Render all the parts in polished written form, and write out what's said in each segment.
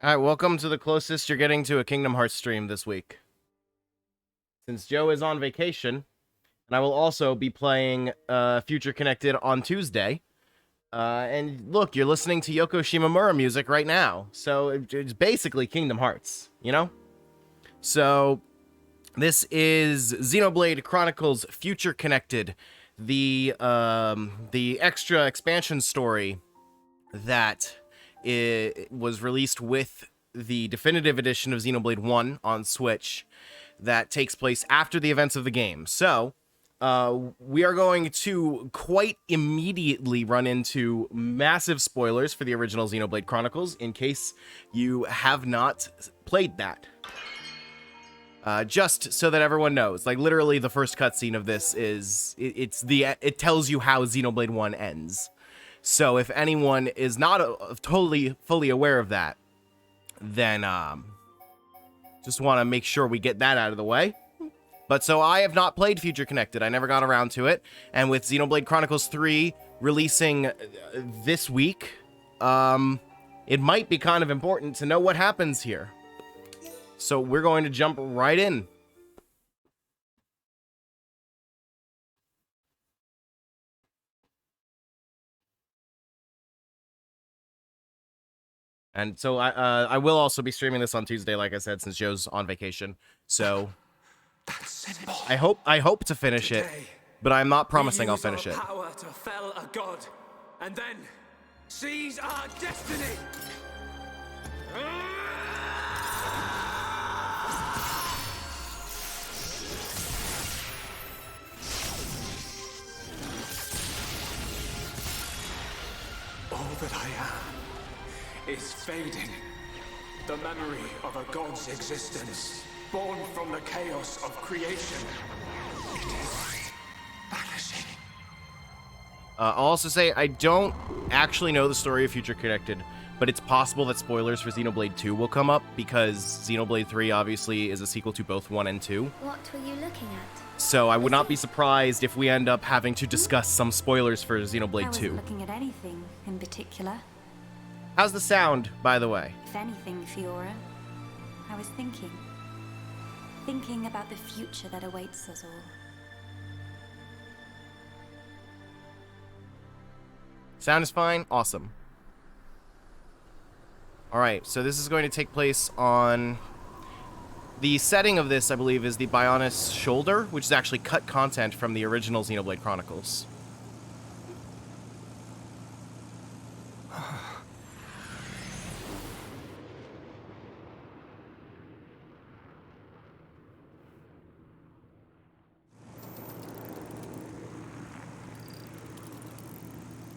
Alright, welcome to the closest you're getting to a Kingdom Hearts stream this week. Since Joe is on vacation, and I will also be playing Future Connected on Tuesday. And look, you're listening to Yoko Shimomura music right now. So it's basically Kingdom Hearts, you know? So this is Xenoblade Chronicles Future Connected, the extra expansion story that it was released with the definitive edition of Xenoblade 1 on Switch that takes place after the events of the game. So, we are going to quite immediately run into massive spoilers for the original Xenoblade Chronicles in case you have not played that. Just so that everyone knows, like literally the first cutscene of this is, it tells you how Xenoblade 1 ends. So if anyone is not fully aware of that, then just want to make sure we get that out of the way. But so I have not played Future Connected. I never got around to it. And with Xenoblade Chronicles 3 releasing this week, it might be kind of important to know what happens here. So we're going to jump right in. And so I will also be streaming this on Tuesday, like I said, since Joe's on vacation. So I hope to finish it, but I'm not promising I'll finish it. Power to fell a god, and then seize our destiny. All that I am is fading. The memory of a god's existence, born from the chaos of creation. It is vanishing. I'll also say I don't actually know the story of Future Connected, but it's possible that spoilers for Xenoblade 2 will come up because Xenoblade 3 obviously is a sequel to both 1 and 2. What were you looking at? So I would not be surprised if we end up having to discuss some spoilers for Xenoblade 2. I wasn't looking at anything in particular. How's the sound, by the way? If anything, Fiora, I was thinking. Thinking about the future that awaits us all. Sound is fine? Awesome. Alright, so this is going to take place on... The setting of this, I believe, is the Bionis Shoulder, which is actually cut content from the original Xenoblade Chronicles.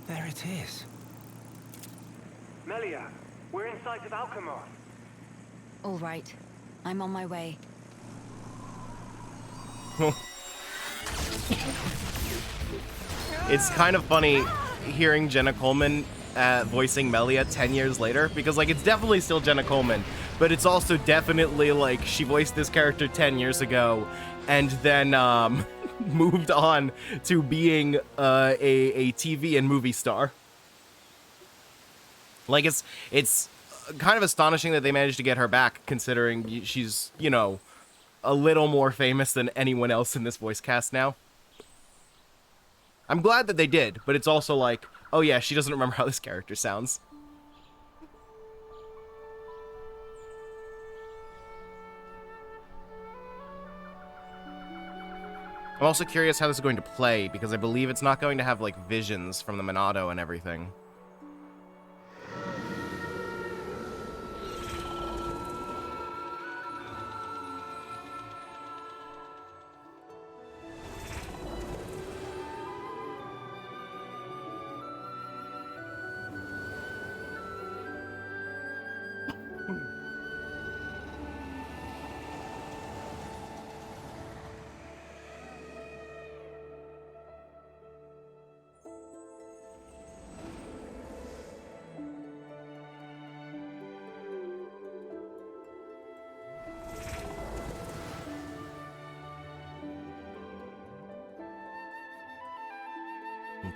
There it is. Melia, we're in sight of Alchemoth. All right, I'm on my way. It's kind of funny hearing Jenna Coleman voicing Melia 10 years later, because, like, it's definitely still Jenna Coleman, but it's also definitely, like, she voiced this character 10 years ago, and then, moved on to being a TV and movie star. Like, it's kind of astonishing that they managed to get her back, considering she's, you know, a little more famous than anyone else in this voice cast now. I'm glad that they did, but it's also like, oh yeah, she doesn't remember how this character sounds. I'm also curious how this is going to play, because I believe it's not going to have, like, visions from the Monado and everything.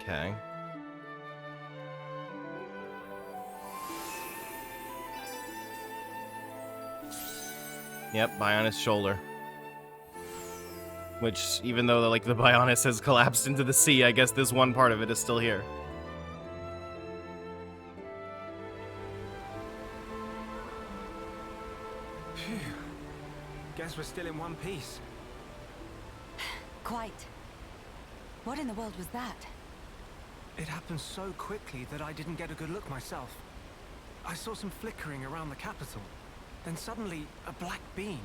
Okay. Yep, Bionis shoulder. Which, even though like the Bionis has collapsed into the sea, I guess this one part of it is still here. Phew. Guess we're still in one piece. Quite. What in the world was that? It happened so quickly that I didn't get a good look myself. I saw some flickering around the capital. Then suddenly, a black beam.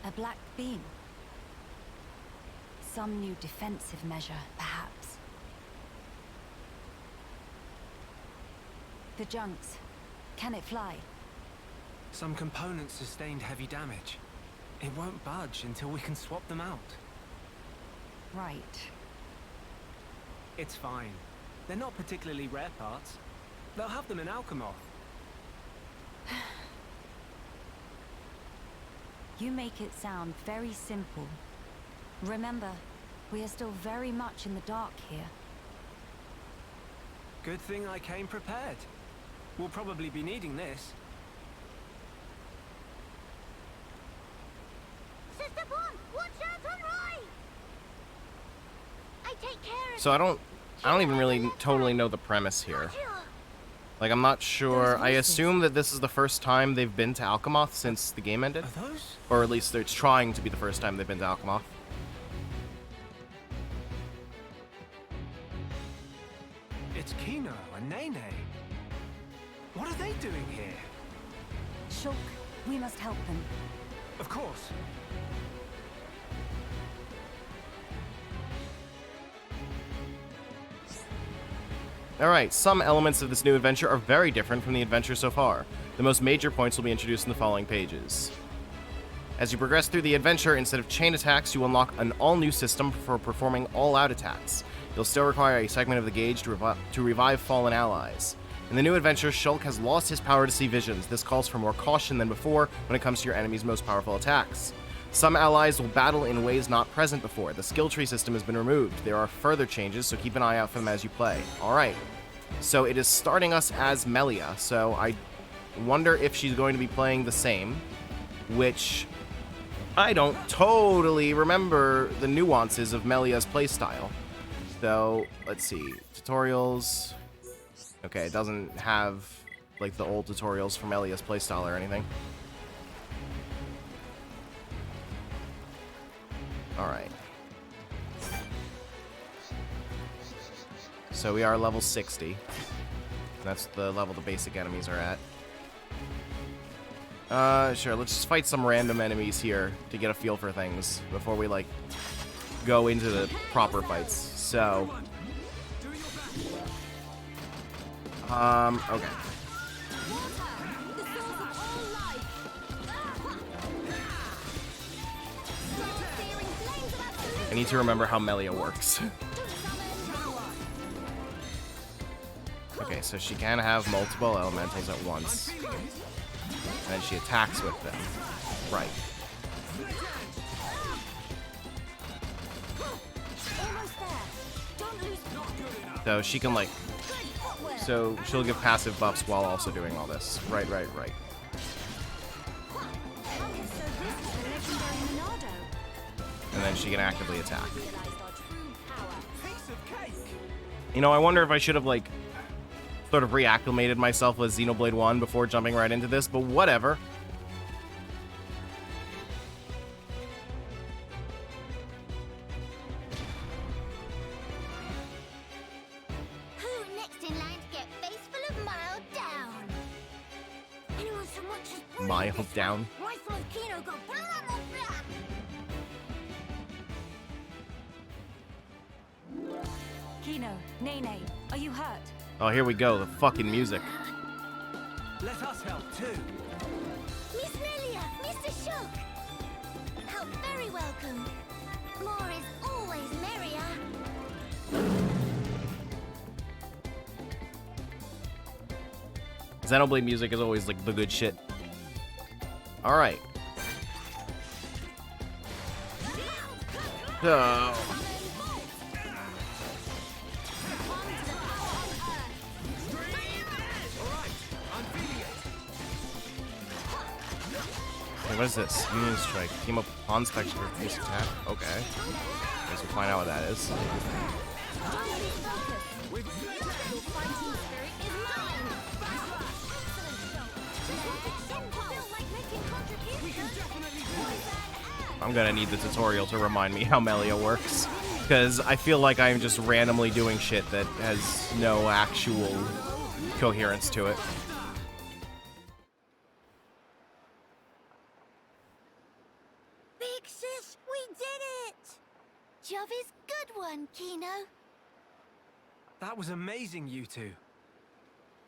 A black beam? Some new defensive measure, perhaps. The junks. Can it fly? Some components sustained heavy damage. It won't budge until we can swap them out. Right. It's fine. They're not particularly rare parts. They'll have them in Alchemoth. You make it sound very simple. Remember, we are still very much in the dark here. Good thing I came prepared. We'll probably be needing this. Sister Bond, watch out on right! I take care of So I don't even really totally know the premise here. Like, I'm not sure. I assume that this is the first time they've been to Alchemoth since the game ended. Are those? Or at least it's trying to be the first time they've been to Alchemoth. It's Kino and Nene. What are they doing here? Shulk, we must help them. Of course. Alright, some elements of this new adventure are very different from the adventure so far. The most major points will be introduced in the following pages. As you progress through the adventure, instead of chain attacks, you unlock an all-new system for performing all-out attacks. You'll still require a segment of the gauge to revive fallen allies. In the new adventure, Shulk has lost his power to see visions. This calls for more caution than before when it comes to your enemy's most powerful attacks. Some allies will battle in ways not present before. The skill tree system has been removed. There are further changes, so keep an eye out for them as you play. Alright, so it is starting us as Melia, so I wonder if she's going to be playing the same, which I don't totally remember the nuances of Melia's playstyle. So, let's see, tutorials. Okay, it doesn't have like the old tutorials for Melia's playstyle or anything. Alright. So we are level 60. That's the level the basic enemies are at. Sure, let's just fight some random enemies here to get a feel for things before we, like, go into the proper fights. So... okay. I need to remember how Melia works. Okay, so she can have multiple elementals at once. And then she attacks with them. Right. So she can, like... So she'll give passive buffs while also doing all this. Right. And then she can actively attack. You know, I wonder if I should have, like, sort of reacclimated myself with Xenoblade 1 before jumping right into this, but whatever. Who next in line to get face full of mild down? Anyone so much as breathe Mild this down? one, rifle of Kino go blah blah blah. Kino, Nene, are you hurt? Oh, here we go, the fucking music. Let us help too. Miss Melia, Mr. Shulk. Help very welcome. More is always merrier. Xenoblade music is always, like, the good shit. Alright. Oh. Hey, what is this? Union Strike. Team up with Pawn Spectre for fierce attack. Okay. Guess we'll find out what that is. I'm gonna need the tutorial to remind me how Melia works, because I feel like I'm just randomly doing shit that has no actual coherence to it. Big sis, we did it! Job is good one, Kino. That was amazing, you two.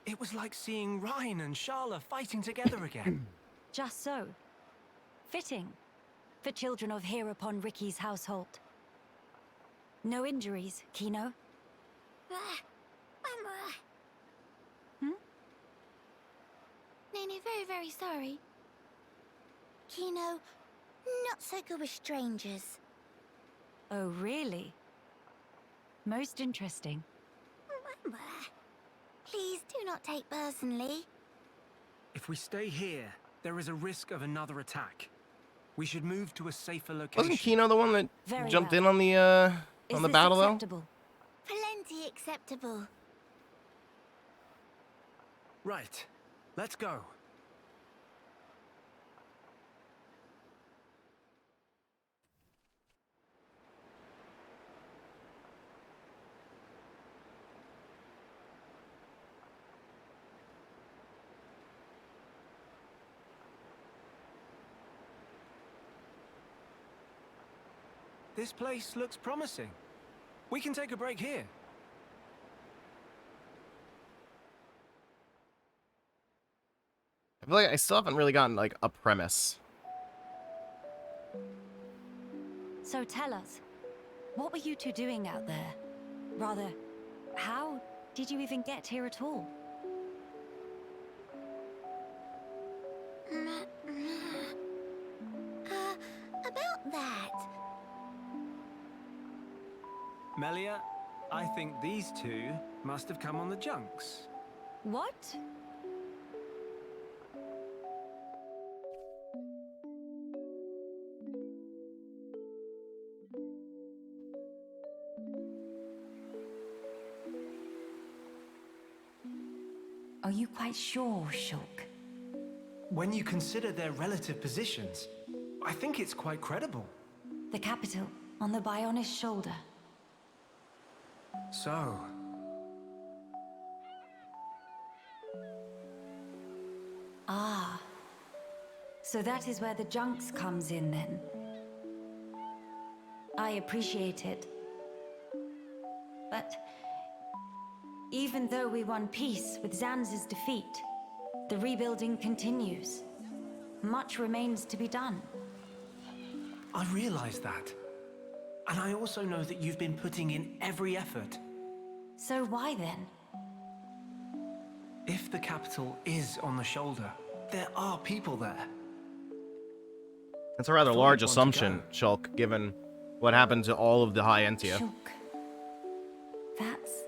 It was like seeing Ryan and Sharla fighting together again. Just so. Fitting. For children of here upon Ricky's household. No injuries, Kino? Nene, very, very sorry. Kino, not so good with strangers. Oh, really? Most interesting. Please do not take personally. If we stay here, there is a risk of another attack. We should move to a safer location. Wasn't Kino the one that Very jumped well. in on the Is this battle acceptable? Plenty acceptable. Right. Let's go. This place looks promising. We can take a break here. I feel like I still haven't really gotten like a premise. So tell us, what were you two doing out there? Rather, how did you even get here at all? About that. Melia, I think these two must have come on the junks. What? Are you quite sure, Shulk? When you consider their relative positions, I think it's quite credible. The capital, on the Bionis shoulder. So, Ah. So that is where the junks comes in then. I appreciate it. But even though we won peace with Zanz's defeat, the rebuilding continues. Much remains to be done. I realize that. And I also know that you've been putting in every effort. So why then? If the capital is on the shoulder, there are people there. That's a rather Thought large you'd want to assumption, Shulk, given what happened to all of the High Entia. Shulk. That's...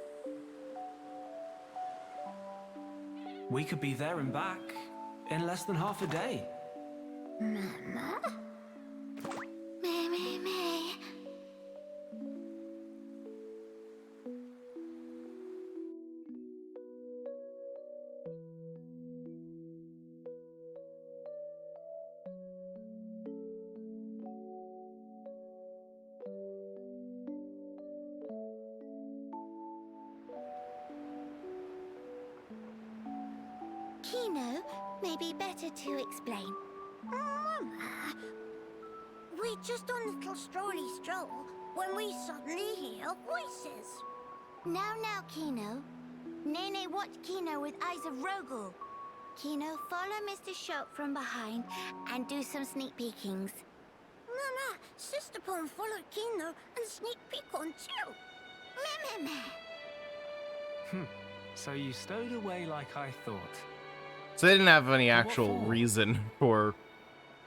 We could be there and back in less than half a day. Mama? Me. Kino, may be better to explain. Mama, we're just on a little strolly stroll when we suddenly hear voices. Now, Kino. Nene watched Kino with eyes of Rogel. Kino, follow Mr. Shulk from behind and do some sneak peekings. Mama, Sister Pon followed Kino and sneak peek on too. Meh. So you stowed away like I thought. So they didn't have any actual for? reason for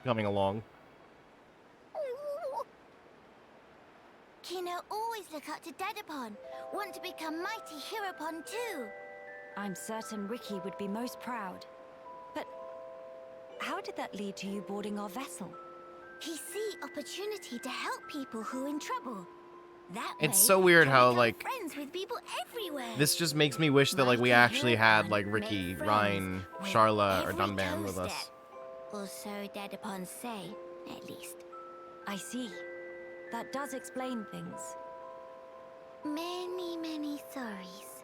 coming along. Kino always look up to Dedapon. Want to become mighty Heropon too. I'm certain Ricky would be most proud. But How did that lead to you boarding our vessel? He see opportunity to help people who in trouble. That It's way, so weird can how, become like, friends with people everywhere. this just makes me wish that, like, we Mighty actually had, Hurtman like, made Ricky, friends Ryan, with Charla, or every Dunban with toe us. step. Or so Dadapon say, at least. I see. That does explain things. Many, many sorries.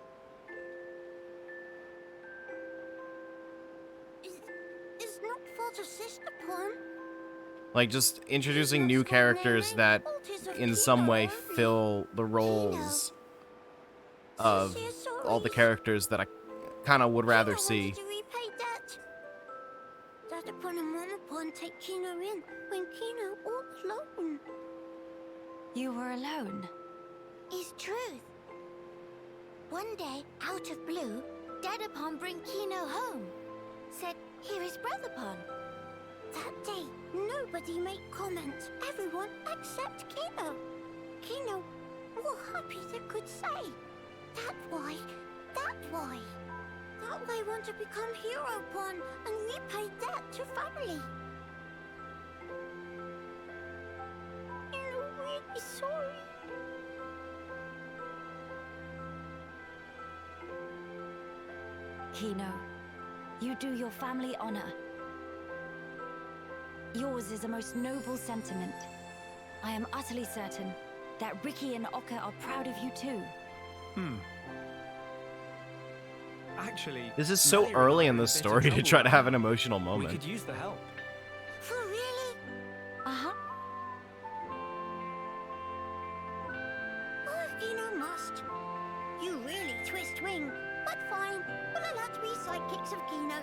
Is not for the sister pond. Like, just introducing new characters that, in some way, fill the roles of all the characters that I kind of would rather see. Dadapon and Momapon take Kino in when Kino all alone. You were alone. Is truth. One day, out of blue, Dadapon bring Kino home. Said, here is Brotherpon. That day, nobody make comments. Everyone except Kino. Kino, more happy they could say. That why. That way want to become Hero Pon and repay debt to family. Kino really sorry. Kino, you do your family honor. Yours is a most noble sentiment. I am utterly certain that Ricky and Oka are proud of you too. Actually, This is so Melly and early I in are the a bit of story to trouble try to right have now. an emotional We moment. could use the help. For really? Uh-huh. Oh, Kino must. You really twist wing. But fine, we'll allow to be sidekicks of Kino.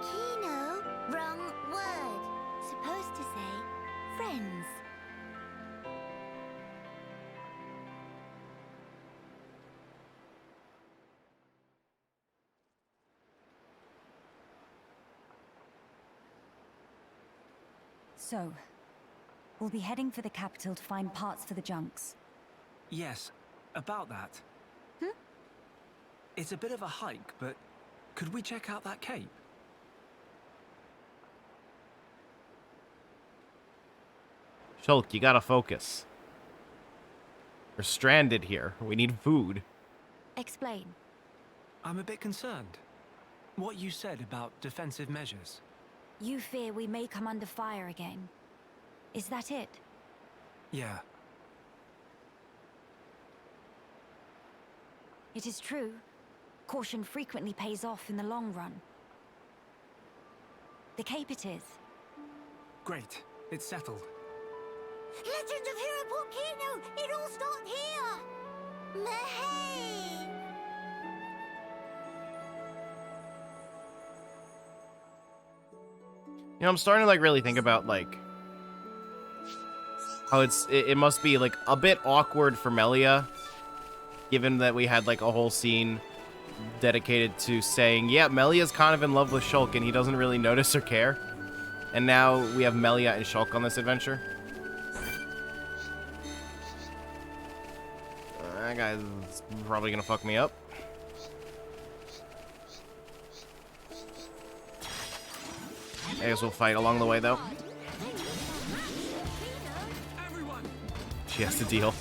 Kino? Wrong word. Supposed to say friends. So, we'll be heading for the capital to find parts for the junks. Yes, about that. Hmm? It's a bit of a hike, but could we check out that cape? Shulk, you gotta focus. We're stranded here. We need food. Explain. I'm a bit concerned. What you said about defensive measures. You fear we may come under fire again. Is that it? Yeah, It is true. Caution frequently pays off in the long run. The cape it is. great. It's settled. Legend of Hero Volcano! It all starts here! Mahey! You know, I'm starting to, like, really think about, like, how it must be, like, a bit awkward for Melia, given that we had, like, a whole scene dedicated to saying, yeah, Melia's kind of in love with Shulk, and he doesn't really notice or care. And now we have Melia and Shulk on this adventure. That guy's probably gonna fuck me up. I guess we'll fight along the way, though. She has to deal.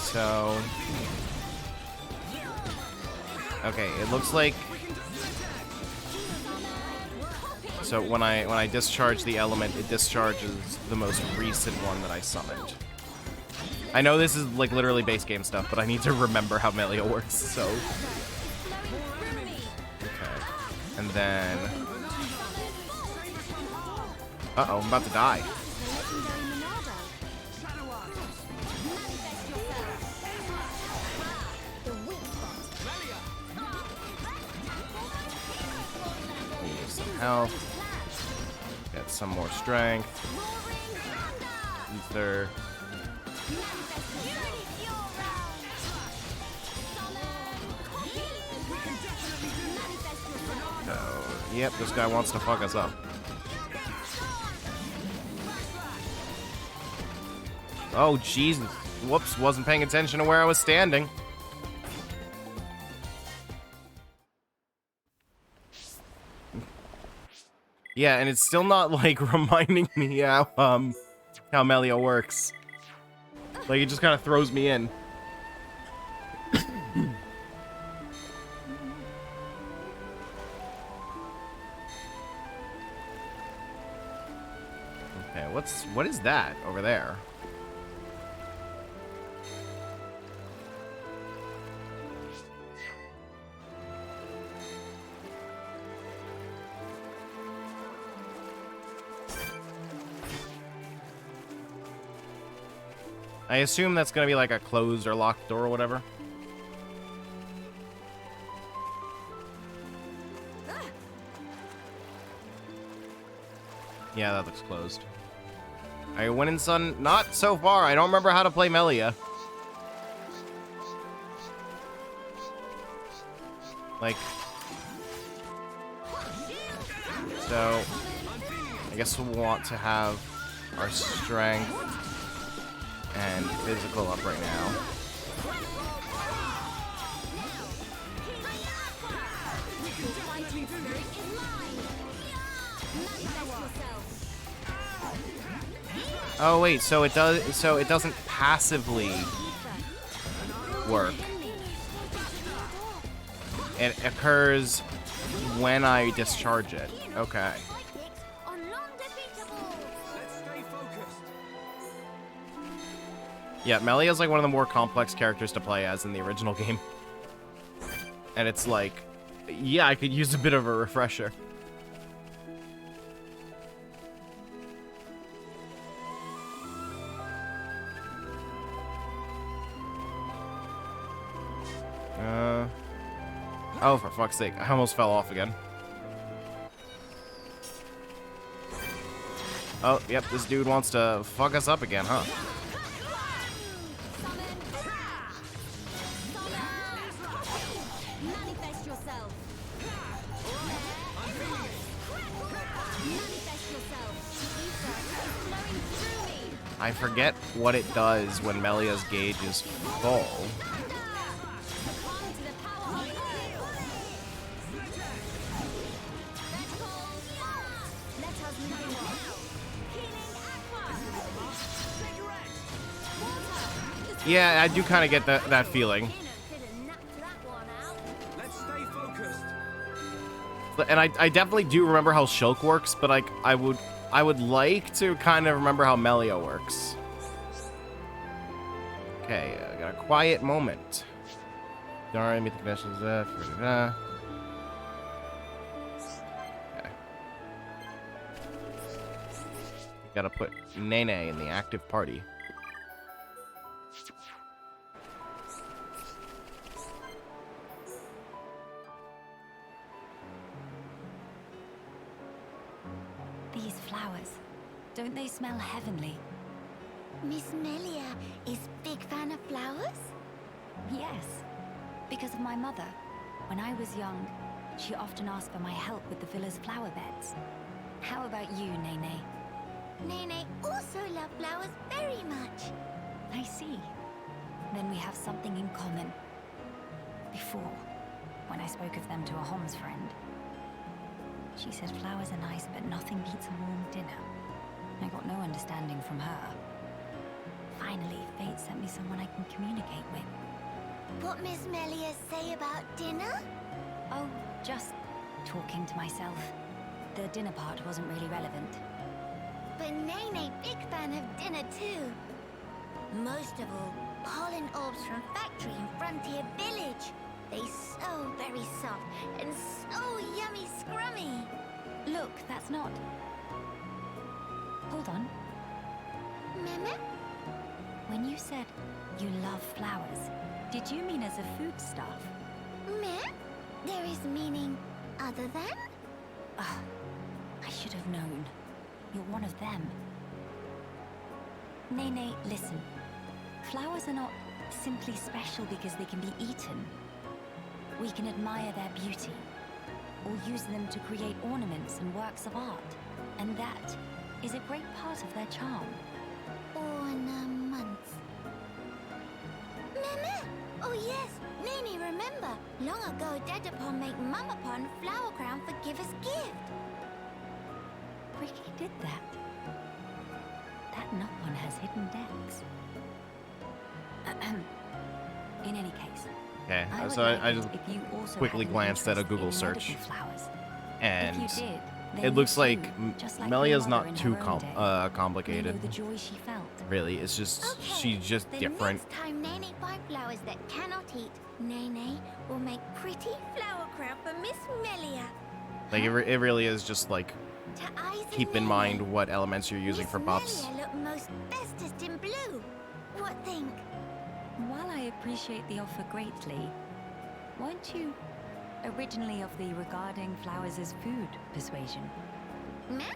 So... okay, it looks like... so when I discharge the element, it discharges the most recent one that I summoned. I know this is, like, literally base game stuff, but I need to remember how Melia works, so... okay. And then... uh-oh, I'm about to die. Need some health. Get some more strength. Ether. Oh, yep, this guy wants to fuck us up. Oh, Jesus. Whoops, wasn't paying attention to where I was standing. Yeah, and it's still not, like, reminding me how Melia works. Like, it just kind of throws me in. Okay, what is that over there? I assume that's gonna be like a closed or locked door or whatever. Yeah, that looks closed. I went in, son. Not so far. I don't remember how to play Melia. Like, so I guess we'll want to have our strength and physical up right now. Oh wait, so it doesn't passively work. It occurs when I discharge it. Okay. Yeah, Melia is like one of the more complex characters to play as in the original game. And it's like, yeah, I could use a bit of a refresher. Oh, for fuck's sake, I almost fell off again. Oh, yep, this dude wants to fuck us up again, huh? I forget what it does when Melia's gauge is full. Yeah, I do kind of get that feeling. And I definitely do remember how Shulk works, but like I would like to kind of remember how Melia works. Okay, I got a quiet moment. Don't meet the conditions. Okay. Gotta put Nene in the active party. These flowers, don't they smell heavenly? Miss Melia is big fan of flowers? Yes, because of my mother. When I was young, she often asked for my help with the villa's flower beds. How about you, Nene? Nene also loves flowers very much. I see. Then we have something in common. Before, when I spoke of them to a Homs friend, she said flowers are nice, but nothing beats a warm dinner. I got no understanding from her. Finally, fate sent me someone I can communicate with. What Miss Melia say about dinner? Oh, just talking to myself. The dinner part wasn't really relevant. But Nene big fan of dinner too. Most of all, pollen orbs from factory in Frontier Village. They so very soft and so yummy scrummy. Look, that's not... Hold on. Meme? When you said you love flowers, did you mean as a foodstuff? Meh? There is meaning other than? Ugh, I should have known. You're one of them. Nene, listen. Flowers are not simply special because they can be eaten. We can admire their beauty, or use them to create ornaments and works of art. And that is a great part of their charm. Ornaments. Meme! Oh yes, Nene remember. Long ago Dedapon make Mamapon flower crown for giver's gift. Ricky did that. That Nopon has hidden depths. In any case, Okay, I would so like I it just if you also quickly had an glanced at a interest Google in search, edible flowers. and If you did, then it looks you like too, just like Melia's your mother not in too her own day, may complicated. know the joy she felt. Really, it's just Okay, she's just the different. next time Nene finds flowers that cannot eat, Nene will make pretty flower crown for Miss Melia. Like it really is just like To eyes of keep in Nene, mind what elements you're using Miss for buffs. Melia look most bestest in blue. What think? While I appreciate the offer greatly, weren't you originally of the regarding flowers as food persuasion? Meh?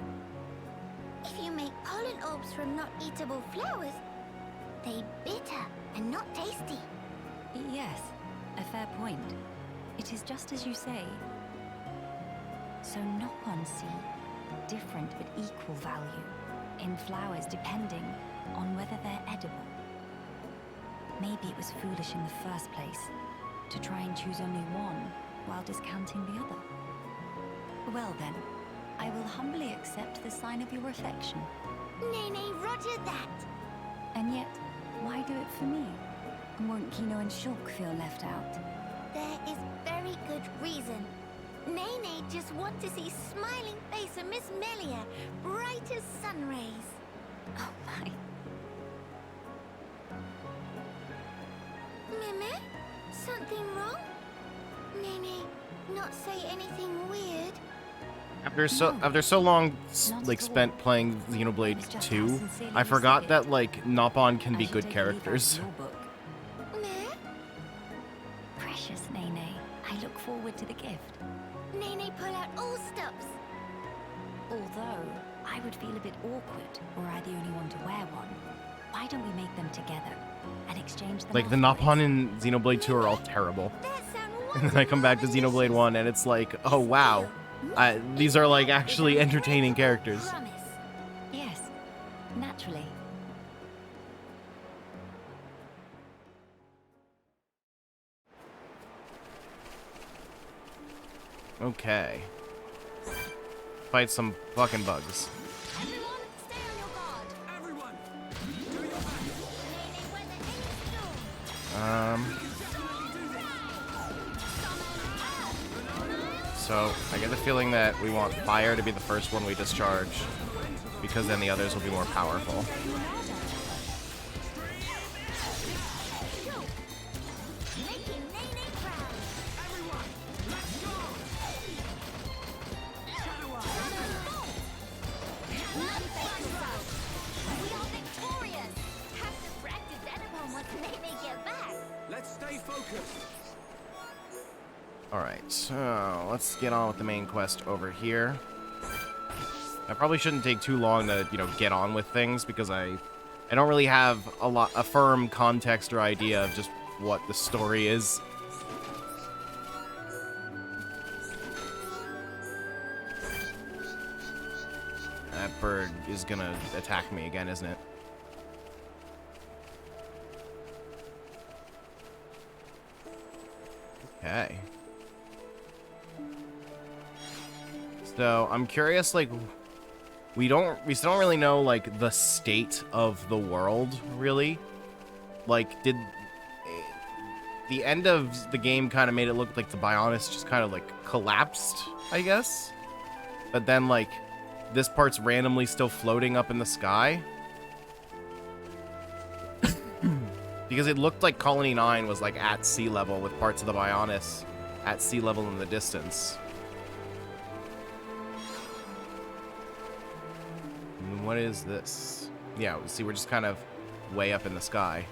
If you make pollen orbs from not eatable flowers, they bitter and not tasty. Yes, a fair point. It is just as you say. So Nopon see different but equal value in flowers depending on whether they're edible. Maybe it was foolish in the first place to try and choose only one while discounting the other. Well then, I will humbly accept the sign of your affection. Nene, roger that. And yet, why do it for me? Won't Kino and Shulk feel left out? There is very good reason. Nene just want to see smiling face of Miss Melia, bright as sun rays. Oh my. Meme? Something wrong? Nene, not say anything weird. After so long Not like at all. spent playing Xenoblade It's just 2, how sincerely I you forgot say it. that like Nopon can I be should good take a leaf out of characters. your book. Meh? Precious Nene, I look forward to the gift. Nene, pull out all stops. Although, I would feel a bit awkward were I the only one to wear one. Why don't we make them together and exchange them Like the afterwards? Nopon in Xenoblade 2 are all terrible. That sound And then I come back to Xenoblade 1 and it's like, oh wow, these are like actually entertaining characters. Promise. Yes, naturally. Okay. Fight some fucking bugs. Everyone, stay on your guard. Everyone! Nene, weather any storm. So I get the feeling that we want fire to be the first one we discharge, because then the others will be more powerful. Making Nene proud. We are victorious. Have to practice Edipon once Nene get back. Let's stay focused. Alright, so let's get on with the main quest over here. I probably shouldn't take too long to, get on with things, because I don't really have a firm context or idea of just what the story is. That bird is gonna attack me again, isn't it? Okay. So, I'm curious, like, we still don't really know, like, the state of the world, really. Like, the end of the game kind of made it look like the Bionis just kind of, like, collapsed, I guess? But then, like, this part's randomly still floating up in the sky? Because it looked like Colony 9 was, like, at sea level with parts of the Bionis at sea level in the distance. What is this? Yeah, see, we're just kind of way up in the sky.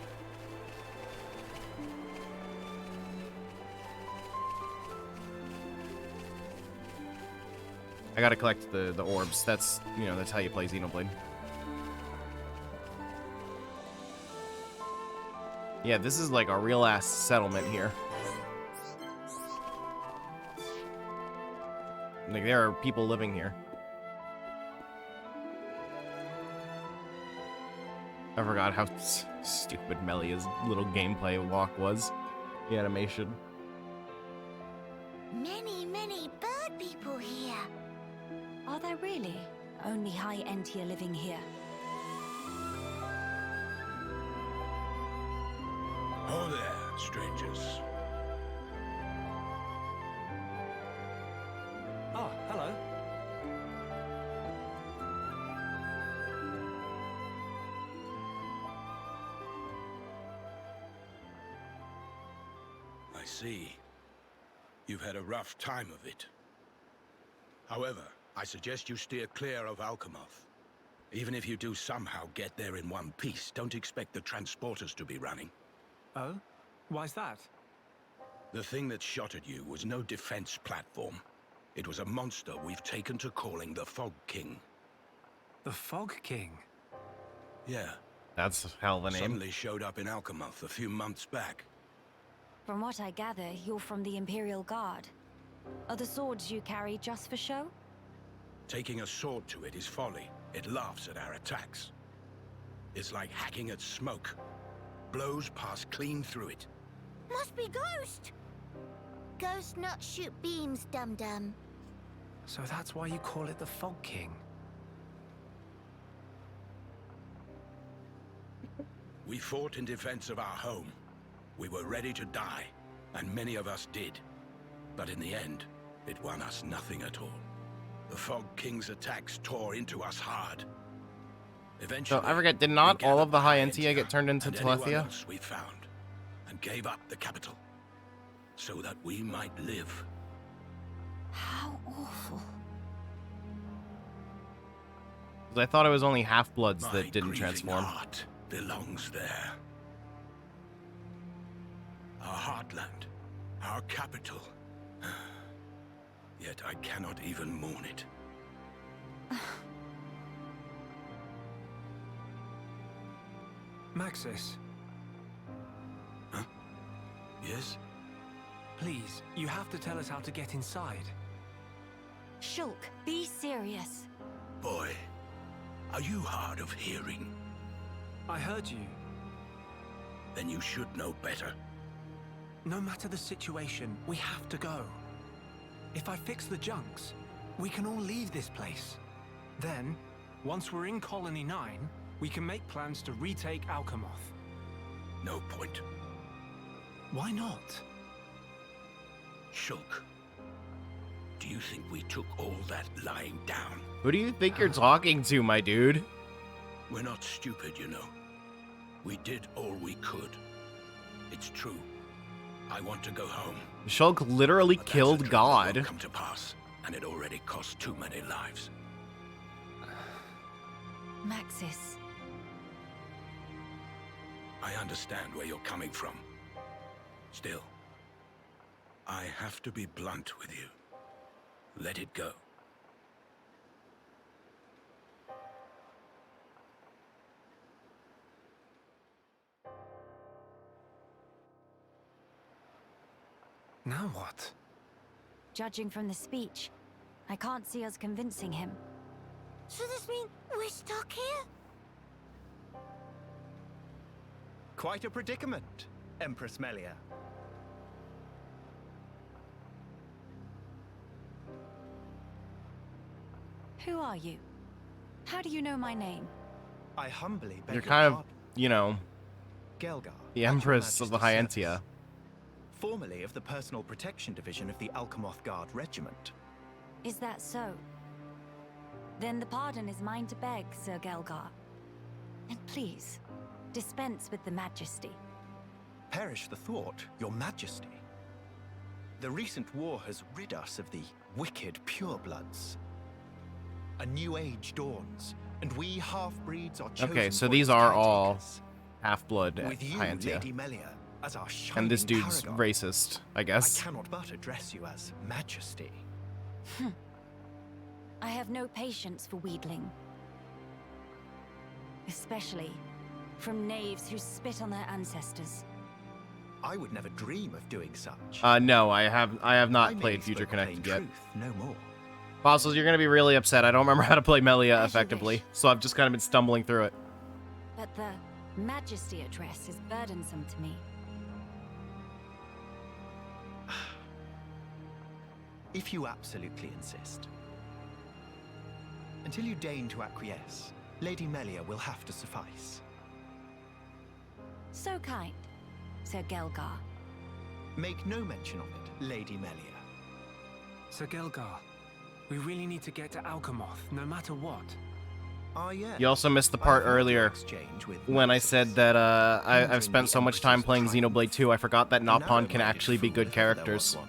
I gotta collect the orbs. That's, that's how you play Xenoblade. Yeah, this is like a real-ass settlement here. Like, there are people living here. I forgot how stupid Melia's little gameplay walk was. The animation. Many, many bird people here. Are there really? Only High Entia living here. Oh there, strangers. Ah, hello. I see. You've had a rough time of it. However, I suggest you steer clear of Alchemoth. Even if you do somehow get there in one piece, don't expect the transporters to be running. Oh? Why's that? The thing that shot at you was no defense platform. It was a monster we've taken to calling the Fog King. The Fog King? Yeah. That's hell of a name. Suddenly showed up in Alchemoth a few months back. From what I gather, you're from the Imperial Guard. Are the swords you carry just for show? Taking a sword to it is folly. It laughs at our attacks. It's like hacking at smoke. Blows pass clean through it. Must be Ghost. Ghost not shoot beams, dum-dum. So that's why you call it the Fog King. We fought in defense of our home. We were ready to die, and many of us did. But in the end, it won us nothing at all. The Fog King's attacks tore into us hard. Eventually, So I forget, did not we all gathered of the High behind Entia get turned into and anyone Telethia? else we found, and gave up the capital, so that we might live. How awful. 'Cause I thought it was only half-bloods My that didn't grieving transform. heart belongs there. Our heartland, our capital. Yet I cannot even mourn it. Maxis, Huh? Yes? please, you have to tell us how to get inside. Shulk, be serious. Boy, are you hard of hearing? I heard you. Then you should know better. No matter the situation, we have to go. If I fix the junks, we can all leave this place. Then, once we're in Colony 9, we can make plans to retake Alchemoth. No point. Why not? Shulk, do you think we took all that lying down? Who do you think you're talking to, my dude? We're not stupid, you know. We did all we could. It's true. I want to go home. Shulk literally But that's a killed dream that God. won't come to pass, and it already cost too many lives. Maxis. I understand where you're coming from. Still, I have to be blunt with you. Let it go. Now what? Judging from the speech, I can't see us convincing him. So this mean we're stuck here? Quite a predicament, Empress Melia. Who are you? How do you know my name? I humbly beg You're your kind of, pardon. you know, Gelgar, the at your Empress of the High Majesty's Entia. service. Formerly of the Personal Protection Division of the Alchemoth Guard Regiment. Is that so? Then the pardon is mine to beg, Sir Gelgar. And please, dispense with the majesty. Perish the thought, Your Majesty. The recent war has rid us of the wicked purebloods. A new age dawns, and we half-breeds are chosen Okay, so for these its are all caretakers. half-blood at With you, High Entia. Lady Melia, as our shining And this dude's paragon, racist, I guess. I cannot but address you as Majesty. I have no patience for wheedling. Especially from knaves who spit on their ancestors. I would never dream of doing such. No, I have I not merely played Future spoke plain Connected yet. truth, no more. Fossils, you're gonna be really upset. I don't remember how to play Melia As you effectively, wish. so I've just kind of been stumbling through it. But the majesty address is burdensome to me. If you absolutely insist. Until you deign to acquiesce, Lady Melia will have to suffice. So kind, Sir Gelgar. Make no mention of it, Lady Melia. Sir Gelgar, we really need to get to Alchemoth, no matter what. Ah, yes. You also missed the I part have had your earlier exchange with when I Maximus. said that I've Hindering spent the so much time Empress's playing triumph. Xenoblade 2, I forgot that A Nopon can narrow-minded actually be fool good if ever there characters. was one.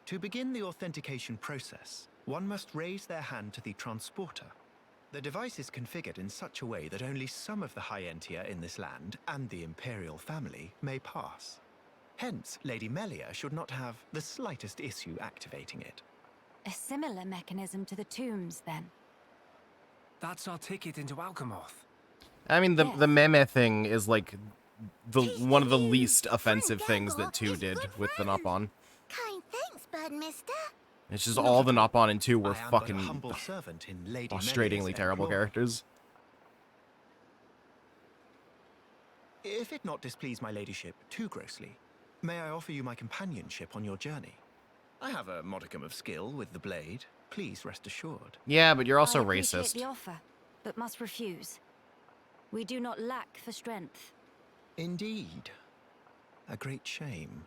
To begin the authentication process, one must raise their hand to the transporter. The device is configured in such a way that only some of the High Entia in this land and the Imperial family may pass. Hence, Lady Melia should not have the slightest issue activating it. A similar mechanism to the tombs, then. That's our ticket into Alchemoth. I mean, the Yes. meme thing is like Tis one of the you, least friend offensive things Gelgar that 2 is did good with the friend. Nopon. Kind thanks, bird mister. It's just Not all at the all. Nopon in 2 were I am but a fucking humble servant in Lady frustratingly Melia's terrible employ. characters. If it not displease my ladyship too grossly, may I offer you my companionship on your journey? I have a modicum of skill with the blade. Please rest assured. Yeah, but you're also I appreciate racist. the offer, but must refuse. We do not lack for strength. Indeed. A great shame.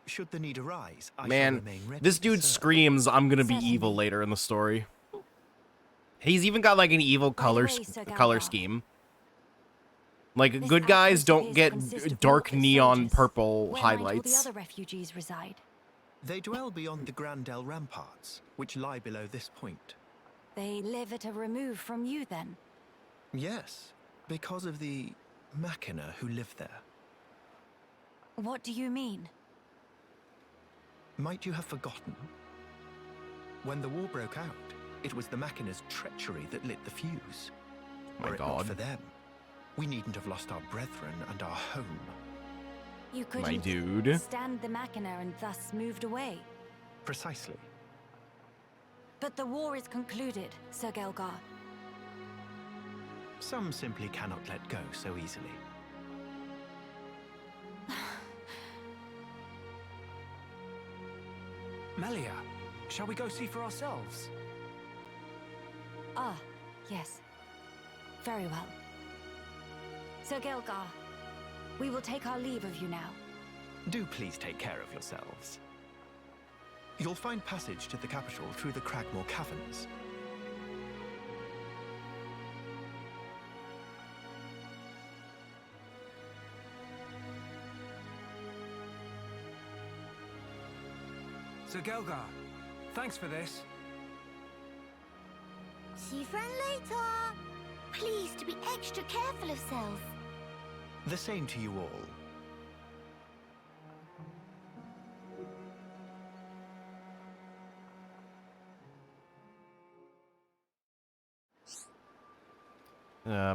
Should the need arise, I shall Man, remain ready this to dude serve. screams, I'm gonna be Certainly. evil later in the story. He's even got like an evil By the color way, Sir color Gelgar, scheme. Like, this good guys outpost don't appears to get consist of dark mortal neon soldiers. purple Where might all the highlights. other refugees reside? They dwell beyond the Grandel ramparts, which lie below this point. They live at a remove from you, then? Yes, because of the Machina who live there. What do you mean? Might you have forgotten? When the war broke out, it was the Machina's treachery that lit the fuse. My Were it not God. for them, we needn't have lost our brethren and our home. You My couldn't dude. stand the Machina and thus moved away. Precisely. But the war is concluded, Sir Gelgar. Some simply cannot let go so easily. Melia, shall we go see for ourselves? Ah, yes. Very well. Sir Gelgar, we will take our leave of you now. Do please take care of yourselves. You'll find passage to the capital through the Cragmore Caverns. Sir Gelgar, thanks for this. See you friend later. Please to be extra careful of self. The same to you all.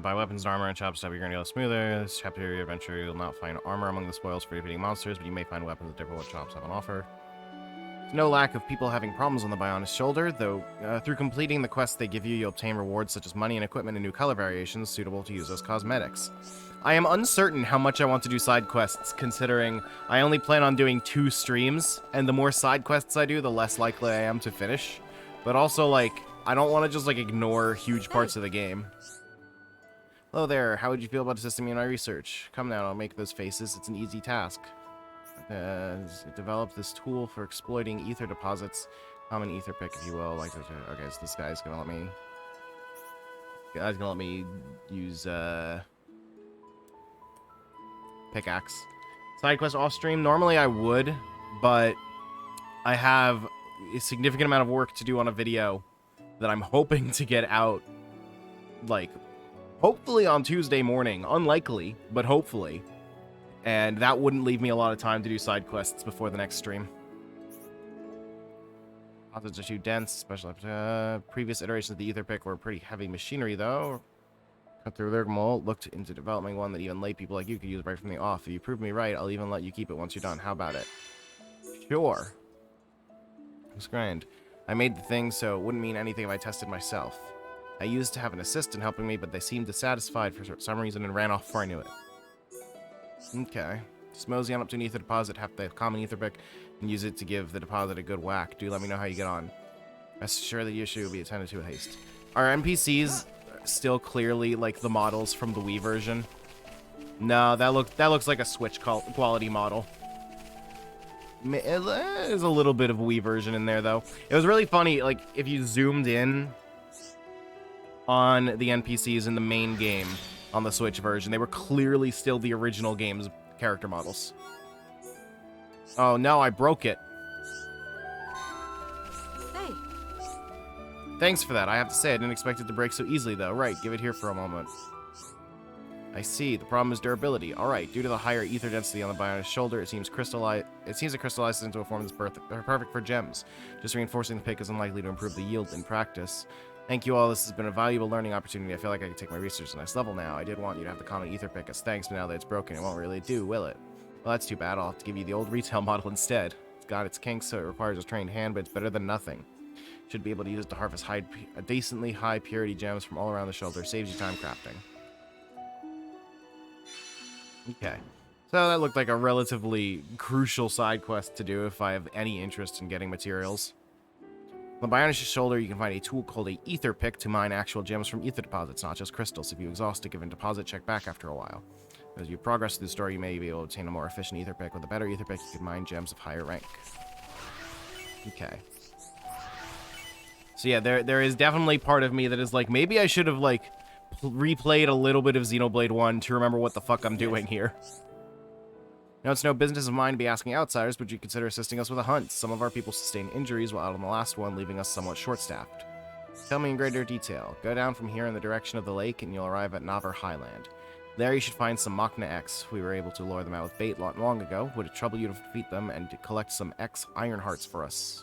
Buy weapons and armor and shops to have your journey a little smoother. This chapter of your adventure, you'll not find armor among the spoils for defeating monsters, but you may find weapons that different what shops have on offer. There's no lack of people having problems on the Bionis shoulder, though through completing the quests they give you, you'll obtain rewards such as money and equipment and new color variations suitable to use as cosmetics. I am uncertain how much I want to do side quests, considering I only plan on doing 2 streams, and the more side quests I do, the less likely I am to finish. But also, like, I don't want to just, like, ignore huge parts of the game. Hello there, how would you feel about assisting me in my research? Come now, I'll make those faces, it's an easy task. Develop this tool for exploiting ether deposits. Common ether pick, if you will. Like, okay, so this guy's gonna let me... Guy's gonna let me use, pickaxe. Side quest off stream. Normally I would, but I have a significant amount of work to do on a video that I'm hoping to get out, like, hopefully on Tuesday morning. Unlikely, but hopefully. And that wouldn't leave me a lot of time to do side quests before the next stream. Deposits are too dense. Special previous iterations of the ether pick were pretty heavy machinery, though. Cut through their mold, looked into developing one that even lay people like you could use right from the off. If you prove me right, I'll even let you keep it once you're done. How about it? Sure. Looks grand. I made the thing, so it wouldn't mean anything if I tested myself. I used to have an assistant helping me, but they seemed dissatisfied for some reason and ran off before I knew it. Okay. Just mosey on up to an ether deposit, have the common ether pick, and use it to give the deposit a good whack. Do let me know how you get on. Rest assured the issue will be attended to with haste. Are NPCs still clearly like the models from the Wii version? No, that looks like a Switch quality model. There's a little bit of a Wii version in there, though. It was really funny, like, if you zoomed in on the NPCs in the main game on the Switch version, they were clearly still the original game's character models. Oh, no, I broke it. Hey. Thanks for that. I have to say, I didn't expect it to break so easily, though. Right, give it here for a moment. I see. The problem is durability. All right. Due to the higher ether density on the Bionic's shoulder, it seems it crystallizes into a form that's perfect for gems. Just reinforcing the pick is unlikely to improve the yield in practice. Thank you all. This has been a valuable learning opportunity. I feel like I can take my research to the next level now. I did want you to have the common ether pick as thanks, but now that it's broken, it won't really do, will it? Well, that's too bad. I'll have to give you the old retail model instead. It's got its kinks, so it requires a trained hand, but it's better than nothing. Should be able to use it to harvest decently high purity gems from all around the shoulder. Saves you time crafting. Okay, so that looked like a relatively crucial side quest to do if I have any interest in getting materials. On the Bionic's shoulder, you can find a tool called a ether pick to mine actual gems from ether deposits, not just crystals. If you exhaust a given deposit, check back after a while. As you progress through the story, you may be able to obtain a more efficient ether pick. With a better ether pick, you can mine gems of higher rank. Okay. So yeah, there is definitely part of me that is like, maybe I should have, like, replayed a little bit of Xenoblade 1 to remember what the fuck I'm doing here. Now, it's no business of mine to be asking outsiders, but you consider assisting us with a hunt. Some of our people sustained injuries while out on the last one, leaving us somewhat short-staffed. Tell me in greater detail. Go down from here in the direction of the lake, and you'll arrive at Navar Highland. There you should find some Machna X. We were able to lure them out with bait long ago. Would it trouble you to defeat them and to collect some X Iron Hearts for us?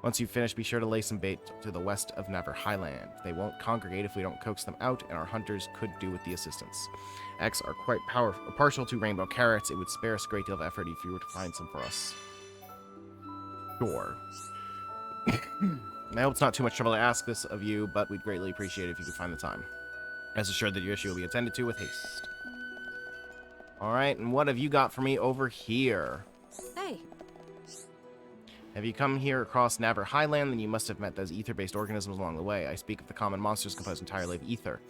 Once you've finished, be sure to lay some bait to the west of Navar Highland. They won't congregate if we don't coax them out, and our hunters could do with the assistance. X are quite partial to rainbow carrots. It would spare us a great deal of effort if you were to find some for us. Sure. I hope it's not too much trouble to ask this of you, but we'd greatly appreciate it if you could find the time. Rest assured that your issue will be attended to with haste. Alright, and what have you got for me over here? Hey. Have you come here across Navar Highland, then you must have met those ether-based organisms along the way. I speak of the common monsters composed entirely of ether.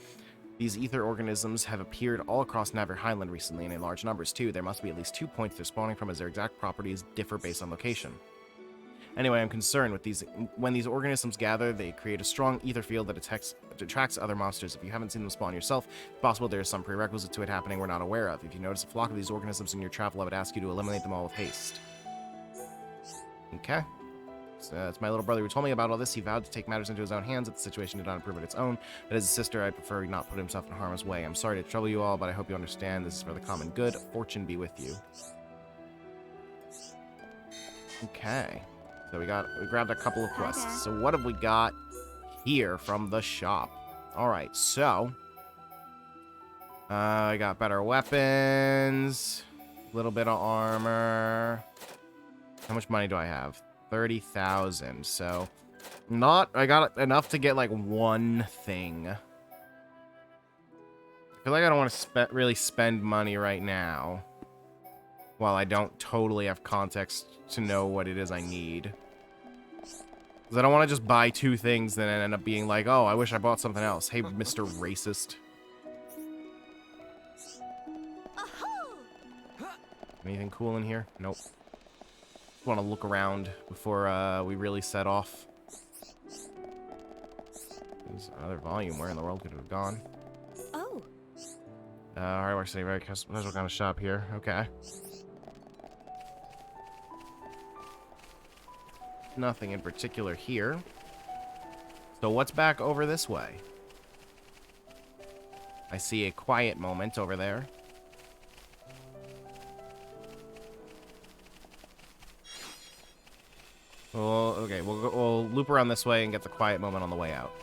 These ether organisms have appeared all across Navar Highland recently, and in large numbers too. There must be at least 2 points they're spawning from, as their exact properties differ based on location. Anyway, I'm concerned with these. When these organisms gather, they create a strong ether field that attracts other monsters. If you haven't seen them spawn yourself, it's possible there is some prerequisite to it happening we're not aware of. If you notice a flock of these organisms in your travel, I would ask you to eliminate them all with haste. Okay. So, it's my little brother who told me about all this. He vowed to take matters into his own hands if the situation did not improve on its own. But as a sister, I'd prefer he not put himself in harm's way. I'm sorry to trouble you all, but I hope you understand this is for the common good. Fortune be with you. Okay. So we grabbed a couple of quests. So what have we got here from the shop? Alright, so I got better weapons, a little bit of armor. How much money do I have? 30,000. So I got enough to get like one thing. I feel like I don't want to really spend money right now while I don't totally have context to know what it is I need. Because I don't want to just buy 2 things and then end up being like, oh, I wish I bought something else. Hey, Mr. Racist. Anything cool in here? Nope. Just want to look around before we really set off. There's another volume. Where in the world could it have gone? Oh. Alright, we're saying very casual kind of shop here. Okay. Nothing in particular here. So what's back over this way? I see a quiet moment over there. Well, okay, we'll loop around this way and get the quiet moment on the way out.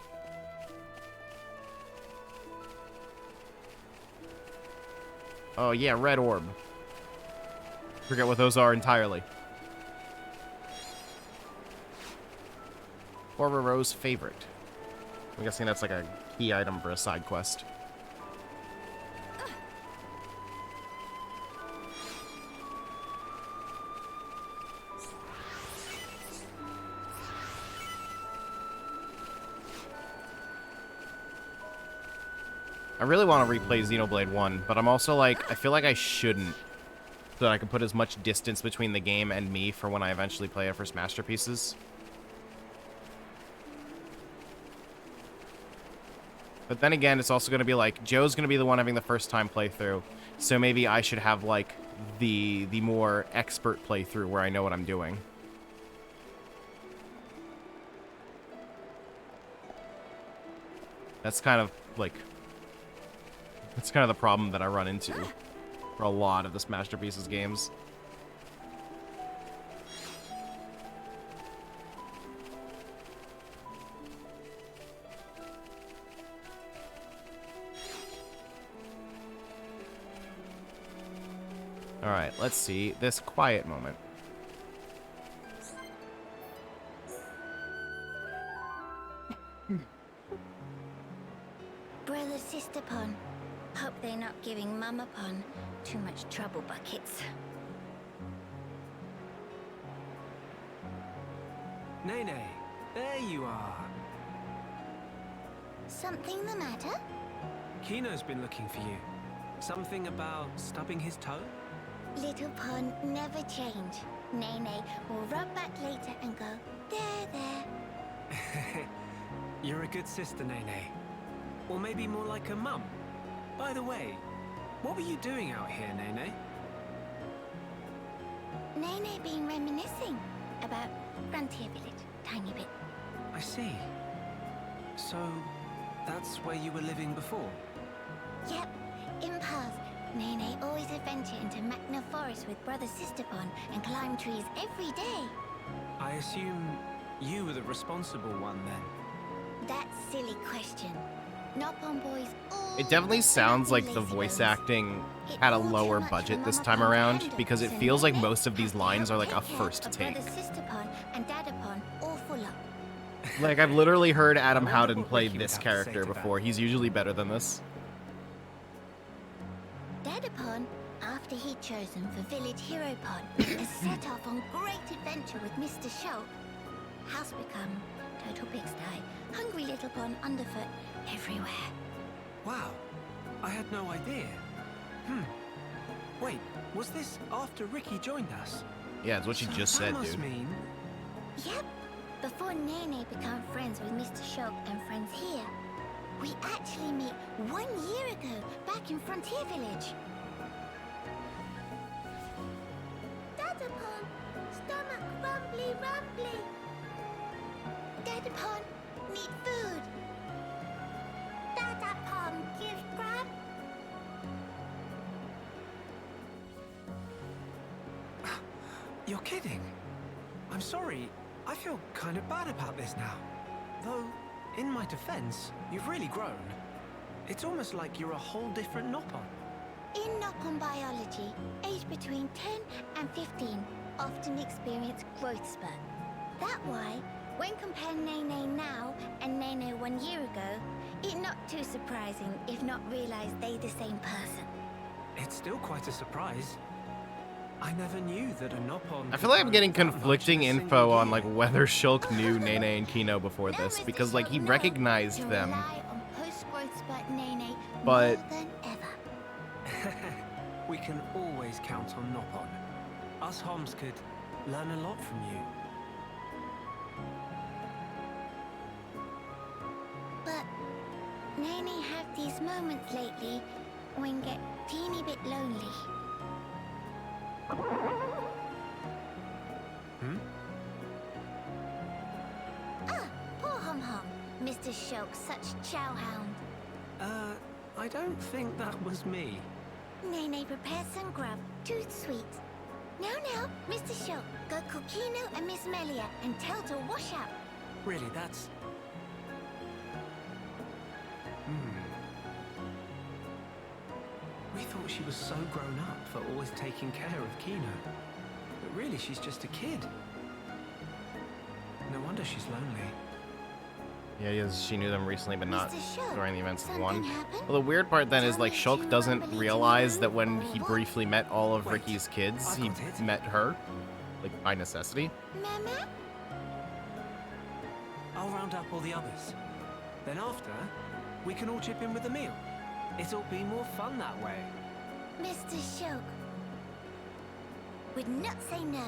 Oh yeah, red orb. Forget what those are entirely. Roro's favorite. I'm guessing that's like a key item for a side quest. I really want to replay Xenoblade 1, but I'm also like, I feel like I shouldn't, so that I can put as much distance between the game and me for when I eventually play it for Masterpieces. But then again, it's also going to be like, Joe's going to be the one having the first time playthrough, so maybe I should have like the more expert playthrough where I know what I'm doing. That's kind of like, that's kind of the problem that I run into for a lot of this Masterpieces games. Alright, let's see this quiet moment. Brother, sister pon. Hope they're not giving Mama pon too much trouble buckets. Nene, there you are. Something the matter? Kino's been looking for you. Something about stubbing his toe? Little pon never change. Nene will rub back later and go, there. You're a good sister, Nene. Or maybe more like a mum. By the way, what were you doing out here, Nene? Nene been reminiscing about Frontier Village, tiny bit. I see. So, that's where you were living before? Yep, in past, Nene always adventure into Magna Forest with brother Sisterpon and climb trees every day. I assume you were the responsible one then? That silly question. Nopon boys all It definitely sounds like the voice acting had a lower budget this time around, because it feels like most of these lines are like a first take. Brother Sisterpon and Dadapon all full up. Like, I've literally heard Adam I wonder Howden what play Ricky would this have to say character to that. before. He's usually better than this. Dadapon, after he'd chosen for Village Hero Pod, and set off on great adventure with Mr. Shulk. House become total pigsty, hungry little pond underfoot everywhere. Wow, I had no idea. Wait, was this after Ricky joined us? Yeah, it's what you So just that said, must dude. mean... Yep, before Nene became friends with Mr. Shulk and friends here. We actually met 1 year ago, back in Frontier Village. Dadapon, stomach rumbly rumbly. Dadapon, need food. Dadapon, give grub. You're kidding. I'm sorry. I feel kind of bad about this now. Though, in my defense, you've really grown. It's almost like you're a whole different Nopon. In Nopon biology, age between 10 and 15 often experience growth spurt. That why, when compare Nene now and Nene 1 year ago, it not too surprising if not realize they the same person. It's still quite a surprise. I never knew that a Nopon... I could feel like I'm grow getting that much conflicting in a info single on year. like whether Shulk knew Nene and Kino before Now this, Mr. because like he Shulk recognized to them, rely on post-growth spurt Nene but- more than ever. We can always count on Nopon. Us Homs could learn a lot from you. But Nene have these moments lately when get teeny bit lonely. Ah, poor Hum Hum. Mr. Shulk, such chowhound. I don't think that was me. Nene prepared some grub, too sweet. Now, Mr. Shulk, go call Kino and Miss Melia and tell to wash up. Really, that's... We thought she was so grown up for always taking care of Kino. But really, she's just a kid. No wonder she's lonely. Yeah, yes, she knew them recently, but not Mr. Shulk, during the events of something one. happened? Well, the weird part then is Tell like me Shulk what doesn't you want me to realize do, that when or he what? briefly met all of Wait, Ricky's kids, I've he got it. met her, like by necessity. Mama? I'll round up all the others. Then after, we can all chip in with the meal. It'll be more fun that way. Mr. Shulk would not say no.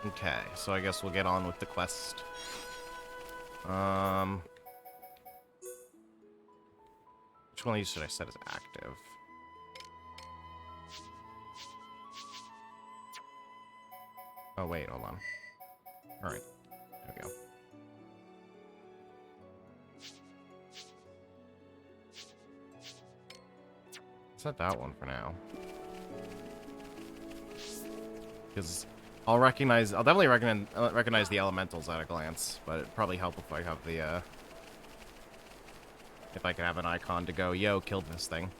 Okay, so I guess we'll get on with the quest. Which one of these should I set as active? Oh, wait, hold on. Alright, there we go. Set that one for now. Because I'll definitely recognize the elementals at a glance, but it'd probably help if I have the, if I could have an icon to go, yo, killed this thing.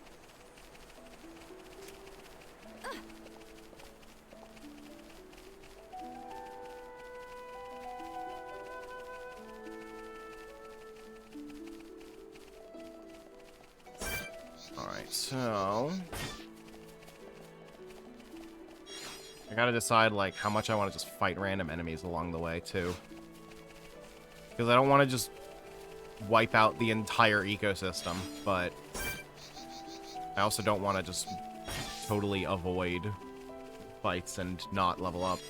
Alright, so I gotta decide, like, how much I want to just fight random enemies along the way, too. Because I don't want to just wipe out the entire ecosystem, but I also don't want to just totally avoid fights and not level up.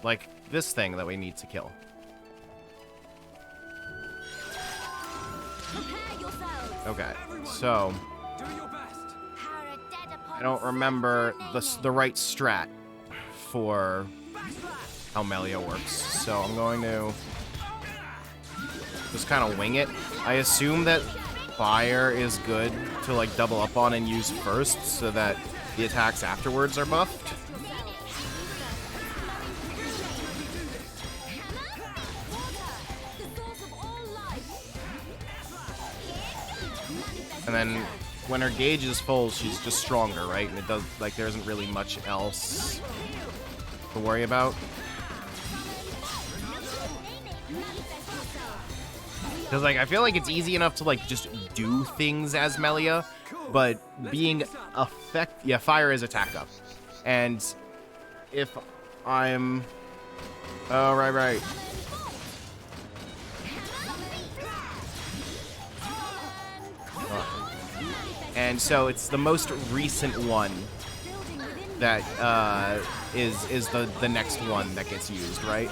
Like, this thing that we need to kill. Okay, so Do your best. I don't remember the right strat for how Melia works, so I'm going to just kind of wing it. I assume that fire is good to like double up on and use first, so that the attacks afterwards are buffed. And then when her gauge is full, she's just stronger, right? And it does, like, there isn't really much else to worry about. Because, like, I feel like it's easy enough to, like, just do things as Melia, but being yeah, fire is attack up. And if I'm... Oh, right. And so it's the most recent one that is the next one that gets used, right?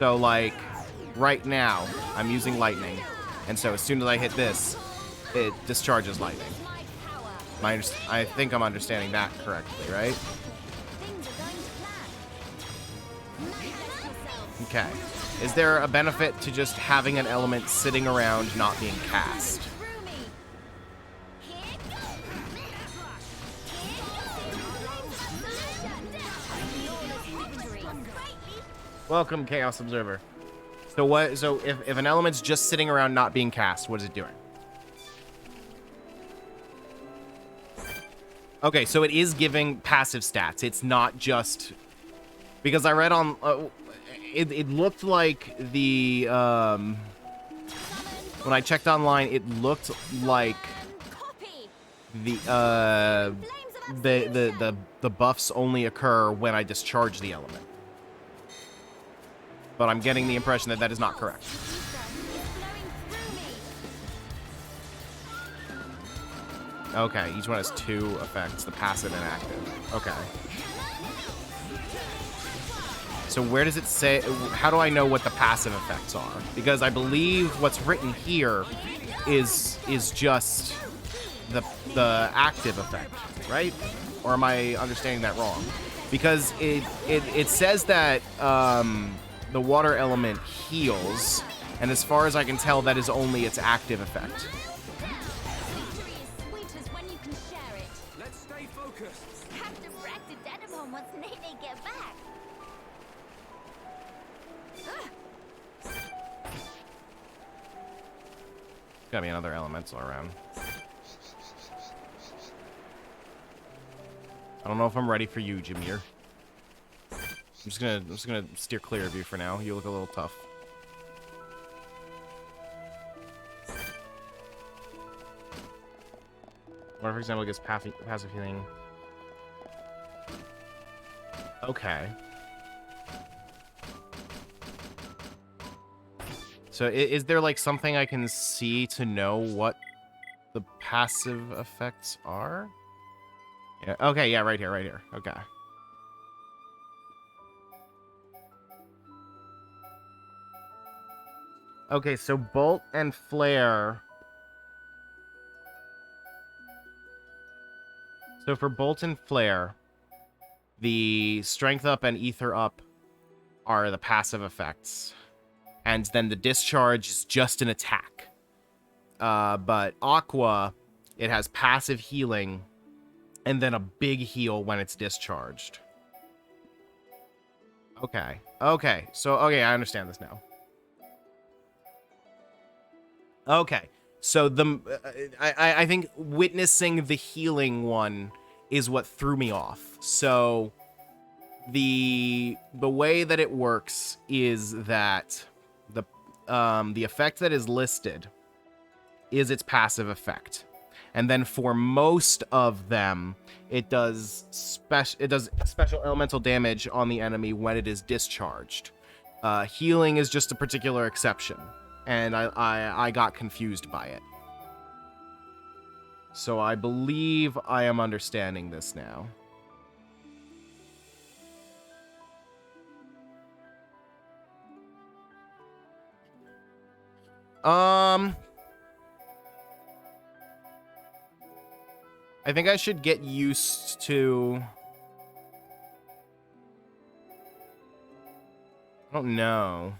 So like right now I'm using lightning, and so as soon as I hit this, it discharges lightning. I think I'm understanding that correctly, right? Okay. Is there a benefit to just having an element sitting around not being cast? Welcome, Chaos Observer. So what? So if an element's just sitting around not being cast, what is it doing? Okay, so it is giving passive stats. It's not just because I read on. It looked like the when I checked online, it looked like the buffs only occur when I discharge the element. But I'm getting the impression that that is not correct. Okay, each one has 2 effects, the passive and active. Okay. So where does it say, how do I know what the passive effects are? Because I believe what's written here is just the active effect, right? Or am I understanding that wrong? Because it says that the water element heals And as far as I can tell, that is only its active effect. Victory is sweet as when you can share it. Let's stay focused. Have to practice Denimon once Nene get back. Gotta be another elemental around. I don't know if I'm ready for you, Jameer. I'm just gonna steer clear of you for now. You look a little tough. What, for example, gets passive healing? Okay. So is there like something I can see to know what the passive effects are? Yeah. Okay. Yeah. Right here. Right here. Okay. Okay. So bolt and flare. So for bolt and flare, the strength up and ether up are the passive effects. And then the discharge is just an attack. But Aqua, it has passive healing, and then a big heal when it's discharged. Okay. Okay. So, okay, I understand this now. Okay. So I think witnessing the healing one is what threw me off. So the way that it works is that the effect that is listed is its passive effect. And then for most of them, it does special elemental damage on the enemy when it is discharged. Healing is just a particular exception, and I got confused by it. So I believe I am understanding this now. I think I should get used to... I don't know.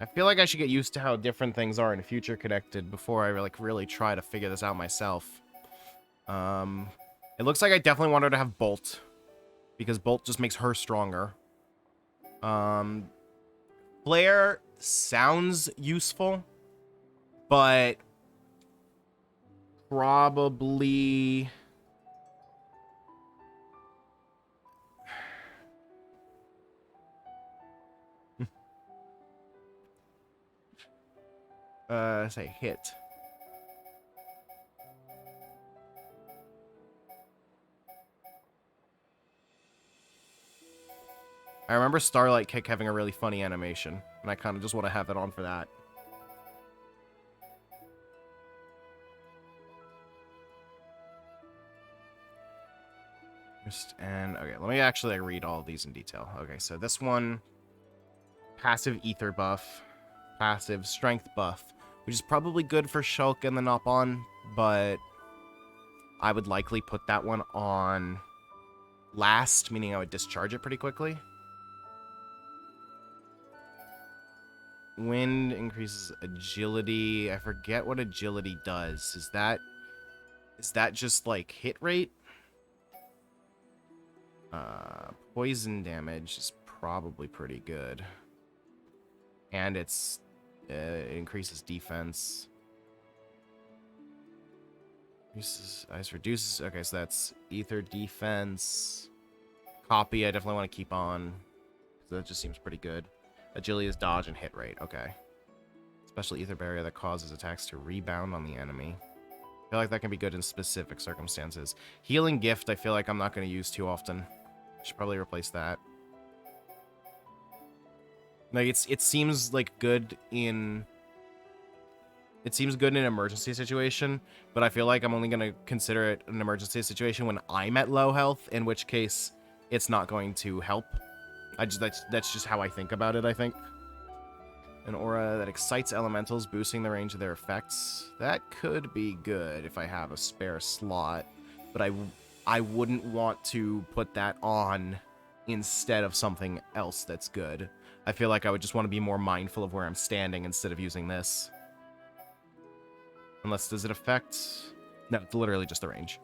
I feel like I should get used to how different things are in Future Connected before I really try to figure this out myself. It looks like I definitely want her to have Bolt, because Bolt just makes her stronger. Flare sounds useful, but probably... say hit. I remember Starlight Kick having a really funny animation, and I kind of just want to have it on for that. Okay, let me actually read all of these in detail. Okay, so this one, passive ether buff, passive strength buff, which is probably good for Shulk and the Nopon, but I would likely put that one on last, meaning I would discharge it pretty quickly. Wind increases agility. I forget what agility does. Is that just like hit rate? Poison damage is probably pretty good. And it increases defense. Ice reduces. Okay, so that's ether defense. Copy, I definitely want to keep on. That just seems pretty good. Agility is dodge and hit rate. Okay. Special ether barrier that causes attacks to rebound on the enemy. I feel like that can be good in specific circumstances. Healing gift, I feel like I'm not going to use too often. Should probably replace that. Like it seems like good in... It seems good in an emergency situation, but I feel like I'm only going to consider it an emergency situation when I'm at low health, in which case it's not going to help. That's just how I think about it, I think. An aura that excites elementals, boosting the range of their effects. That could be good if I have a spare slot, but I wouldn't want to put that on instead of something else that's good. I feel like I would just want to be more mindful of where I'm standing instead of using this. Unless, does it affect... No, it's literally just the range.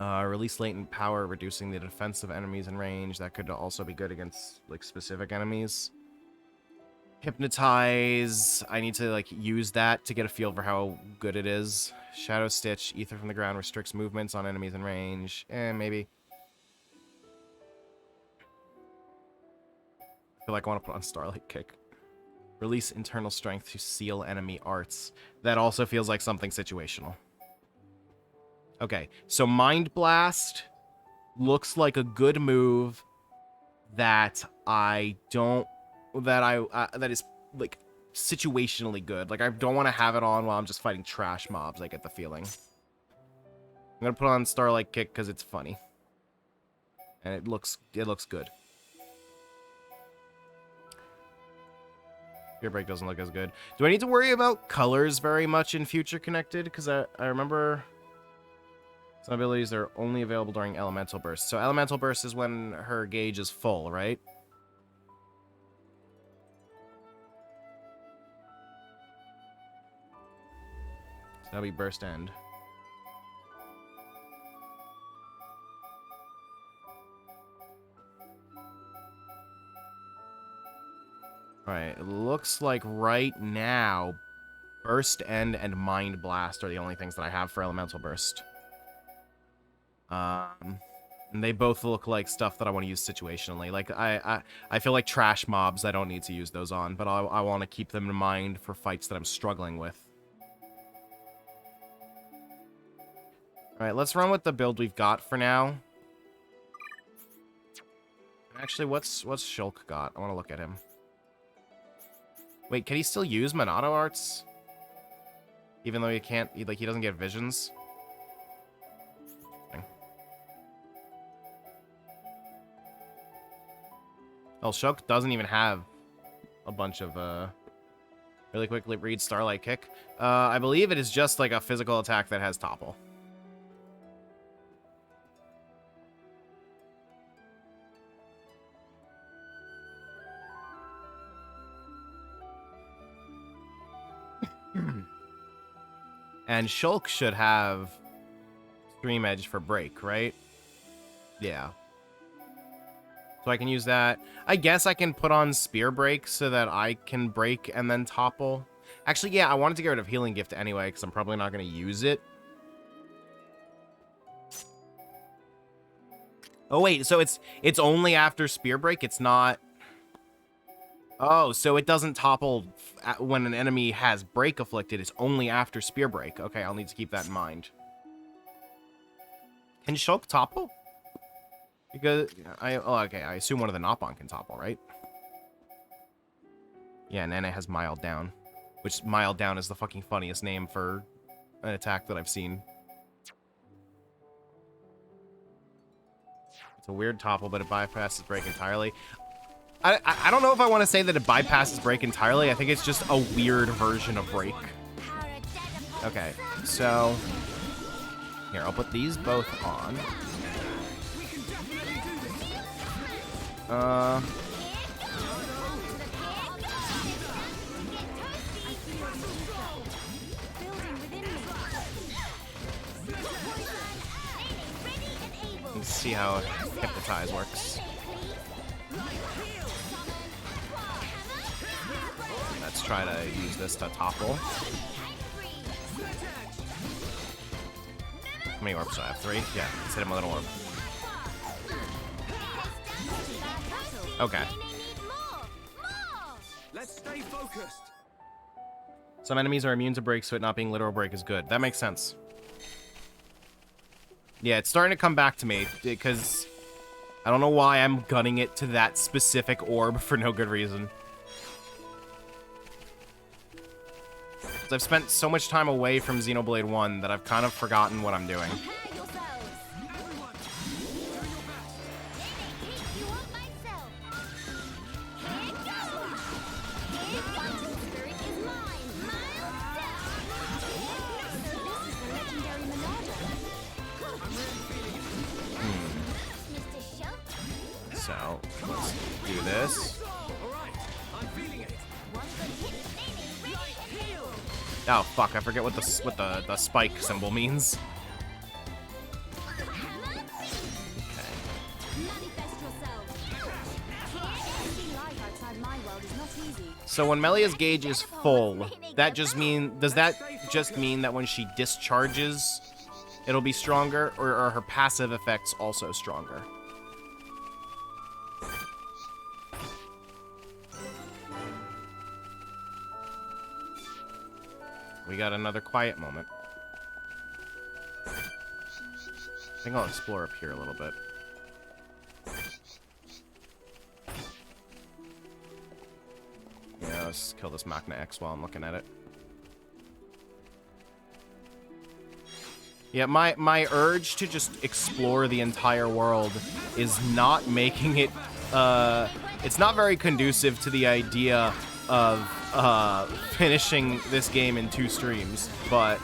Release latent power, reducing the defense of enemies in range. That could also be good against, like, specific enemies. Hypnotize. I need to, like, use that to get a feel for how good it is. Shadow Stitch. Ether from the ground restricts movements on enemies in range. Maybe. I feel like I want to put on Starlight Kick. Release internal strength to seal enemy arts. That also feels like something situational. Okay, so Mind Blast looks like a good move that I don't... that is, like, situationally good. Like, I don't want to have it on while I'm just fighting trash mobs, I get the feeling. I'm gonna put on Starlight Kick because it's funny. And it looks good. Fear Break doesn't look as good. Do I need to worry about colors very much in Future Connected? Because I remember some abilities are only available during Elemental Burst. So Elemental Burst is when her gauge is full, right? So that'll be Burst End. Alright, it looks like right now, Burst End and Mind Blast are the only things that I have for Elemental Burst. And they both look like stuff that I want to use situationally. Like, I feel like trash mobs, I don't need to use those on, but I want to keep them in mind for fights that I'm struggling with. Alright, let's run with the build we've got for now. Actually, what's Shulk got? I want to look at him. Wait, can he still use Monado Arts? Even though he can't, like, he doesn't get visions? Oh, Shulk doesn't even have a bunch of, really quickly read Starlight Kick. I believe it is just, like, a physical attack that has Topple. And Shulk should have Stream Edge for break, right? Yeah. So I can use that. I guess I can put on Spear Break so that I can break and then topple. Actually, yeah, I wanted to get rid of Healing Gift anyway, because I'm probably not going to use it. Oh, wait, so it's only after Spear Break? It's not... Oh, so it doesn't topple when an enemy has Break afflicted. It's only after Spear Break. Okay, I'll need to keep that in mind. Can Shulk topple? Because okay, I assume one of the Nopon can topple, right? Yeah, Nene has Mild Down, which Mild Down is the fucking funniest name for an attack that I've seen. It's a weird topple, but it bypasses Break entirely. I don't know if I want to say that it bypasses Break entirely. I think it's just a weird version of Break. Okay, so... Here, I'll put these both on. Let's see how Hypnotize works. Let's try to use this to topple. How many orbs do I have? 3? Yeah, let's hit him with an orb. Okay. Let's stay focused. Some enemies are immune to break, so it not being literal break is good. That makes sense. Yeah, it's starting to come back to me, because I don't know why I'm gunning it to that specific orb for no good reason. I've spent so much time away from Xenoblade 1 that I've kind of forgotten what I'm doing. So, let's do this. Oh, fuck, I forget what the spike symbol means. So when Melia's gauge is full, does that just mean that when she discharges, it'll be stronger, or are her passive effects also stronger? We got another quiet moment. I think I'll explore up here a little bit. Yeah, let's kill this Machna X while I'm looking at it. Yeah, my urge to just explore the entire world is not making it, it's not very conducive to the idea of, finishing this game in 2 streams, but...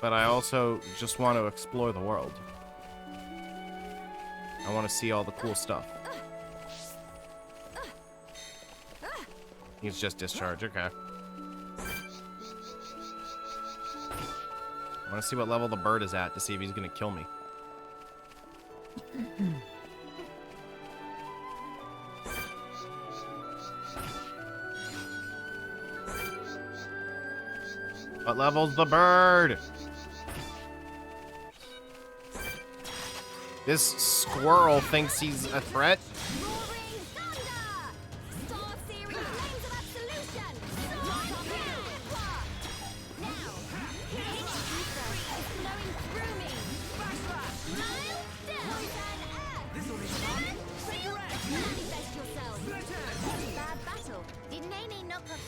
But I also just want to explore the world. I want to see all the cool stuff. He's just discharged, okay. I want to see what level the bird is at to see if he's going to kill me. What level's the bird? This squirrel thinks he's a threat.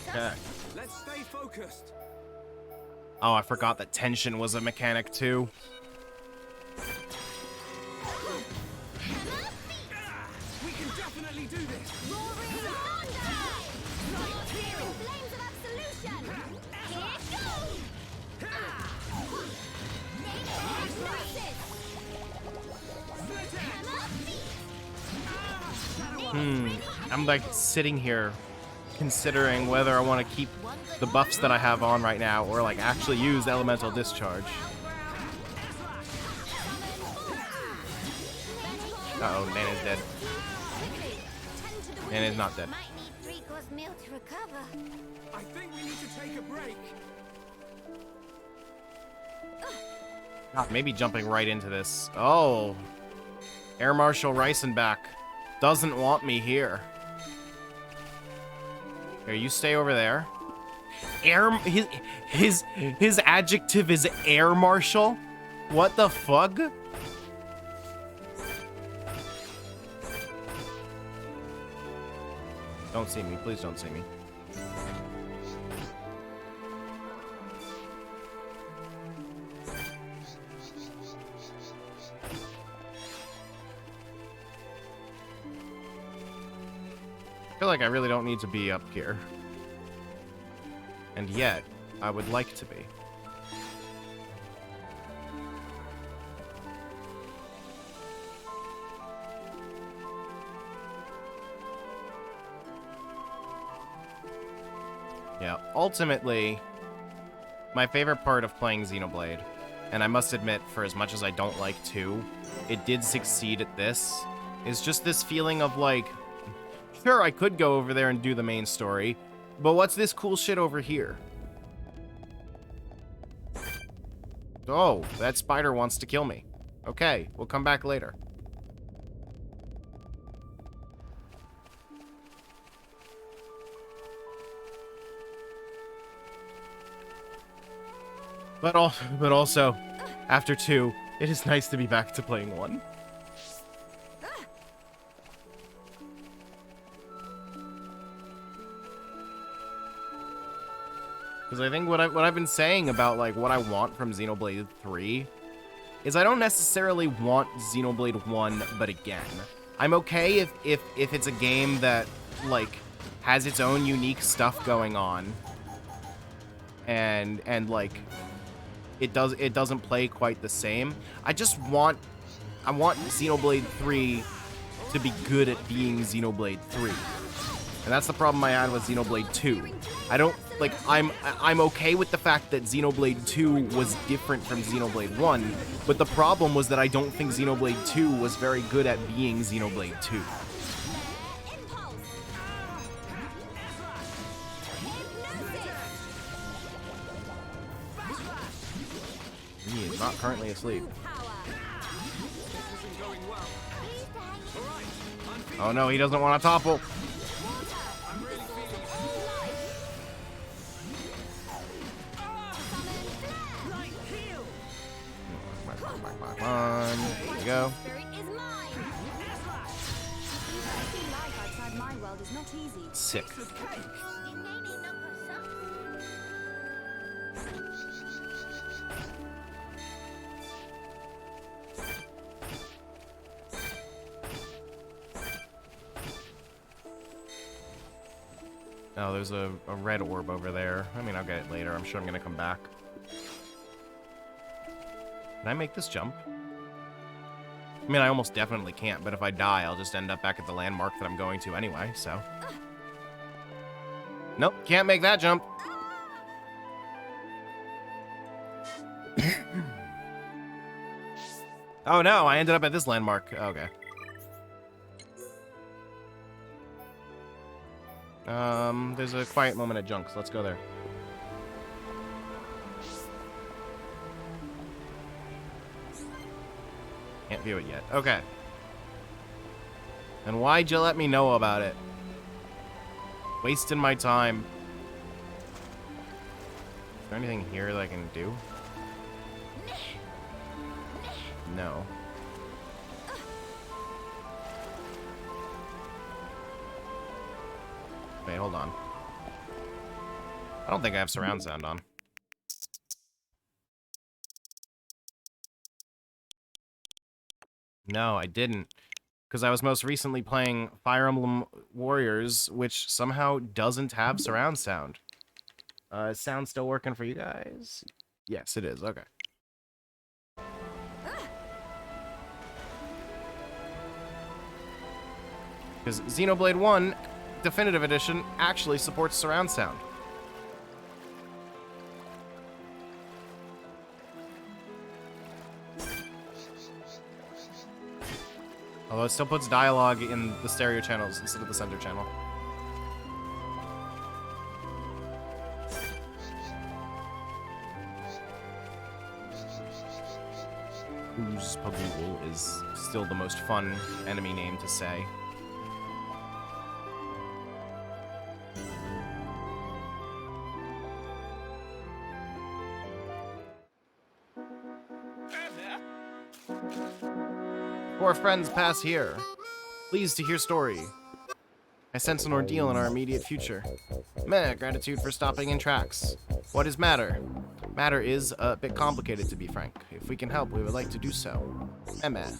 Okay. Let's stay focused. Oh, I forgot that tension was a mechanic too. We can definitely do this. I'm like sitting here considering whether I want to keep the buffs that I have on right now or like actually use elemental discharge. Uh-oh, Nana's dead. Nana's not dead. I think we need to take a break. God, maybe jumping right into this. Oh, Air Marshal Reisenbach doesn't want me here. Here, you stay over there. His adjective is Air Marshal? What the fuck? Don't see me, please don't see me. I feel like I really don't need to be up here. And yet, I would like to be. Yeah, ultimately, my favorite part of playing Xenoblade, and I must admit, for as much as I don't like 2, it did succeed at this, is just this feeling of like, sure, I could go over there and do the main story, but what's this cool shit over here? Oh, that spider wants to kill me. Okay, we'll come back later. But also, after 2, it is nice to be back to playing 1. Because I think what I've been saying about like what I want from Xenoblade 3 is I don't necessarily want Xenoblade 1, but again, I'm okay if it's a game that, like, has its own unique stuff going on, and like, it doesn't play quite the same. I want Xenoblade 3 to be good at being Xenoblade 3. And that's the problem I had with Xenoblade 2. I don't, like, I'm okay with the fact that Xenoblade 2 was different from Xenoblade 1, but the problem was that I don't think Xenoblade 2 was very good at being Xenoblade 2. He is not currently asleep. Oh no, he doesn't want to topple. Come on, there you go. Sick. Oh, there's a red orb over there. I mean, I'll get it later. I'm sure I'm gonna come back. Can I make this jump? I mean, I almost definitely can't, but if I die, I'll just end up back at the landmark that I'm going to anyway, so. Nope, can't make that jump. Oh no, I ended up at this landmark. Okay. There's a quiet moment at Junks. Let's go there. Can't view it yet. Okay. And why'd you let me know about it? Wasting my time. Is there anything here that I can do? No. Wait, hold on. I don't think I have surround sound on. No, I didn't. Because I was most recently playing Fire Emblem Warriors, which somehow doesn't have surround sound. Is sound still working for you guys? Yes, it is. Okay. Because Xenoblade 1 Definitive Edition actually supports surround sound. Although it still puts dialogue in the stereo channels instead of the center channel. Who's Pagoogle is still the most fun enemy name to say. Four friends pass here. Pleased to hear story. I sense an ordeal in our immediate future. Meh, gratitude for stopping in tracks. What is matter? Matter is a bit complicated, to be frank. If we can help, we would like to do so. Meh.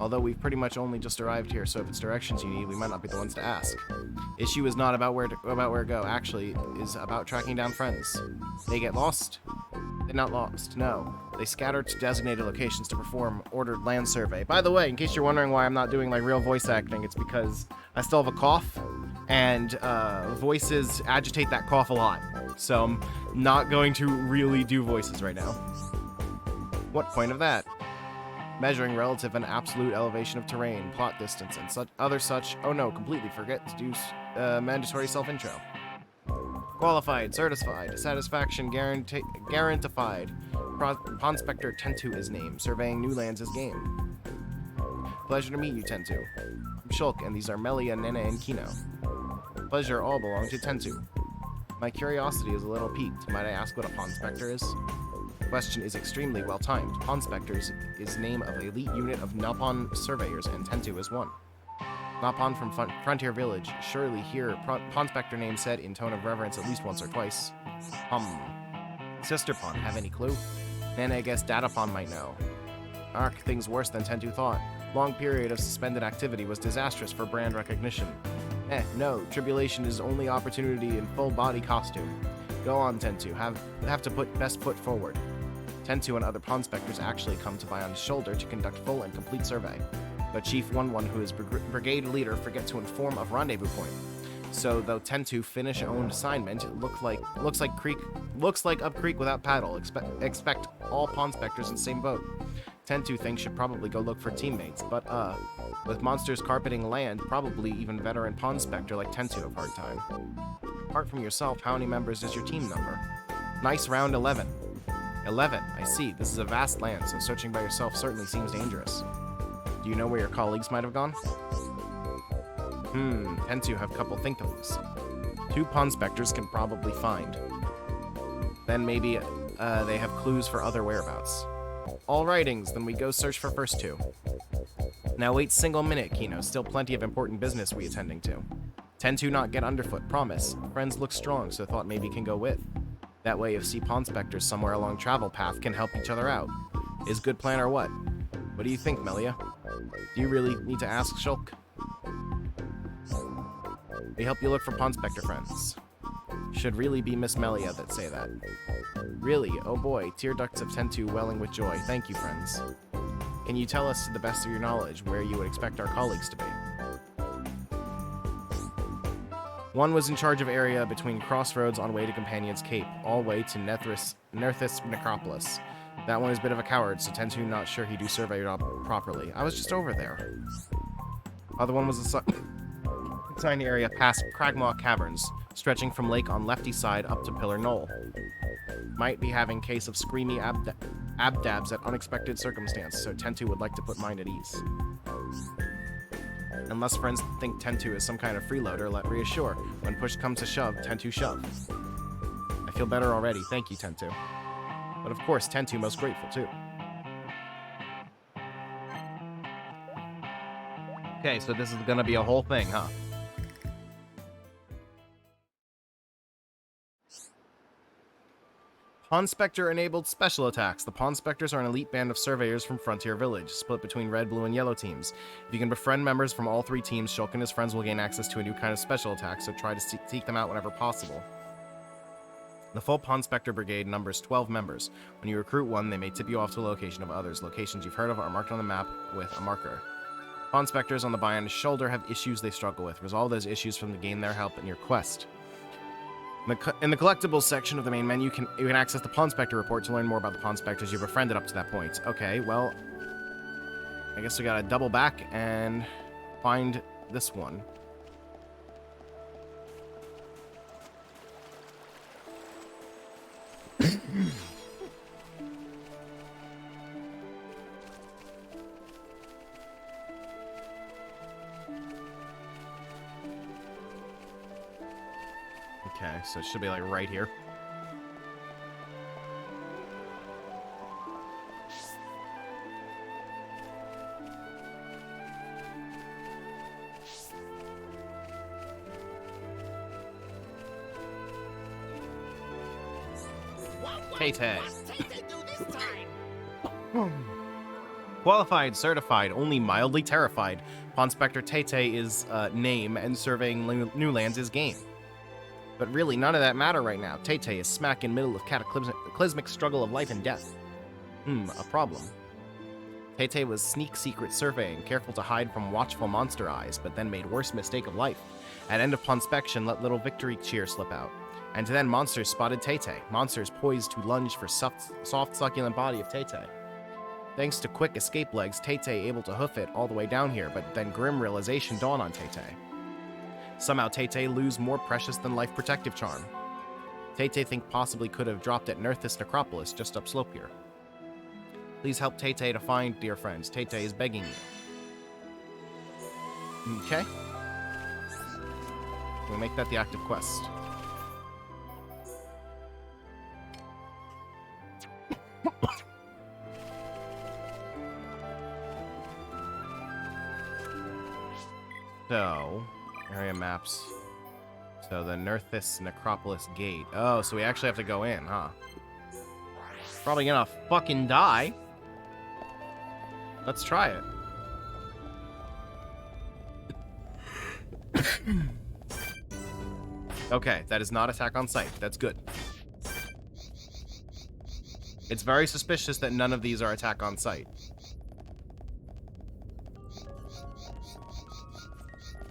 Although we've pretty much only just arrived here, so if it's directions you need, we might not be the ones to ask. Issue is not about where to go. Actually, is about tracking down friends. They get lost? They're not lost, no. They scattered to designated locations to perform ordered land survey. By the way, in case you're wondering why I'm not doing like real voice acting, it's because I still have a cough, and voices agitate that cough a lot. So I'm not going to really do voices right now. What point of that? Measuring relative and absolute elevation of terrain, plot distance, and other such. Oh no, completely forget to do mandatory self-intro. Qualified, certified, satisfaction guarantified. Ponspector Tentu is name. Surveying new lands is game. Pleasure to meet you, Tentu. I'm Shulk, and these are Melia, Nena, and Kino. Pleasure all belong to Tentu. My curiosity is a little piqued. Might I ask what a Ponspector is? The question is extremely well timed. Ponspectors is name of elite unit of Napon surveyors, and Tentu is one. Napon from Frontier Village. Surely hear Ponspector name said in tone of reverence at least once or twice. Sister Pon, have any clue? Nana, I guess Datapon might know. things worse than Tentu thought. Long period of suspended activity was disastrous for brand recognition. No, tribulation is only opportunity in full body costume. Go on, Tentu, have to put best foot forward. Tentu and other pawn specters actually come to Bion's shoulder to conduct full and complete survey. But Chief 1-1, who is brigade leader, forget to inform of rendezvous point. So though Tentu finish owned assignment, it looks like up creek without paddle. Expect all pawn specters in the same boat. Tentu thinks should probably go look for teammates, but with monsters carpeting land, probably even veteran pawn specter like Tentu have hard time. Apart from yourself, how many members is your team number? Nice round 11. 11, I see. This is a vast land, so searching by yourself certainly seems dangerous. Do you know where your colleagues might have gone? Tentu have couple thinkings. 2 pawn specters can probably find. Then maybe they have clues for other whereabouts. All writings, then we go search for first 2. Now wait single minute, Kino. Still plenty of important business we attending to. Tentu not get underfoot, promise. Friends look strong, so thought maybe can go with. That way if see pawn specters somewhere along travel path can help each other out. Is good plan or what? What do you think, Melia? Do you really need to ask, Shulk? We help you look for pawn specter friends. Should really be Miss Melia that say that. Really? Oh boy, tear ducts of Tentu welling with joy. Thank you, friends. Can you tell us to the best of your knowledge where you would expect our colleagues to be? One was in charge of area between crossroads on way to Companion's Cape, all way to Nerthis Necropolis. That one is a bit of a coward, so Tentu not sure he do survey job properly. I was just over there. Other one was a tiny area past Cragmaw Caverns, stretching from lake on lefty side up to Pillar Knoll. Might be having case of screamy abdabs at unexpected circumstance, so Tentu would like to put mind at ease. Unless friends think Tentu is some kind of freeloader, let reassure. When push comes to shove, Tentu shove. I feel better already, thank you, Tentu. But of course, Tentu most grateful too. Okay, so this is gonna be a whole thing, huh? Pawn Spectre enabled special attacks. The Pawn Spectres are an elite band of surveyors from Frontier Village, split between red, blue, and yellow teams. If you can befriend members from all 3 teams, Shulk and his friends will gain access to a new kind of special attack, so try to seek them out whenever possible. The full Pawn Spectre Brigade numbers 12 members. When you recruit one, they may tip you off to a location of others. Locations you've heard of are marked on the map with a marker. Pawn Spectres on the Bion's shoulder have issues they struggle with. Resolve those issues from to gain their help in your quest. In the collectibles section of the main menu, you can access the Pawn Spectre report to learn more about the Pawn Spectres you've befriended up to that point. Okay, well, I guess we gotta double back and find this one. Okay, so it should be like right here. Tay-Tay. Qualified, certified, only mildly terrified. Pawn Spectre Tay-Tay is name, and surveying new lands is game. But really, none of that matter right now. Tay-Tay is smack in middle of cataclysmic struggle of life and death. A problem. Tay-Tay was sneak secret surveying, careful to hide from watchful monster eyes, but then made worst mistake of life. At end of Ponspection, let little victory cheer slip out. And then monsters spotted Tay-Tay. Monsters poised to lunge for soft succulent body of Tay-Tay. Thanks to quick escape legs, Tay-Tay able to hoof it all the way down here, but then grim realization dawned on Tay-Tay. Somehow Tay-Tay lose more precious than life protective charm. Tay-Tay think possibly could have dropped at Nerthis Necropolis just upslope here. Please help Tay-Tay to find, dear friends. Tay-Tay is begging you. Okay. We'll make that the active quest. So, area maps. So the Nerthis Necropolis gate. Oh, so we actually have to go in, huh? Probably gonna fucking die. Let's try it. Okay, that is not attack on sight. That's good. It's very suspicious that none of these are attack on sight.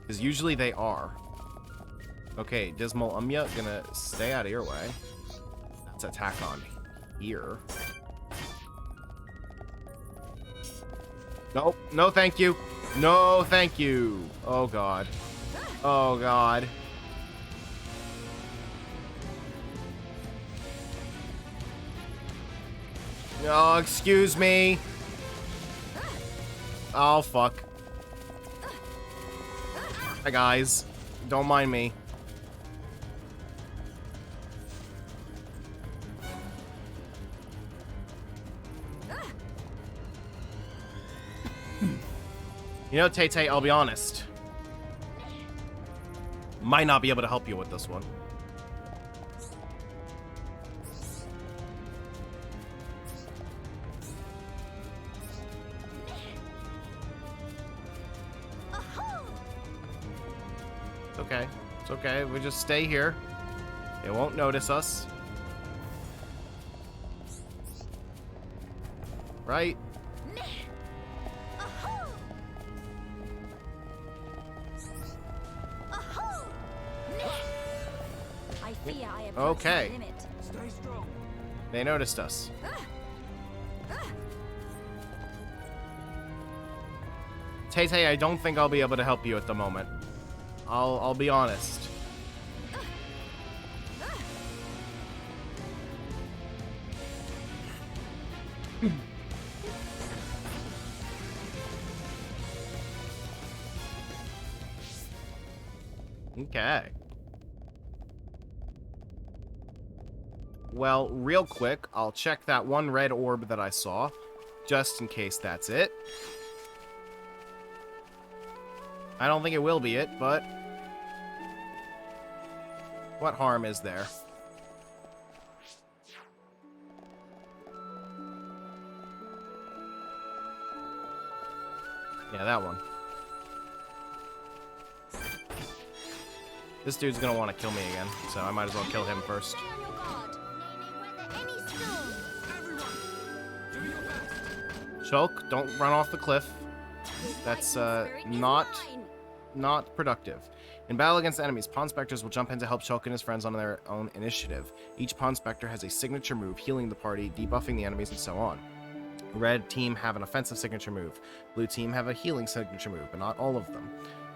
Because usually they are. Okay, Dismal Umya, gonna stay out of your way. That's attack on here. Nope, no thank you. No thank you. Oh god. Oh god. Oh, excuse me. Oh, fuck. Hi, guys. Don't mind me. You know, Tay-Tay, I'll be honest. Might not be able to help you with this one. It's okay. It's okay. We just stay here. They won't notice us. Right? I fear I have Okay. crossed the limit. Stay strong. They noticed us. Tay-Tay, I don't think I'll be able to help you at the moment. I'll be honest. Okay. Well, real quick, I'll check that one red orb that I saw, just in case that's it. I don't think it will be it, but what harm is there? Yeah, that one. This dude's gonna want to kill me again, so I might as well kill him first. Stay on your guard. Nay, nay, weather any storm. Everyone, do your best. Shulk, don't run off the cliff. That's not productive. In battle against enemies, Pawn Specters will jump in to help Shulk and his friends on their own initiative. Each Pawn Spectre has a signature move, healing the party, debuffing the enemies, and so on. Red team have an offensive signature move. Blue team have a healing signature move, but not all of them.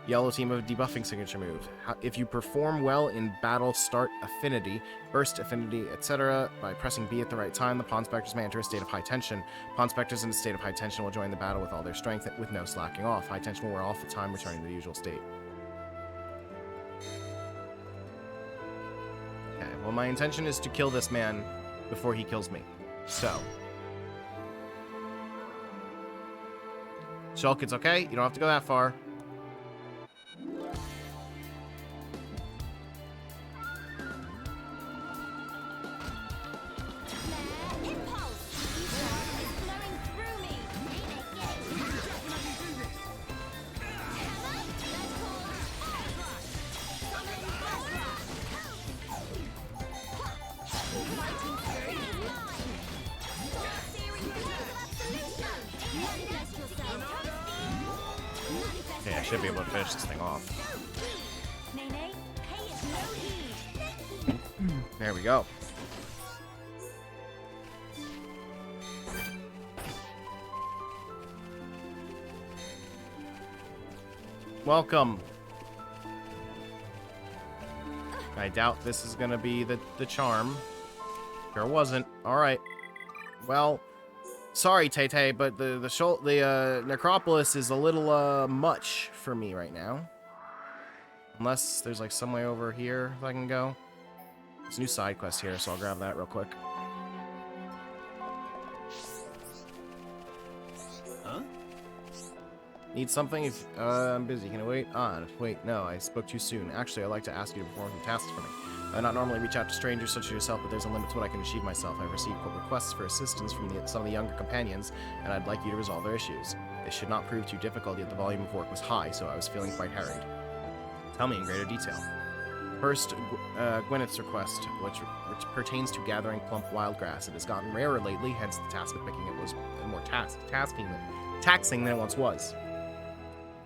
Yellow team have a debuffing signature move. If you perform well in battle, start affinity, burst affinity, etc. by pressing B at the right time, the Pawn Specters may enter a state of high tension. Pawn Specters in a state of high tension will join the battle with all their strength with no slacking off. High tension will wear off with time, returning to the usual state. Okay, well my intention is to kill this man before he kills me. So. Shulk, it's okay. You don't have to go that far. Okay, I should be able to finish this thing off. Nay, nay, pay it no heed. There we go. Welcome. I doubt this is gonna be the charm. Sure wasn't. Alright. Well, sorry, Tay-Tay, but the necropolis is a little much for me right now. Unless there's like some way over here if I can go. There's a new side quest here, so I'll grab that real quick. Huh? Need something? If I'm busy. Can I wait? Wait, no, I spoke too soon. Actually, I'd like to ask you to perform some tasks for me. I not normally reach out to strangers such as yourself, but there's a limit to what I can achieve myself. I've received requests for assistance from some of the younger companions, and I'd like you to resolve their issues. They should not prove too difficult, yet the volume of work was high, so I was feeling quite harried. Tell me in greater detail. First, Gwyneth's request, which pertains to gathering plump wild grass. It has gotten rarer lately, hence the task of picking it was more taxing than it once was.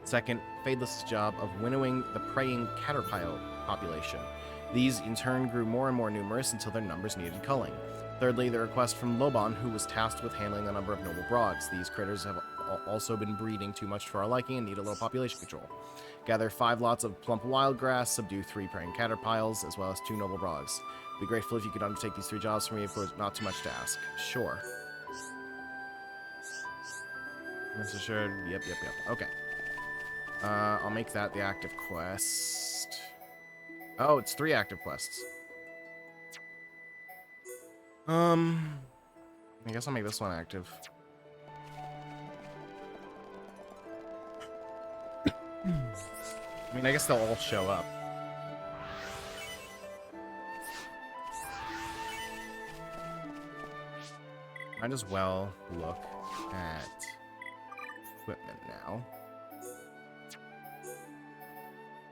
Second, Fadeless's job of winnowing the preying caterpillar population. These, in turn, grew more and more numerous until their numbers needed culling. Thirdly, the request from Lobon, who was tasked with handling a number of noble brogs. These critters have also been breeding too much for our liking and need a little population control. Gather 5 lots of plump wild grass, subdue 3 preying caterpillars, as well as 2 noble brogs. Be grateful if you could undertake these 3 jobs for me, if it was not too much to ask. Sure. Rest assured. Yep. Okay. I'll make that the active quest. Oh, it's 3 active quests. I guess I'll make this one active. I mean, I guess they'll all show up. Might as well look at equipment now.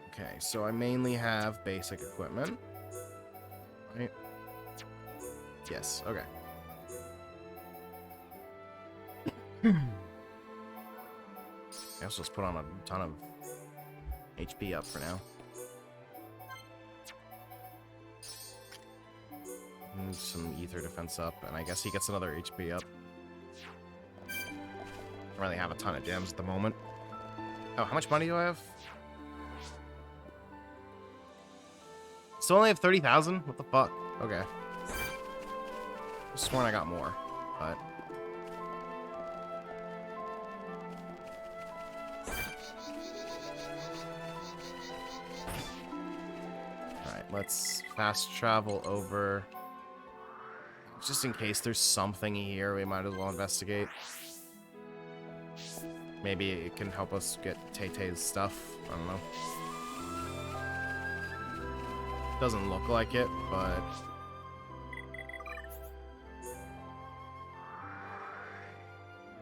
Okay, so I mainly have basic equipment. Right? Yes, okay. I guess just put on a ton of HP up for now. And some ether defense up, and I guess he gets another HP up. Don't really have a ton of gems at the moment. Oh, how much money do I have? Still only have 30,000? What the fuck? Okay. I sworn I got more, but... Let's fast travel over. Just in case there's something here, we might as well investigate. Maybe it can help us get Tay-Tay's stuff. I don't know. Doesn't look like it, but...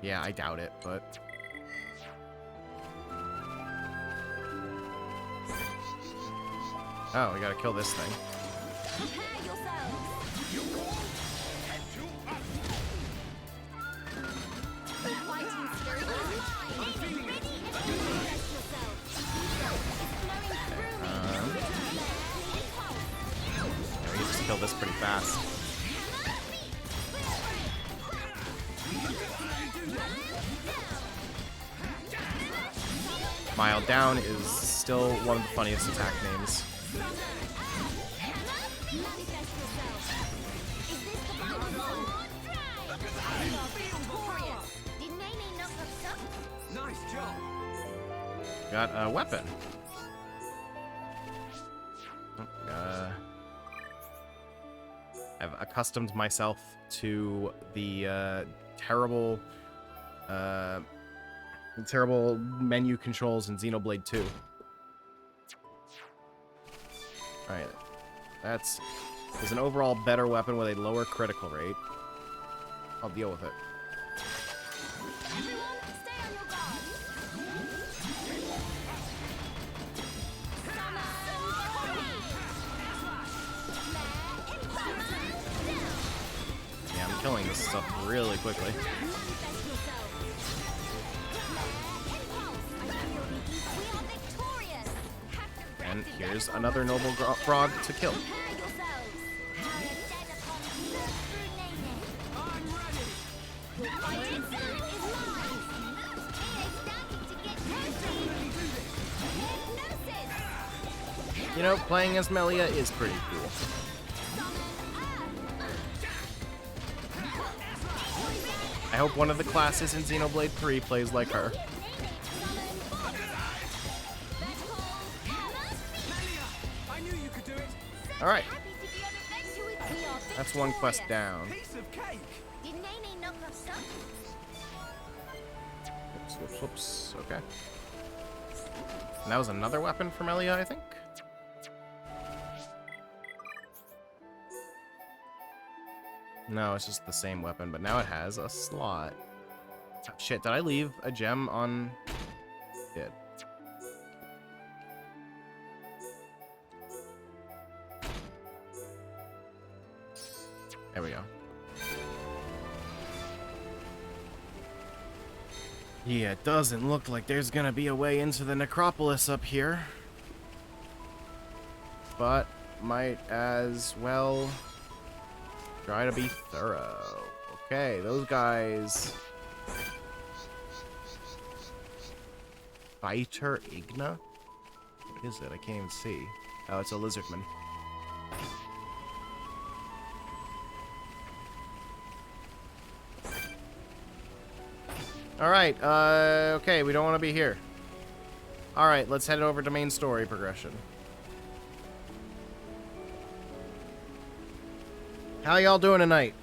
yeah, I doubt it, but... oh, we gotta kill this thing. Yeah, we can just kill this pretty fast. Mile Down is still one of the funniest attack names. Nice job. Got a weapon. I've accustomed myself to the terrible menu controls in Xenoblade 2. Alright. There's an overall better weapon with a lower critical rate. I'll deal with it. Yeah, I'm killing this stuff really quickly. And here's another noble frog to kill. You know, playing as Melia is pretty cool. I hope one of the classes in Xenoblade 3 plays like her. Alright. That's one quest down. Whoops. Okay. And that was another weapon for Melia, I think? No, it's just the same weapon, but now it has a slot. Oh, shit, did I leave a gem on... Did. There we go. Yeah, it doesn't look like there's gonna be a way into the necropolis up here. But might as well try to be thorough. Okay, those guys... Fighter Igna? What is it? I can't even see. Oh, it's a lizardman. Alright, okay, we don't want to be here. Alright, let's head over to main story progression. How y'all doing tonight?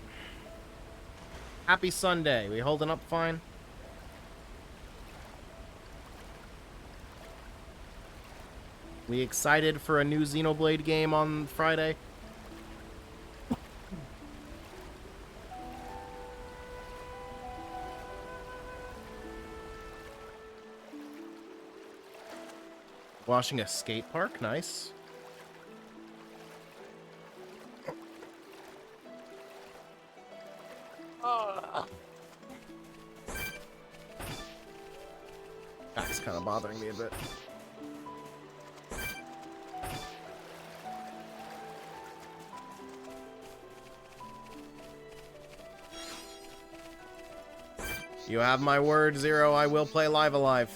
Happy Sunday. We holding up fine? We excited for a new Xenoblade game on Friday? Watching a skate park? Nice. That's kind of bothering me a bit. You have my word, Zero. I will play Live Alive.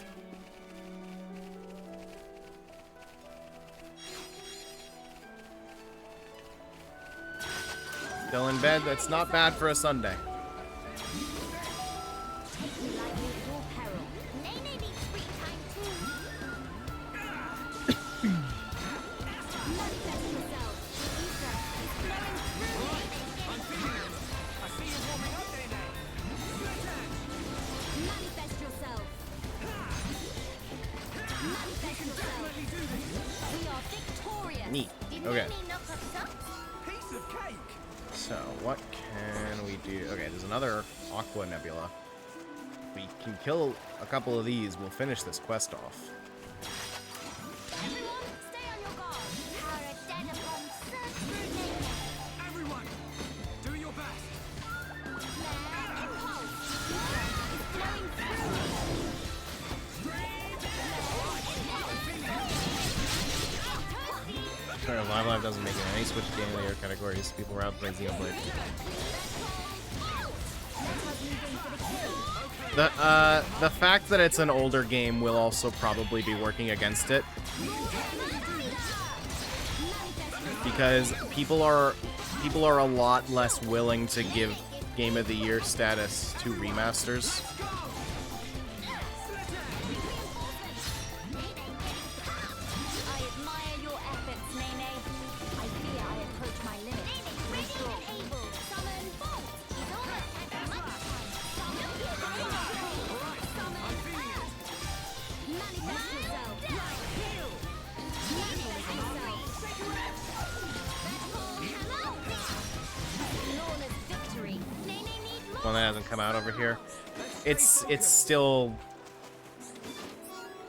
Still in bed? That's not bad for a Sunday. Neat. Okay. So, what can we do? Okay, there's another Aqua Nebula. If we can kill a couple of these, we'll finish this quest off. Everyone, stay on your guard. Paradenopon Circulating. Everyone, do your best. Impulse. It's flowing through. Sorry, Live Live doesn't make it. Any switch to game layer categories. People were out playing Xenoblade. The fact that it's an older game will also probably be working against it. Because people are a lot less willing to give Game of the Year status to remasters. One that hasn't come out over here. It's still,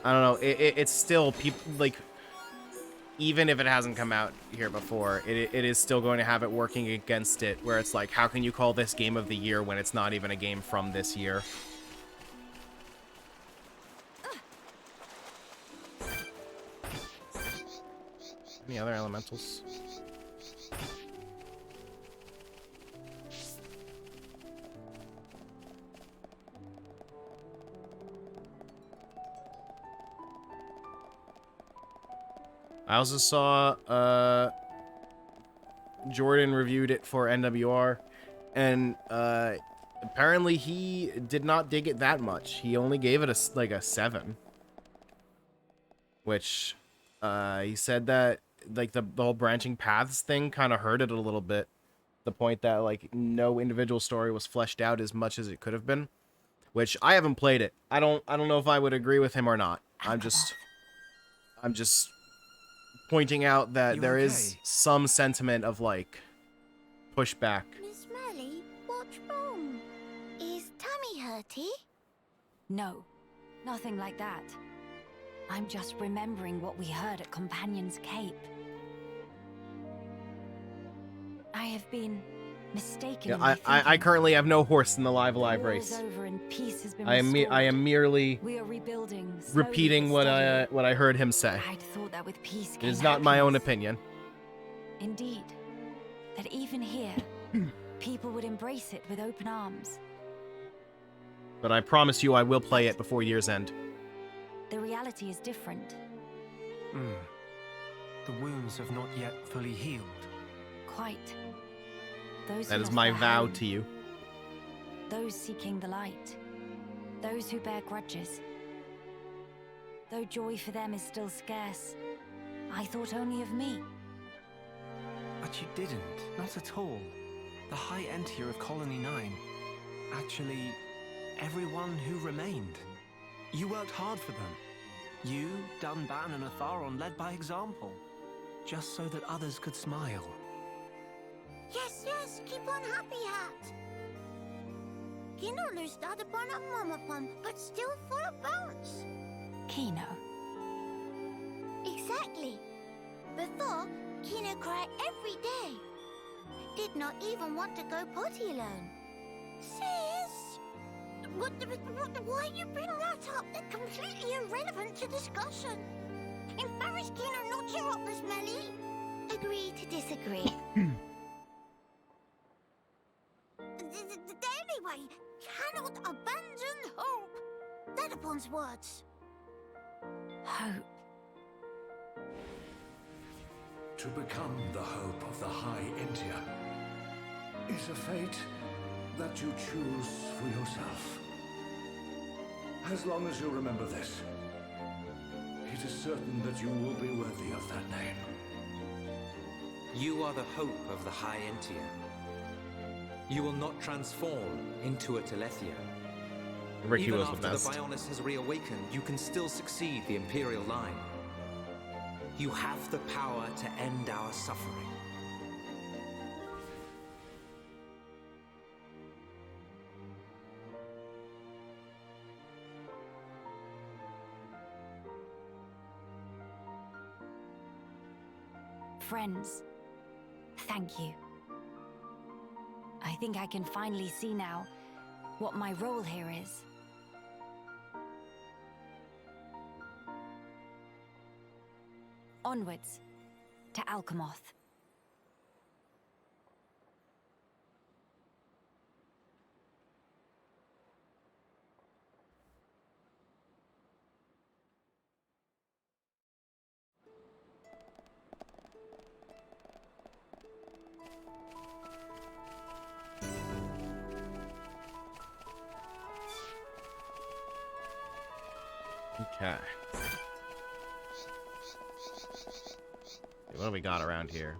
I don't know, it's still people like, even if it hasn't come out here before, it is still going to have it working against it, where it's like, how can you call this Game of the Year when it's not even a game from this year? Any other elementals? I also saw Jordan reviewed it for NWR, and apparently he did not dig it that much. He only gave it a 7, which he said that like the whole branching paths thing kind of hurt it a little bit. The point that like no individual story was fleshed out as much as it could have been, which I haven't played it. I don't know if I would agree with him or not. I'm just pointing out that there is some sentiment of like pushback. Miss Melly, reality? No, nothing like that. I'm just remembering what we heard at Companion's Cape. I have been mistaken. Yeah, I currently have no horse in the Live War race. is over and peace has been I am merely We are rebuilding. slowly repeating but steadily. what I heard him say. I'd thought that with peace It came is not my own happiness. opinion. Indeed, that even here, people would embrace it with open arms. But I promise you I will play it before year's end. The reality is different. The wounds have not yet fully healed. Quite. Those That who is lost my their vow home, to you. those seeking the light, those who bear grudges. Though joy for them is still scarce, I thought only of me. But you didn't. Not at all. The High Entier of Colony 9. Actually, everyone who remained. You worked hard for them. You, Dunban, and Atharon led by example. Just so that others could smile. Yes, yes, keep on happy, Hat. Kino lustade på en mamma, but still full of bounce. Kino. Exactly. Before, Kino cried every day. Did not even want to go potty alone. Sis! Why you bring that up? They're completely irrelevant to discussion. Embarrass Kino not cheer up this Melly. Agree to disagree. Anyway, cannot abandon hope. Dedapon's words. Hope. To become the hope of the High Entier is a fate that you choose for yourself. As long as you remember this, it is certain that you will be worthy of that name. You are the hope of the High Entier. You will not transform into a Telethia. Ricky Even was the after best. the Bionis has reawakened, you can still succeed the Imperial line. You have the power to end our suffering. Friends, thank you. I think I can finally see now what my role here is. Onwards to Alchemoth. Okay. What do we got around here?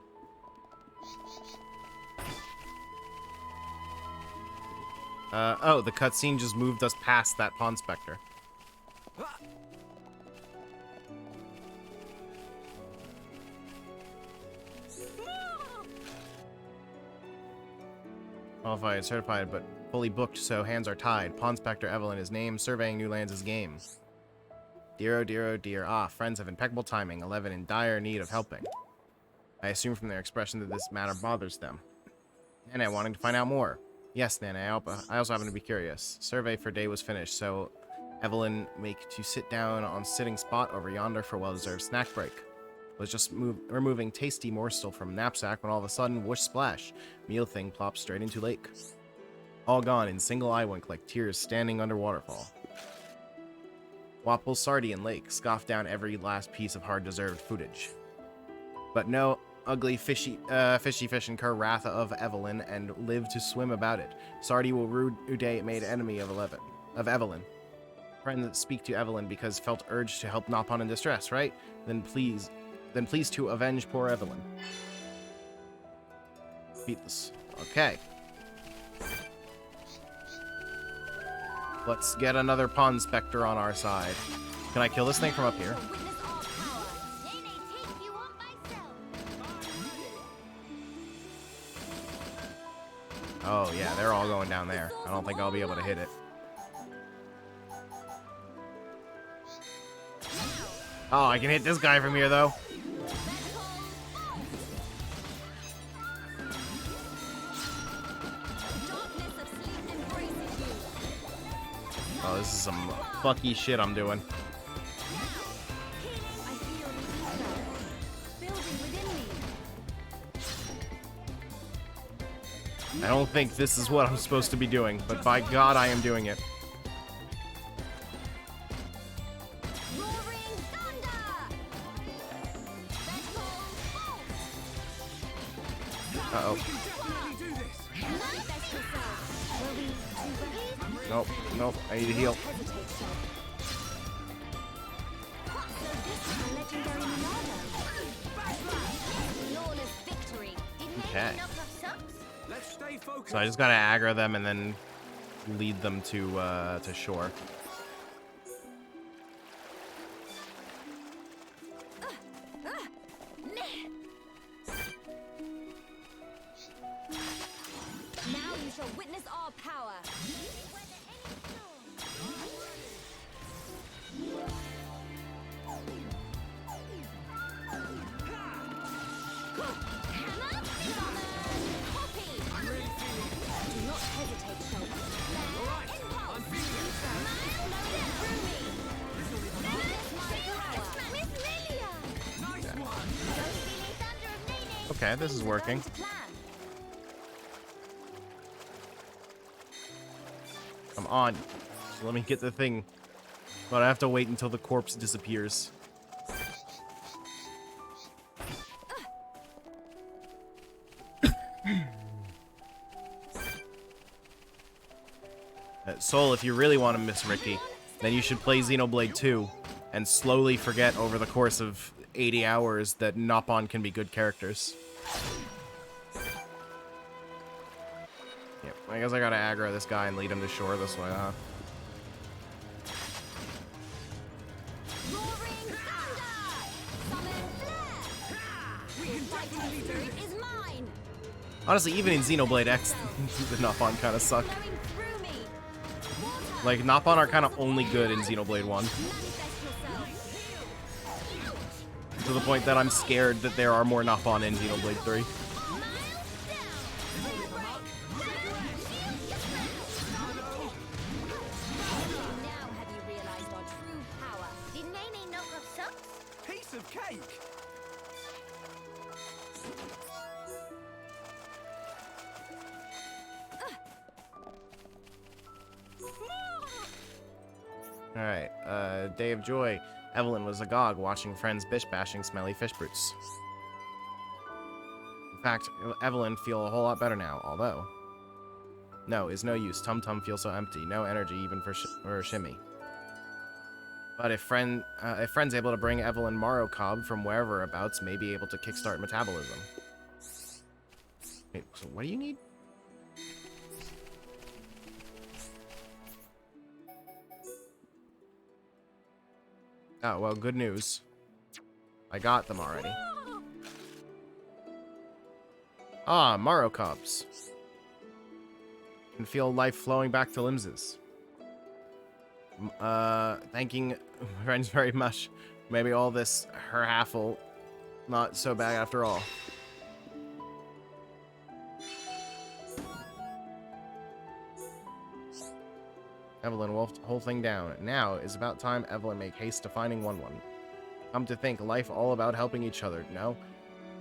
Oh, the cutscene just moved us past that Pawn Spectre. Qualified, certified, but fully booked, so hands are tied. Pawn Spectre Evelyn is named, surveying new lands is game. Dear, oh dear, oh dear. Ah, friends have impeccable timing. 11 in dire need of helping. I assume from their expression that this matter bothers them. Nana wanting to find out more. Yes, Nana, I also happen to be curious. Survey for day was finished, so Evelyn make to sit down on sitting spot over yonder for well-deserved snack break. Was just removing tasty morsel from knapsack when all of a sudden, whoosh splash, meal thing plops straight into lake. All gone in single eye wink like tears standing under waterfall. Wapple Sardian Lake scoffed down every last piece of hard-deserved footage. But no ugly fishy fish incur wrath of Evelyn and live to swim about it. Sardi will rue day it made enemy of Evelyn. Friend speak to Evelyn because felt urged to help Nopon in distress, right? Then please to avenge poor Evelyn. Beat this. Okay. Let's get another Pawn Spectre on our side. Can I kill this thing from up here? Oh yeah, they're all going down there. I don't think I'll be able to hit it. Oh, I can hit this guy from here, though. Oh, this is some fucky shit I'm doing. I don't think this is what I'm supposed to be doing, but by God, I am doing it. Uh-oh. Nope, nope, I need to heal. Okay. So I just gotta aggro them and then lead them to shore. Now you shall witness our power. Okay, this is working. Come on. Just let me get the thing. But I have to wait until the corpse disappears. Soul, if you really want to miss Ricky, then you should play Xenoblade 2 and slowly forget over the course of 80 hours that Nopon can be good characters. Yep, I guess I gotta aggro this guy and lead him to shore this way, huh? Honestly, even in Xenoblade X, the Nopon kind of suck. Like, Nopon are kind of only good in Xenoblade 1. To the point that I'm scared that there are more Nopon in Xenoblade 3. Piece of cake! Alright, Day of Joy. Evelyn was agog, watching friends bish-bashing smelly fish brutes. In fact, Evelyn feel a whole lot better now, although... No, is no use. Tum Tum feels so empty. No energy even for Shimmy. But if friend's able to bring Evelyn Morrow Cobb from wherever abouts, may be able to kickstart metabolism. Wait, so what do you need? Oh, well, good news. I got them already. Ah, Morrow Cobs. Can feel life flowing back to Limses. Thanking friends very much. Maybe all this, her hassle, not so bad after all. Evelyn wolfed the whole thing down. Now is about time Evelyn make haste to finding 1-1. Come to think, life all about helping each other, no?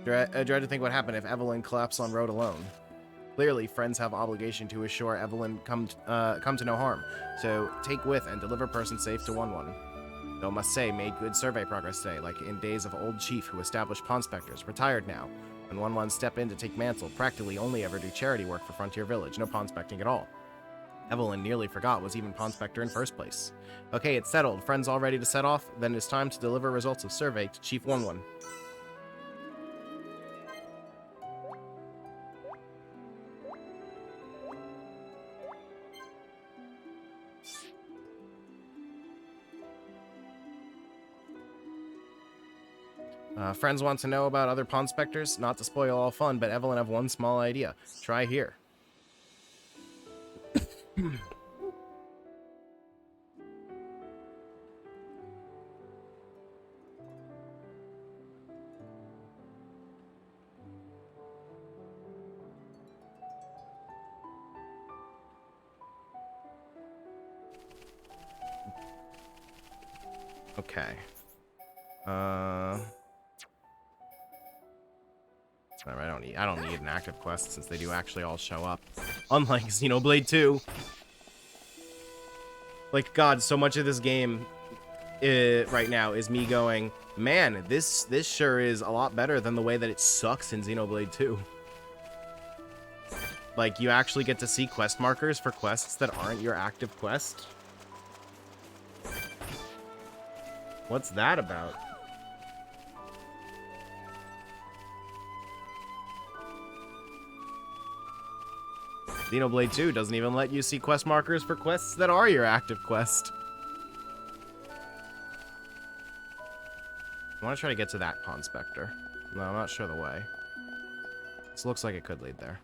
Dread to think what happened if Evelyn collapsed on road alone. Clearly, friends have obligation to assure Evelyn come to no harm, so take with and deliver person safe to 1-1. Though must say, made good survey progress today, like in days of old chief who established pawn specters, retired now. When 1-1 step in to take mantle, practically only ever do charity work for Frontier Village, no pawn specting at all. Evelyn nearly forgot was even pawn specter in first place. Okay, it's settled. Friends all ready to set off? Then it's time to deliver results of survey to Chief 1-1. Friends want to know about other pawn specters? Not to spoil all fun, but Evelyn have one small idea. Try here. Okay. I don't need an active quest since they do actually all show up. Unlike Xenoblade 2. Like, God, so much of this game right now is me going, man, this sure is a lot better than the way that it sucks in Xenoblade 2. Like, you actually get to see quest markers for quests that aren't your active quest. What's that about? Xenoblade 2 doesn't even let you see quest markers for quests that are your active quest. I want to try to get to that Pond Spectre. No, I'm not sure the way. This looks like it could lead there.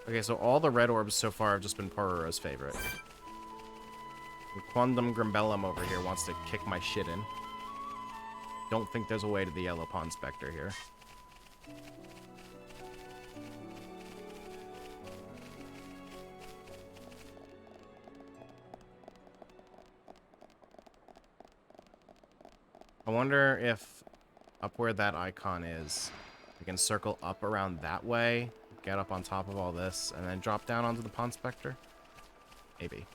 Okay, so all the red orbs so far have just been Pororo's favorite. And Quandam Grimbellum over here wants to kick my shit in. Don't think there's a way to the Yellow Pond Spectre here. I wonder if up where that icon is, I can circle up around that way, get up on top of all this, and then drop down onto the Pond Spectre? Maybe.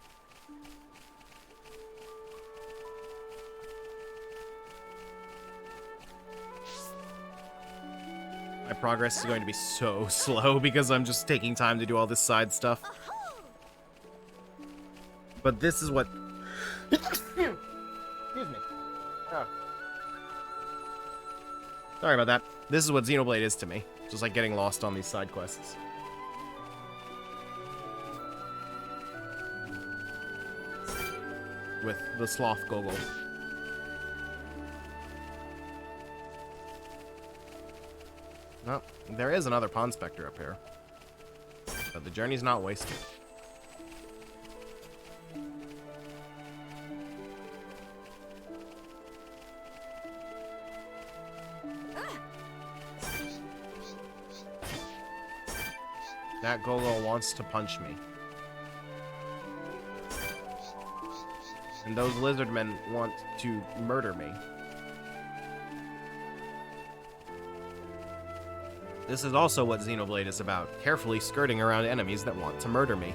My progress is going to be so slow because I'm just taking time to do all this side stuff. But this is what... Excuse me. Oh. Sorry about that. This is what Xenoblade is to me. Just like getting lost on these side quests. With the Sloth Gogol. Oh, there is another Pond Spectre up here. But the journey's not wasted. That Gogol wants to punch me. And those lizard men want to murder me. This is also what Xenoblade is about, carefully skirting around enemies that want to murder me.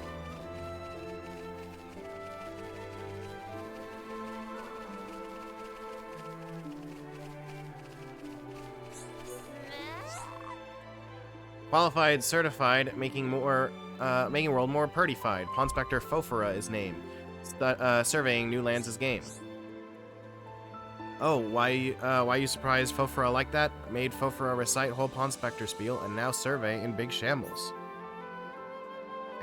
Qualified, certified, making world more purtified. Pond Spectre Fofora is named. Surveying new lands' game. Oh, why you surprised Fofora like that? Made Fofora recite whole Pond Spectre spiel and now survey in big shambles.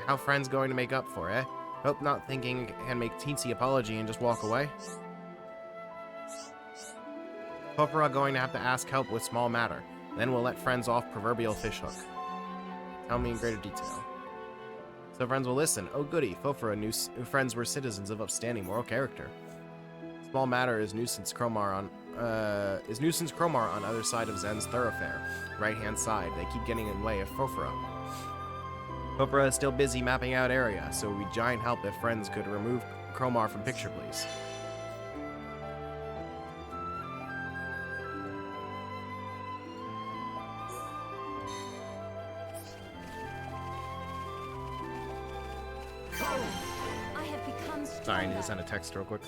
How friends going to make up for, eh? Hope not thinking and make teensy apology and just walk away. Fofora going to have to ask help with small matter. Then we'll let friends off proverbial fishhook. Tell me in greater detail. So friends will listen. Oh goody, Fofora knew friends were citizens of upstanding moral character. Small matter is nuisance Cromar on other side of Zen's thoroughfare, right hand side. They keep getting in the way of Fofora. Fofora is still busy mapping out area, so we'd giant help if friends could remove Cromar from picture, please. I have become stronger. Sorry, I need to send a text real quick.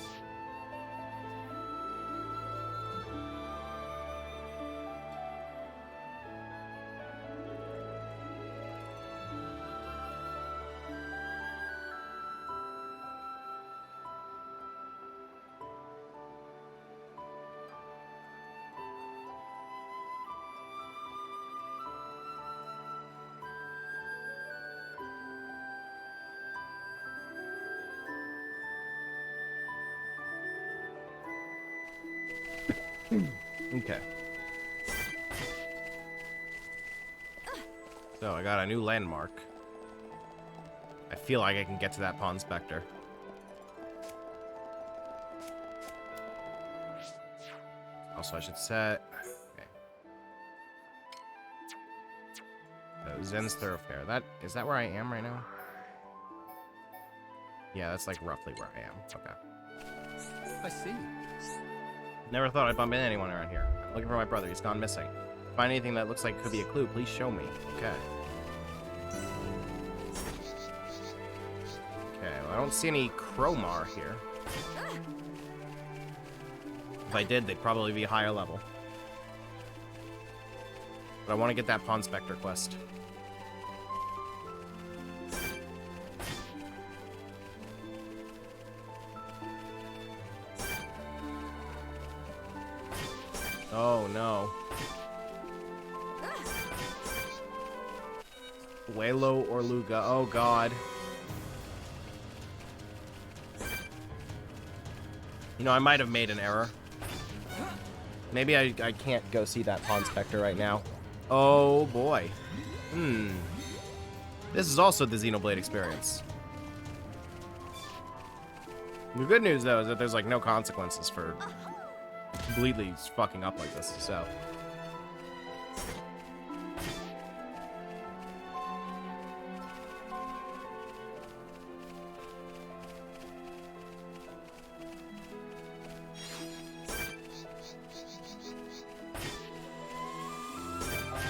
Okay. So, I got a new landmark. I feel like I can get to that Pawn Spectre. Also, I should set... Okay. Zen's Thoroughfare. Is that where I am right now? Yeah, that's like roughly where I am. Okay. I see. Never thought I'd bump into anyone around here. I'm looking for my brother. He's gone missing. Find anything that looks like could be a clue, please show me. Okay. Okay, well, I don't see any Cromar here. If I did, they'd probably be higher level. But I want to get that Pawn Spectre quest. Oh, no. Waylo or Luga. Oh, God. You know, I might have made an error. Maybe I can't go see that Pawn Spectre right now. Oh, boy. This is also the Xenoblade experience. The good news, though, is that there's, like, no consequences for completely fucking up like this, so...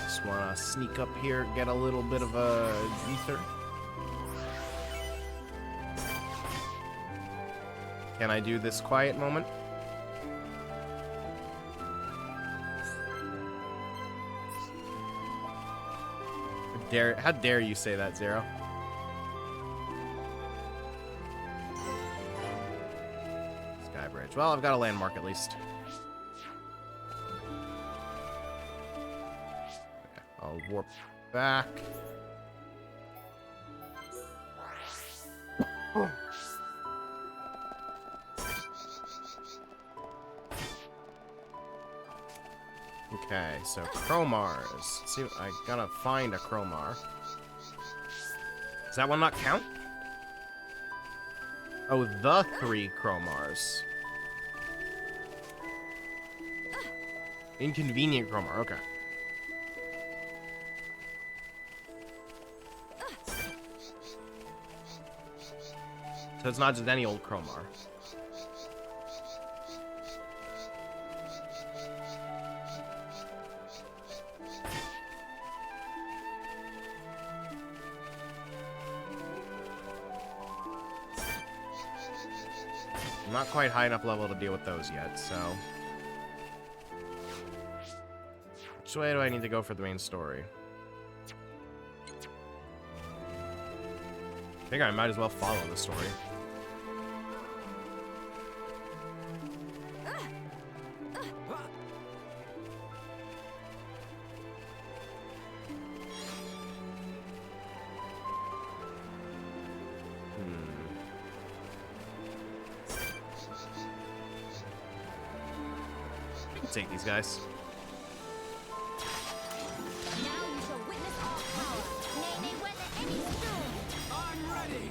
Just wanna sneak up here, get a little bit of a ether. Can I do this quiet moment? How dare you say that, Zero? Skybridge. Well, I've got a landmark at least. Okay, I'll warp back. Okay, so Cromars. See, I gotta find a Cromar. Does that one not count? Oh, the 3 Cromars. Inconvenient Cromar, okay. So it's not just any old Cromar. I'm not quite high enough level to deal with those yet, so... Which way do I need to go for the main story? I think I might as well follow the story. Take these guys. Now you shall witness our power. Nay, nay, weather any storm. I'm ready.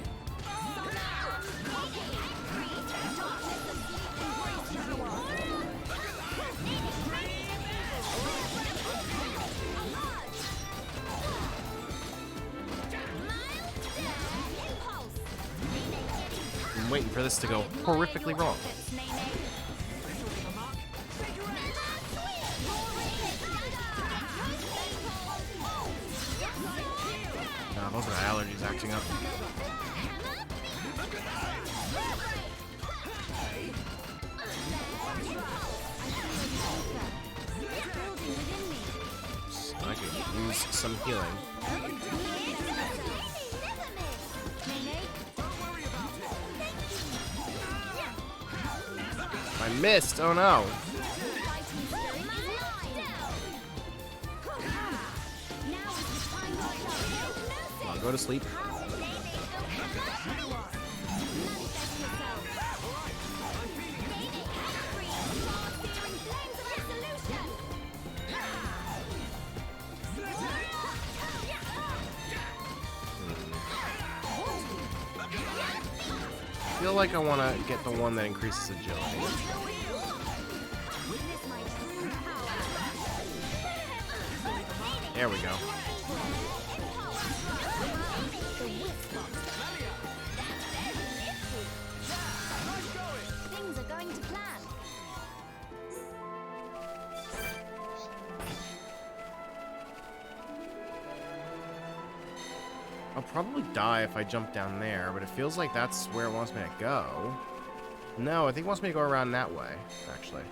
I'm waiting for this to go horrifically wrong. Those are allergies acting up. I could use some healing. I missed! Oh no! Go to sleep. feel like I want to get the one that increases agility. There we go. Things are going to plan. I'll probably die if I jump down there, but it feels like that's where it wants me to go. No, I think it wants me to go around that way, actually.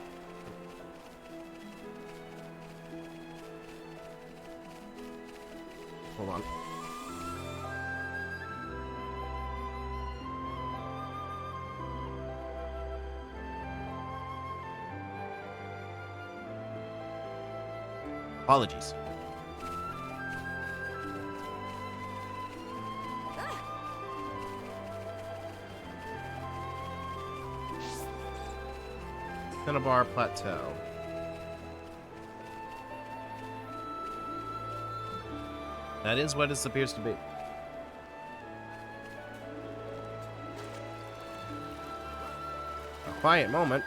Hold on. Apologies. Cinnabar Plateau. That is what this appears to be. A quiet moment.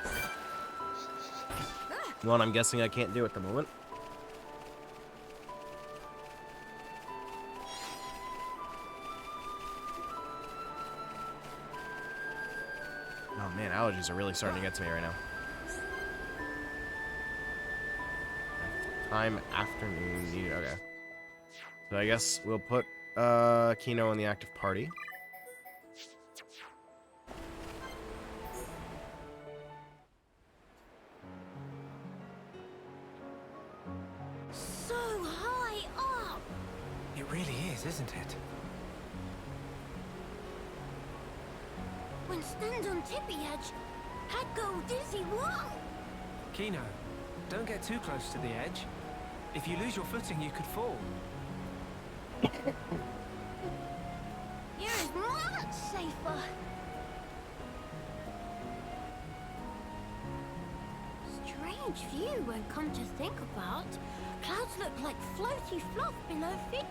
One I'm guessing I can't do at the moment. Oh man, allergies are really starting to get to me right now. Time afternoon needed. Okay. So I guess we'll put Kino in the active party. So high up! It really is, isn't it? When stand on tippy edge, I'd go dizzy. Whoa! Kino, don't get too close to the edge. If you lose your footing, you could fall. Here is much safer. Strange view when come to think about. Clouds look like floaty fluff below feet.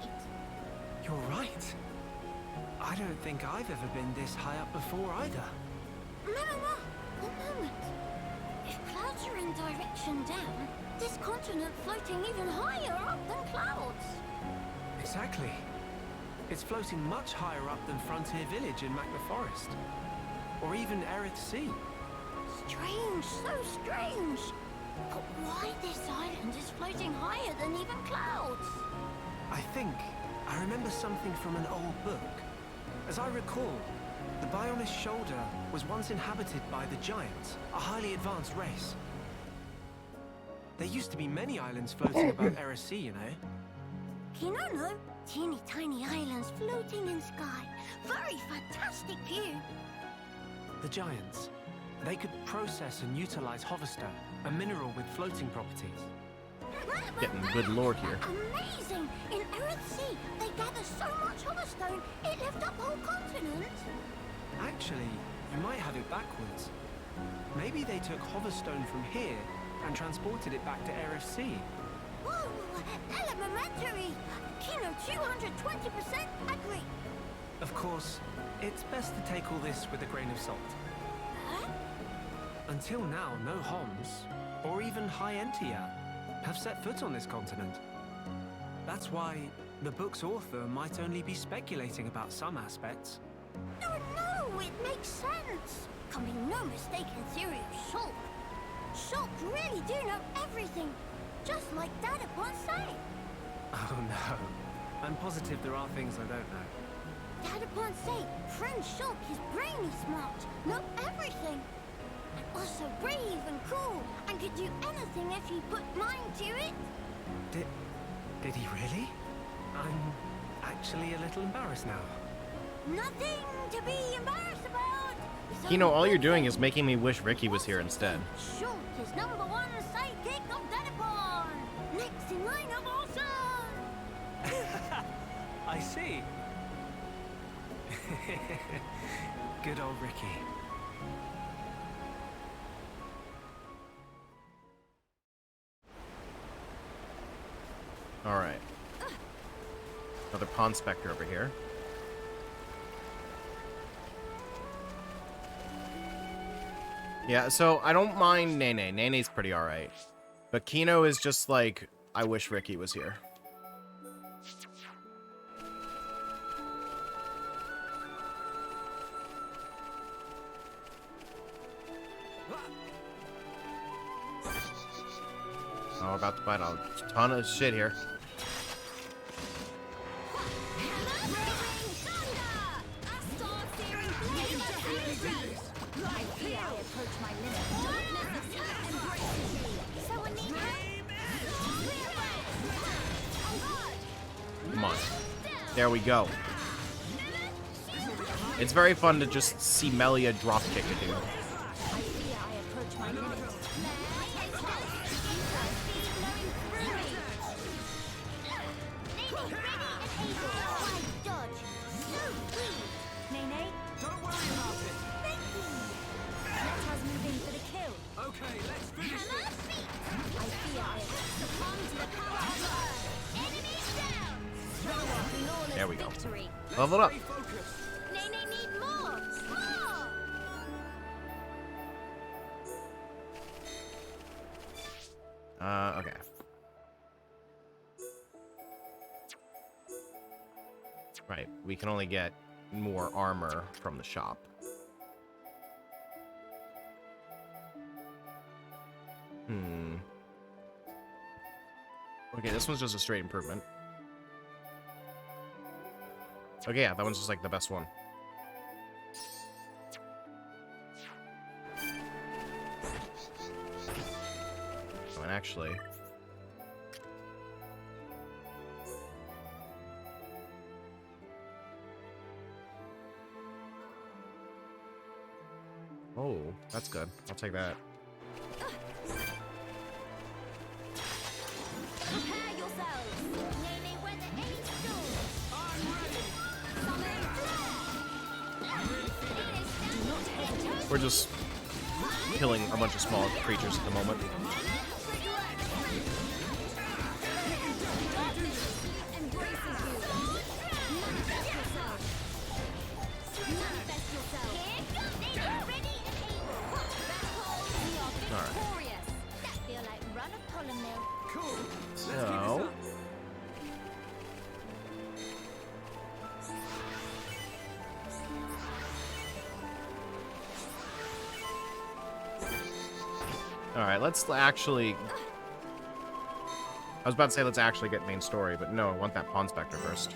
You're right. I don't think I've ever been this high up before either. No. One moment. If clouds are in direction down, this continent floating even higher up than clouds. Exactly. It's floating much higher up than Frontier Village in Magna Forest. Or even Erith Sea. Strange, so strange. But why this island is floating higher than even clouds? I remember something from an old book. As I recall, the Bionis Shoulder was once inhabited by the Giants, a highly advanced race. There used to be many islands floating about Erith Sea, you know. Kinono, teeny tiny islands floating in sky. Very fantastic view. The Giants. They could process and utilize hoverstone, a mineral with floating properties. Getting good lord here. Amazing! In Erith Sea, they gather so much hoverstone, it lifted up whole continent. Actually, you might have it backwards. Maybe they took hoverstone from here and transported it back to Erith Sea. Whoa! Elementary! Kino 220% agree. Of course, it's best to take all this with a grain of salt. Huh? Until now, no Homs, or even High Entia, have set foot on this continent. That's why the book's author might only be speculating about some aspects. No, it makes sense. Can be no mistaken theory of Shulk. Shulk really do know everything, just like Dad upon say. Oh no, I'm positive there are things I don't know. Dad upon say, friend Shulk is brainy smart, know everything. And also brave and cool, and could do anything if he put mind to it. Did he really? I'm actually a little embarrassed now. Nothing to be embarrassed about. It's Kino, all you're only doing is making me wish Ricky was here instead. Shulk is #1 sidekick of Dadapon. Next in line of awesome. I see. Good old Ricky. Alright. Another Pond Spectre over here. Yeah, so I don't mind Nene. Nene's pretty alright. But Kino is just like, I wish Ricky was here. Oh, we're about to fight a ton of shit here. Come on. There we go. It's very fun to just see Melia dropkick a dude. There we go. Level up. Okay. Right, we can only get more armor from the shop. Okay, this one's just a straight improvement. Okay, yeah, that one's just like the best one. Oh, and actually... Oh, that's good. I'll take that. Prepare yourselves! Nene, we're the eight stools! I'm ready! We're just killing a bunch of small creatures at the moment. So... Alright, let's actually... I was about to say let's actually get main story, but no, I want that Pawn Spectre first.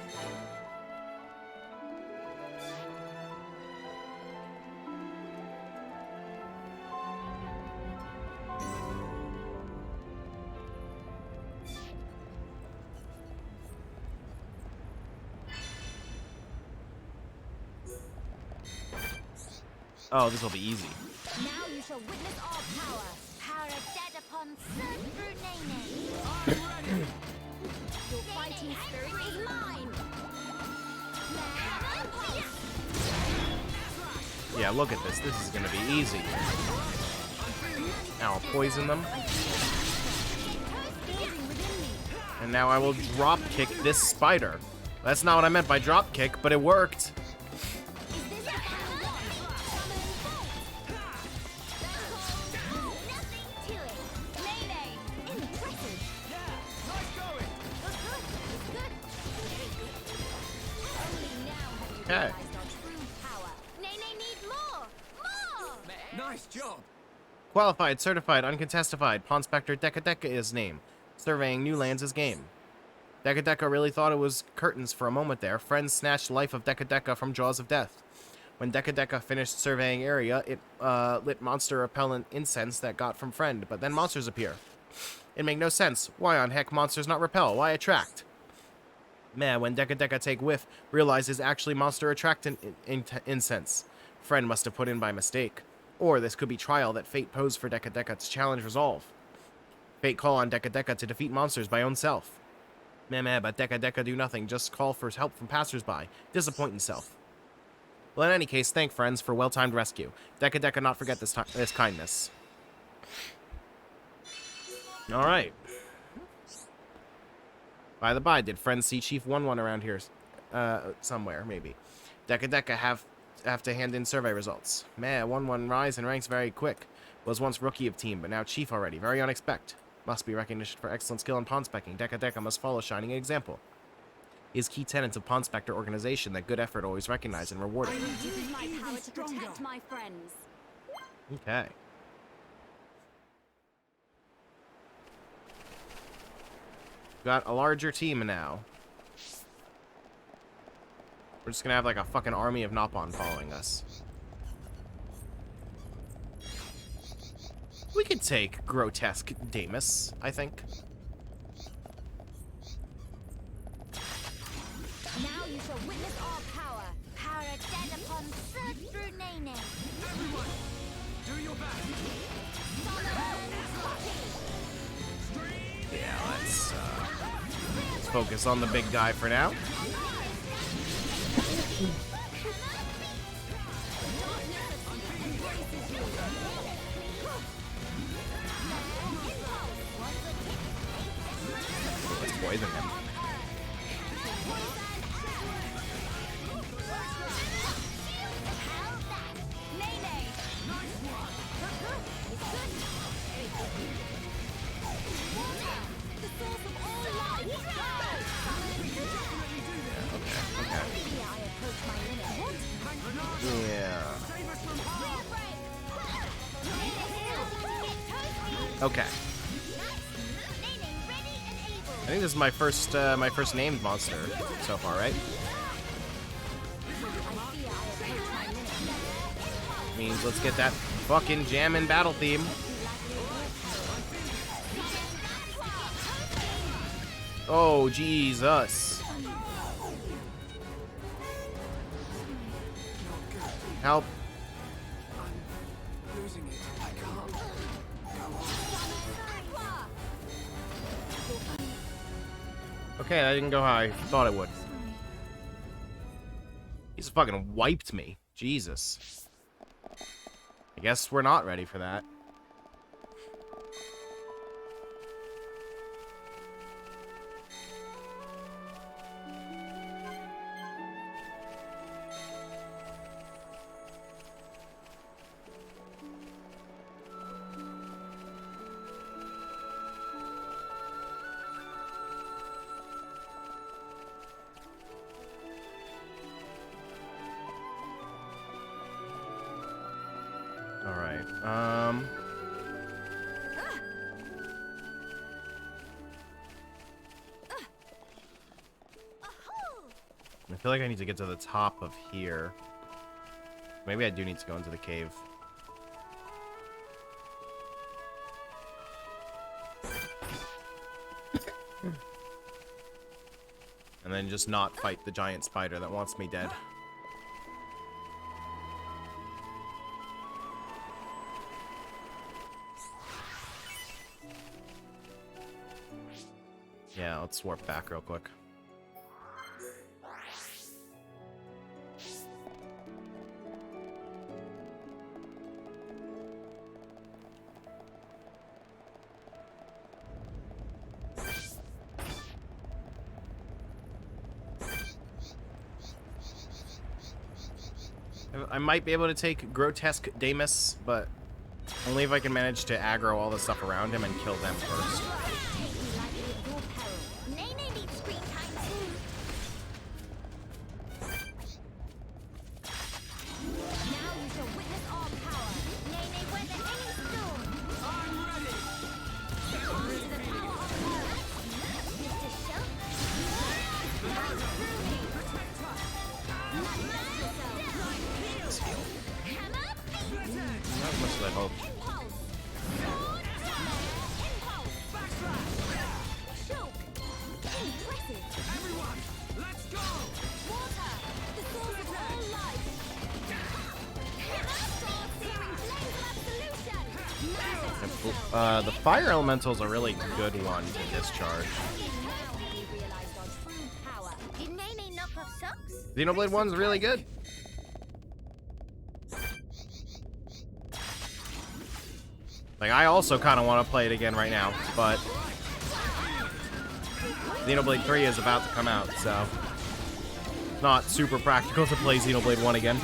Oh, this will be easy. Now you shall witness our power. Power dead upon certain through Nene. Your fighting spirit is mine. Yeah, look at this. This is gonna be easy. Now I'll poison them. And now I will drop kick this spider. That's not what I meant by drop kick, but it worked. Okay. Nice job. Qualified, certified, uncontestified. Pawn Spectre Deca Deca is name. Surveying new lands is game. Deca Deca really thought it was curtains for a moment there. Friends snatched life of Deca Deca from jaws of death. When Deca Deca finished surveying area, it lit monster repellent incense that got from friend, but then monsters appear. It make no sense. Why on heck monsters not repel? Why attract? Man, when Deca Deca take whiff, realizes actually monster attractant incense. Friend must have put in by mistake. Or this could be trial that fate posed for Deca Deca to challenge resolve. Fate call on Deca Deca to defeat monsters by own self. Meh, but Deca Deca do nothing, just call for help from passersby, disappoint himself. Well, in any case, thank friends for well-timed rescue. Deca Deca not forget this kindness. Alright. By the by, did friends see Chief 1-1 around here? Somewhere, maybe. Deca Deca have to hand in survey results. Man, 1-1 rise and ranks very quick. Was once rookie of team, but now chief already. Very unexpected. Must be recognition for excellent skill in pawn specking. Deca Deca must follow shining example. Is key tenets of pawn specter organization that good effort always recognized and rewarded. I will use my power to protect my friends. Okay. Got a larger team now. We're just gonna have like a fucking army of Nopon following us. We could take Grotesque Damus, I think. Now you shall witness our power. Power extend upon surge through Nene. Everyone, do your best. Yeah, let's focus on the big guy for now. Let's poison him. Yeah. Okay. I think this is my first named monster so far, right? Means let's get that fucking jammin' battle theme. Oh, Jesus. Help. Losing it. I can't. Okay, that didn't go how I thought it would. He's fucking wiped me. Jesus. I guess we're not ready for that. I feel like I need to get to the top of here. Maybe I do need to go into the cave. And then just not fight the giant spider that wants me dead. Yeah, let's warp back real quick. I might be able to take Grotesque Damus, but only if I can manage to aggro all the stuff around him and kill them first. Nene needs screen time too. Now you shall witness our power. Nene, weather any storm. I'm ready. Use the power of her. Mr. Shell. Not as much as I hoped. Everyone, let's go. The fire elemental's a really good one to discharge. Did Nene knock off socks? Xenoblade 1's really good. Like, I also kind of want to play it again right now, but Xenoblade 3 is about to come out, so not super practical to play Xenoblade 1 again.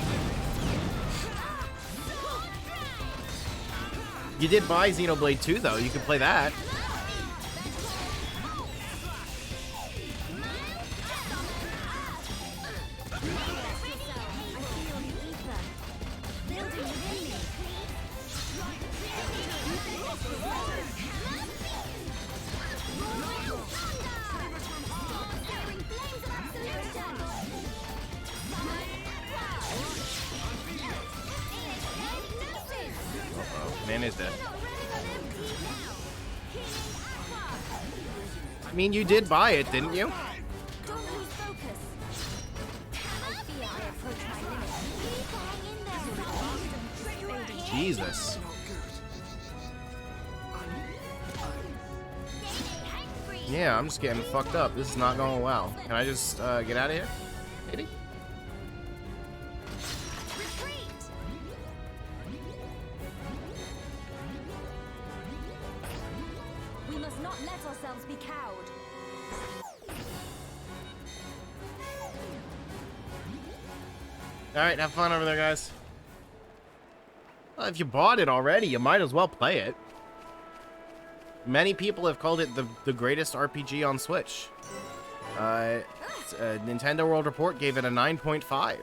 You did buy Xenoblade 2, though. You could play that. Man is dead. I mean, you did buy it, didn't you? Jesus. Yeah, I'm just getting fucked up. This is not going well. Can I just get out of here? Maybe? We must not let ourselves be cowed. Alright, have fun over there, guys. Well, if you bought it already, you might as well play it. Many people have called it the greatest RPG on Switch. Nintendo World Report gave it a 9.5.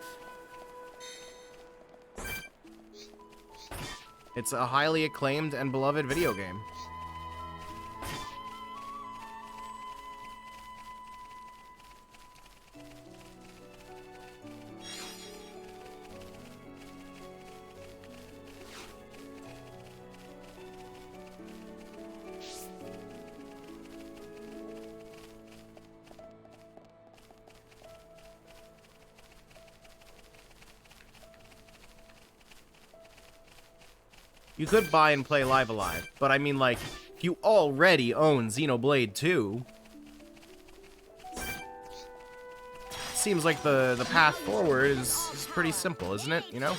It's a highly acclaimed and beloved video game. You could buy and play Live Alive, but I mean, like, if you already own Xenoblade 2, seems like the path forward is pretty simple, isn't it? You know?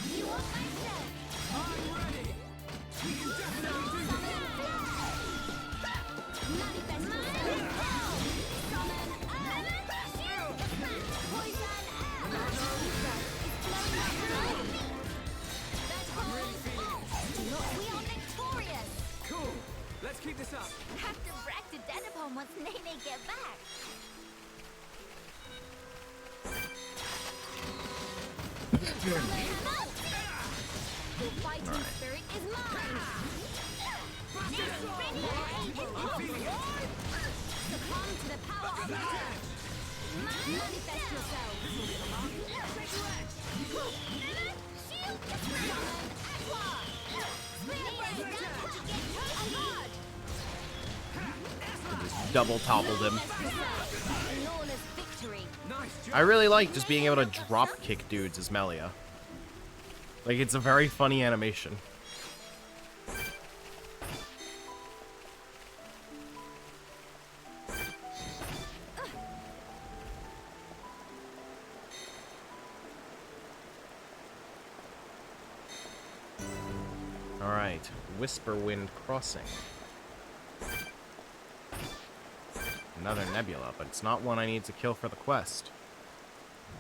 Have to brag to Denipon once Nene get back. The fighting spirit is mine. Succumb to the power of magic. Manifest yourself. Shield Just double toppled him. I really like just being able to drop kick dudes as Melia. Like, it's a very funny animation. Alright, Whisperwind Crossing. Another nebula, but it's not one I need to kill for the quest.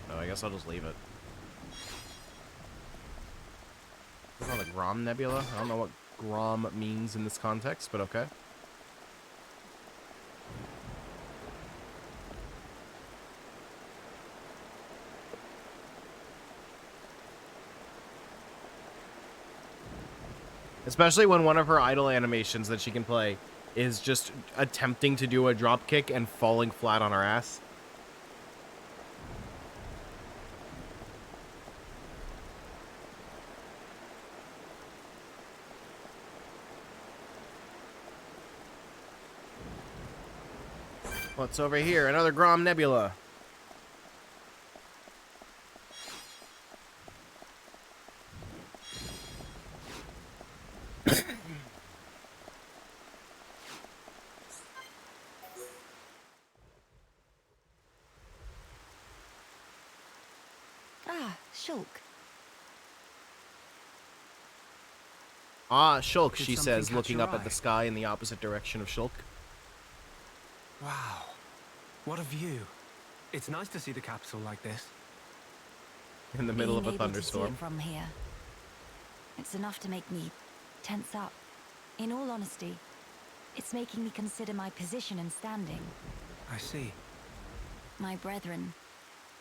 No, I guess I'll just leave it. Is that a Grom Nebula? I don't know what Grom means in this context, but okay. Especially when one of her idle animations that she can play is just attempting to do a drop kick and falling flat on her ass. What's over here? Another Grom Nebula. Shulk. Ah, Shulk, Did she something says, catch looking your up at eye? the sky in the opposite direction of Shulk. Wow, what a view. It's nice to see the capital like this. In the middle of a Being able to see thunderstorm. it from here, it's enough to make me tense up. In all honesty, it's making me consider my position and standing. I see. My brethren,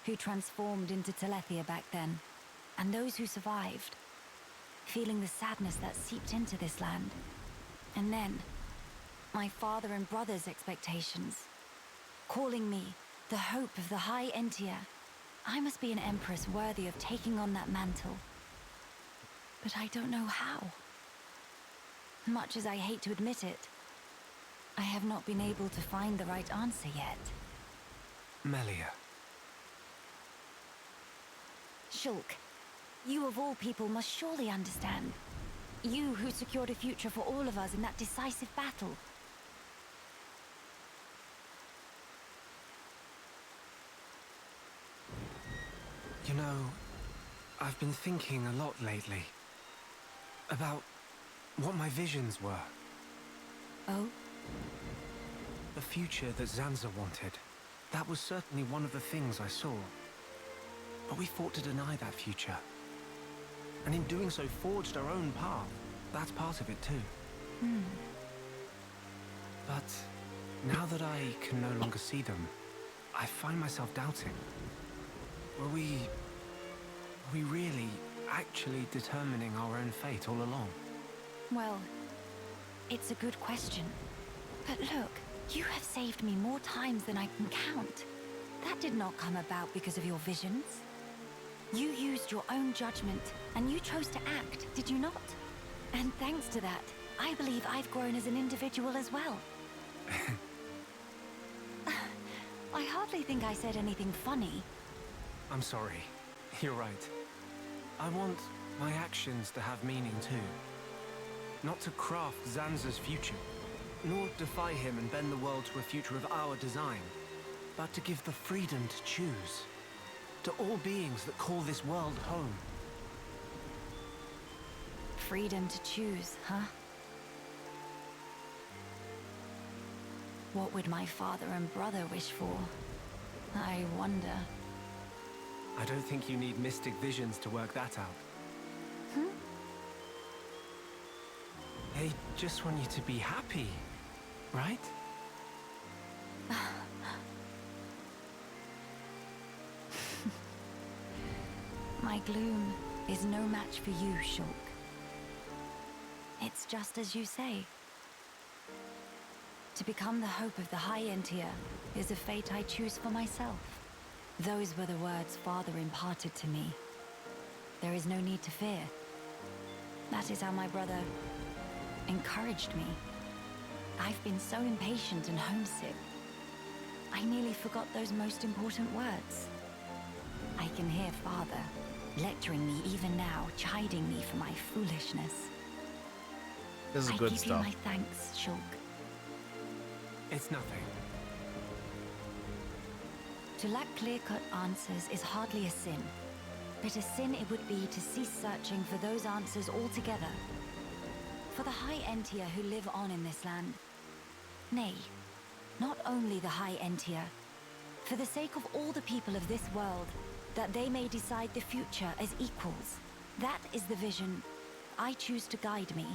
who transformed into Telethia back then, and those who survived, feeling the sadness that seeped into this land. And then, my father and brother's expectations, calling me the hope of the High Entia. I must be an empress worthy of taking on that mantle. But I don't know how. Much as I hate to admit it, I have not been able to find the right answer yet. Melia. Shulk, you of all people must surely understand. You who secured a future for all of us in that decisive battle. You know, I've been thinking a lot lately about what my visions were. Oh? The future that Zanza wanted. That was certainly one of the things I saw. But we fought to deny that future. And in doing so, forged our own path. That's part of it too. But now that I can no longer see them, I find myself doubting. Were we really, actually determining our own fate all along? Well, it's a good question. But look, you have saved me more times than I can count. That did not come about because of your visions. You used your own judgment, and you chose to act, did you not? And thanks to that, I believe I've grown as an individual as well. I hardly think I said anything funny. I'm sorry. You're right. I want my actions to have meaning too. Not to craft Zanza's future, nor defy him and bend the world to a future of our design, but to give the freedom to choose. To all beings that call this world home. Freedom to choose, huh? What would my father and brother wish for? I wonder. I don't think you need mystic visions to work that out. They just want you to be happy, right? My gloom is no match for you, Shulk. It's just as you say. To become the hope of the High Entia is a fate I choose for myself. Those were the words Father imparted to me. There is no need to fear. That is how my brother encouraged me. I've been so impatient and homesick. I nearly forgot those most important words. I can hear Father lecturing me even now, chiding me for my foolishness. This is I good give stuff. you my thanks, Shulk. It's nothing. To lack clear-cut answers is hardly a sin. But a sin it would be to cease searching for those answers altogether. For the High Entia who live on in this land. Nay, not only the High Entia. For the sake of all the people of this world, that they may decide the future as equals. That is the vision I choose to guide me.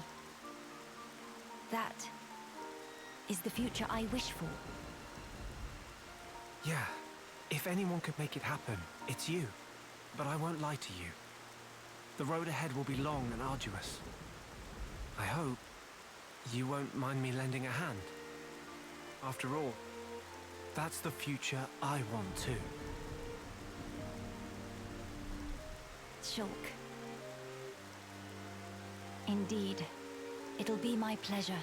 That is the future I wish for. Yeah, if anyone could make it happen, it's you. But I won't lie to you. The road ahead will be long and arduous. I hope you won't mind me lending a hand. After all, that's the future I want too. Shulk. Indeed, it'll be my pleasure.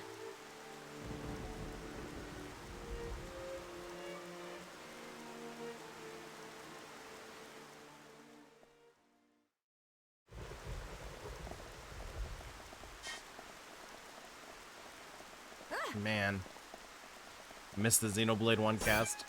Man. Missed the Xenoblade 1 cast.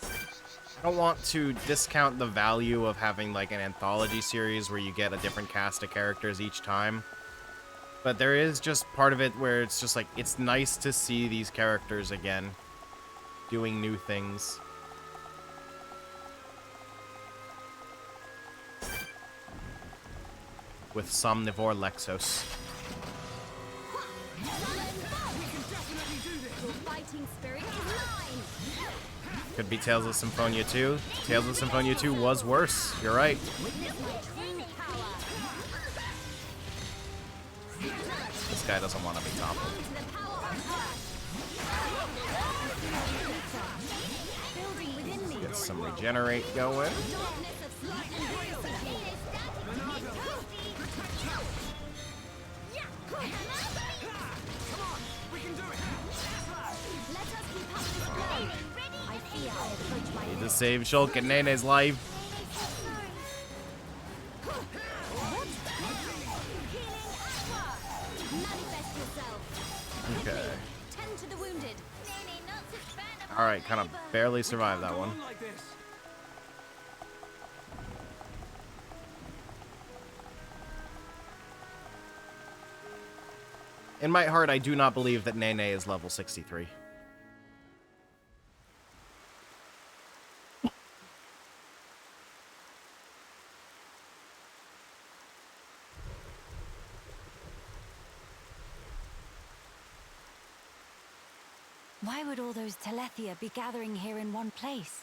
I don't want to discount the value of having like an anthology series where you get a different cast of characters each time. But there is just part of it where it's just like, it's nice to see these characters again doing new things. with Somnivore Lexos. Fighting spirit is mine. Could be Tales of Symphonia 2. Tales of Symphonia 2 was worse. You're right. This guy doesn't want to be toppled. Get some regenerate going. Need to save Shulk and Nene's life. Okay. Alright, kind of barely survived that one. In my heart, I do not believe that Nene is level 63. Why would all those Telethia be gathering here in one place?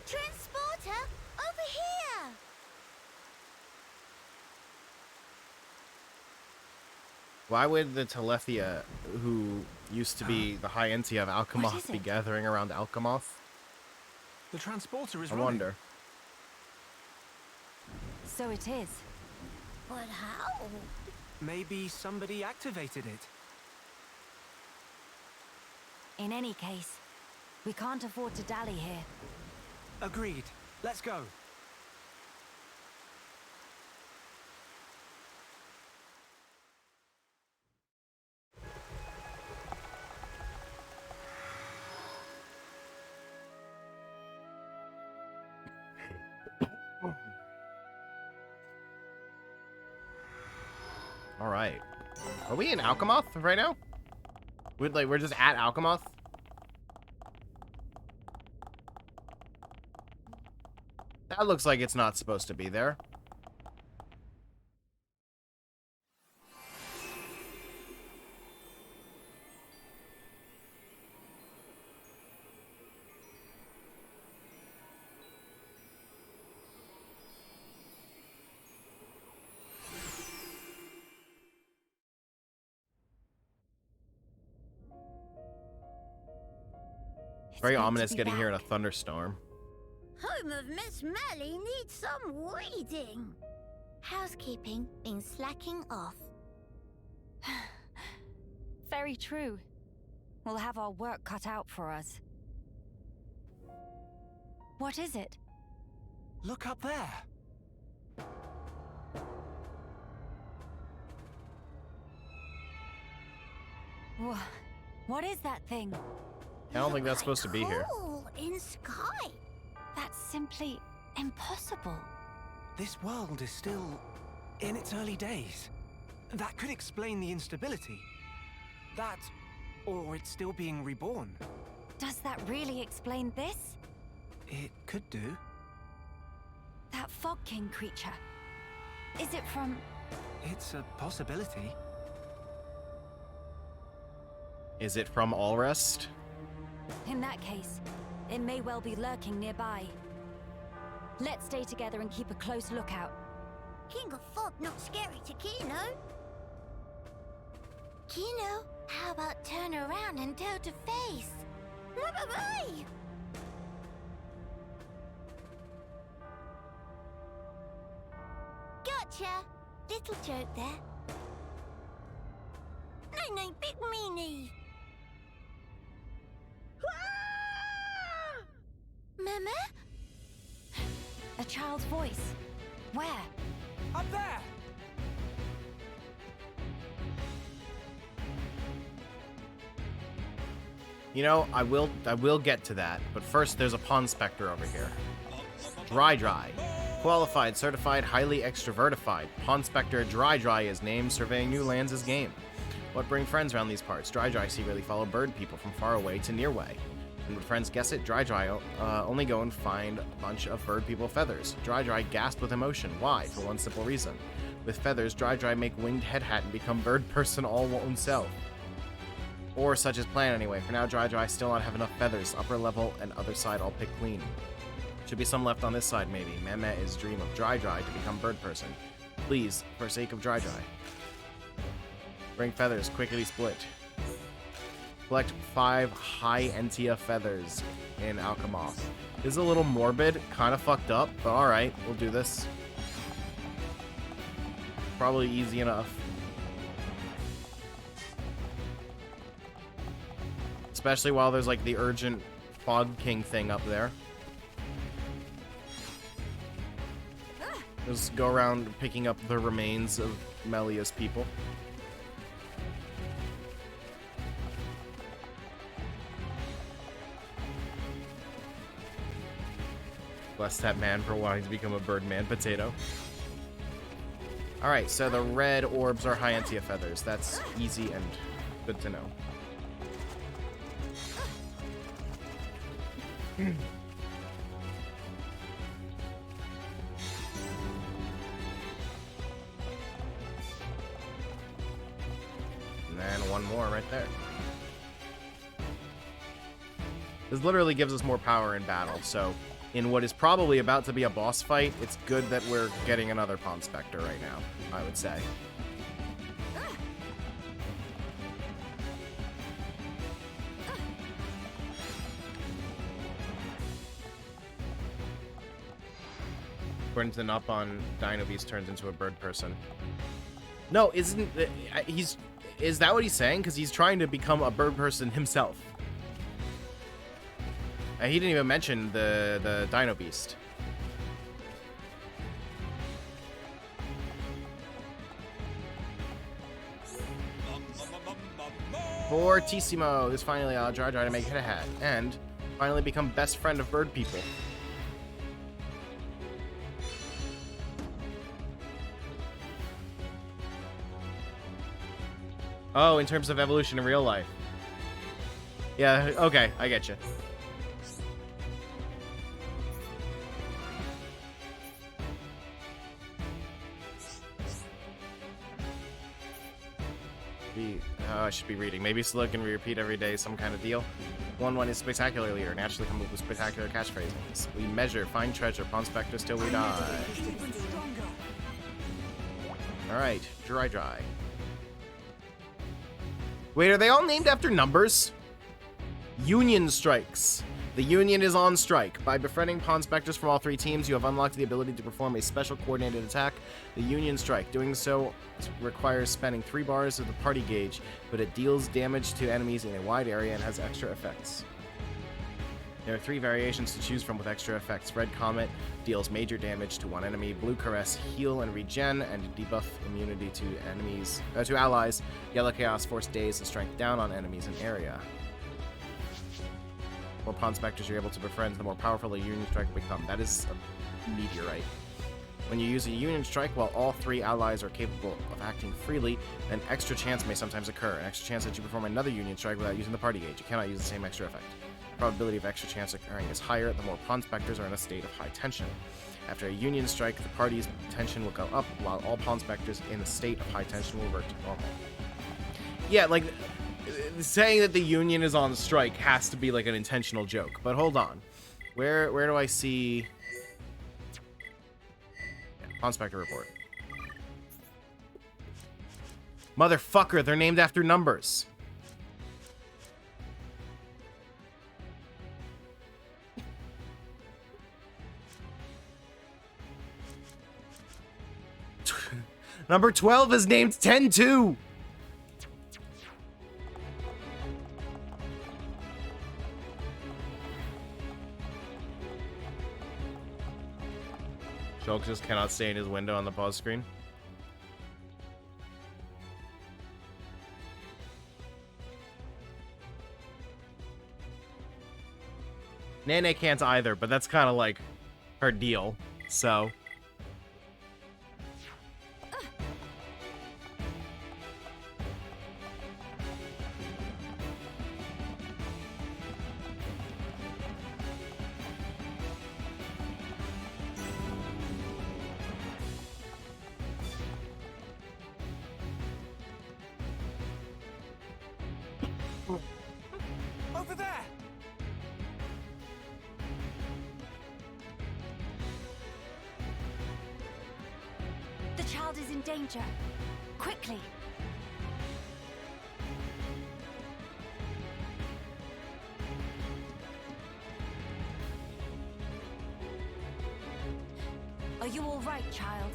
Transporter, over here! Why would the Telethia, who used to be the High Enty of Alchemoth, be gathering around Alchemoth? The transporter is I running. wonder. So it is. But how? Maybe somebody activated it. In any case, we can't afford to dally here. Agreed. Let's go. All right. Are we in Alchemoth right now? We're just at Alchemoth? That looks like it's not supposed to be there. Very ominous getting here in a thunderstorm. Home of Miss Melly needs some weeding. Housekeeping been slacking off. Very true. We'll have our work cut out for us. What is it? Look up there. What is that thing? I don't think that's supposed to be here. Cool in sky. That's simply impossible. This world is still in its early days. That could explain the instability. That, or it's still being reborn. Does that really explain this? It could do. That Fog King creature. Is it from... It's a possibility. Is it from Allrest? In that case, it may well be lurking nearby. Let's stay together and keep a close lookout. King of Fog not scary to Kino. Kino, how about turn around and toe to face? Bye-bye! Gotcha! Little joke there. No, big meanie! Mama? A child's voice. Where? Up there! You know, I will get to that, but first there's a Pond Spectre over here. Dry. Qualified, certified, highly extrovertified. Pond Spectre Dry is named, surveying new lands as game. What bring friends around these parts? Dry secretly follow bird people from far away to near way. And would friends guess it? Dry only go and find a bunch of bird people feathers. Dry gasped with emotion. Why? For one simple reason. With feathers, Dry make winged head hat and become bird person all oneself. Or such is plan anyway. For now, Dry still not have enough feathers. Upper level and other side all pick clean. Should be some left on this side, maybe. Meme is dream of Dry to become bird person. Please, for sake of Dry. Bring feathers, quickly split. Collect 5 high Entia feathers in Alchemoth. This is a little morbid, kind of fucked up, but alright, we'll do this. Probably easy enough. Especially while there's like the urgent Fog King thing up there. Just go around picking up the remains of Melia's people. Bless that man for wanting to become a Birdman potato. Alright, so the red orbs are high Entia feathers. That's easy and good to know. And then one more right there. This literally gives us more power in battle, so in what is probably about to be a boss fight, it's good that we're getting another Pond Spectre right now, I would say. According to the Nup on Dino Beast turns into a bird person. No, isn't is that what he's saying? Because he's trying to become a bird person himself. He didn't even mention the Dino Beast. Fortissimo! This finally allowed Dry to make it a hat, and finally become best friend of bird people. Oh, in terms of evolution in real life. Yeah, okay, I get you. I should be reading. Maybe slow can repeat every day, some kind of deal. 1-1 is spectacular leader. Naturally come up with spectacular catchphrases. We measure, find treasure, Pond Spectre till we die. Alright, Dry. Wait, are they all named after numbers? Union strikes. The Union is on strike. By befriending Pond Spectres from all 3 teams, you have unlocked the ability to perform a special coordinated attack, the Union Strike. Doing so requires spending 3 bars of the party gauge, but it deals damage to enemies in a wide area and has extra effects. There are 3 variations to choose from with extra effects. Red Comet deals major damage to one enemy. Blue Caress heal and regen and debuff immunity to enemies to allies. Yellow Chaos Force daze and strength down on enemies in area. The more Pond Spectres you're able to befriend, the more powerful a Union Strike will become. That is a meteorite. When you use a Union Strike while all 3 allies are capable of acting freely, an extra chance may sometimes occur. An extra chance that you perform another Union Strike without using the party gauge. You cannot use the same extra effect. The probability of extra chance occurring is higher the more Pond Spectres are in a state of high tension. After a Union Strike, the party's tension will go up, while all Pond Spectres in a state of high tension will revert to normal. Yeah, like, saying that the Union is on strike has to be like an intentional joke. But hold on. Where do I see... Yeah, Pond Spectre report. Motherfucker, they're named after numbers. Number 12 is named 10-2. Shulk just cannot stay in his window on the pause screen. Nene can't either, but that's kind of like her deal, so... child is in danger. Quickly. Are you all right, child?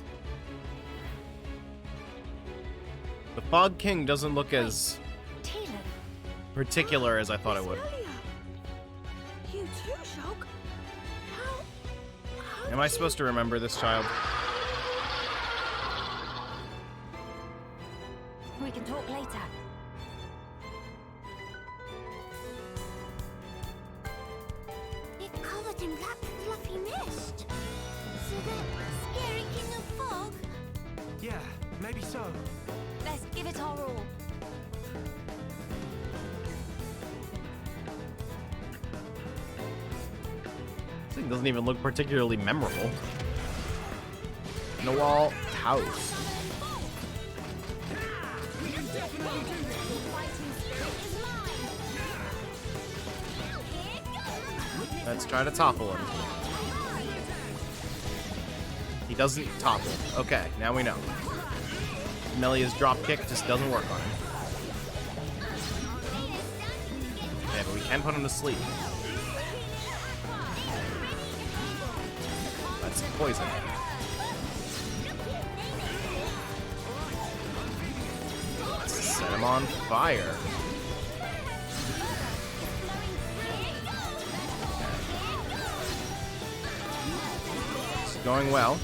The Fog King doesn't look as Talon. particular as I thought it would. You too, Shulk? How Am I supposed to remember this child? We can talk later. It's covered in black fluffy mist. So that scary king of fog? Yeah, maybe so. Let's give it our all. This thing doesn't even look particularly memorable. Noel House. Let's try to topple him. He doesn't topple. Okay, now we know. Melia's dropkick just doesn't work on him. Yeah, but we can put him to sleep. That's poison. Let's set him on fire. It's going well.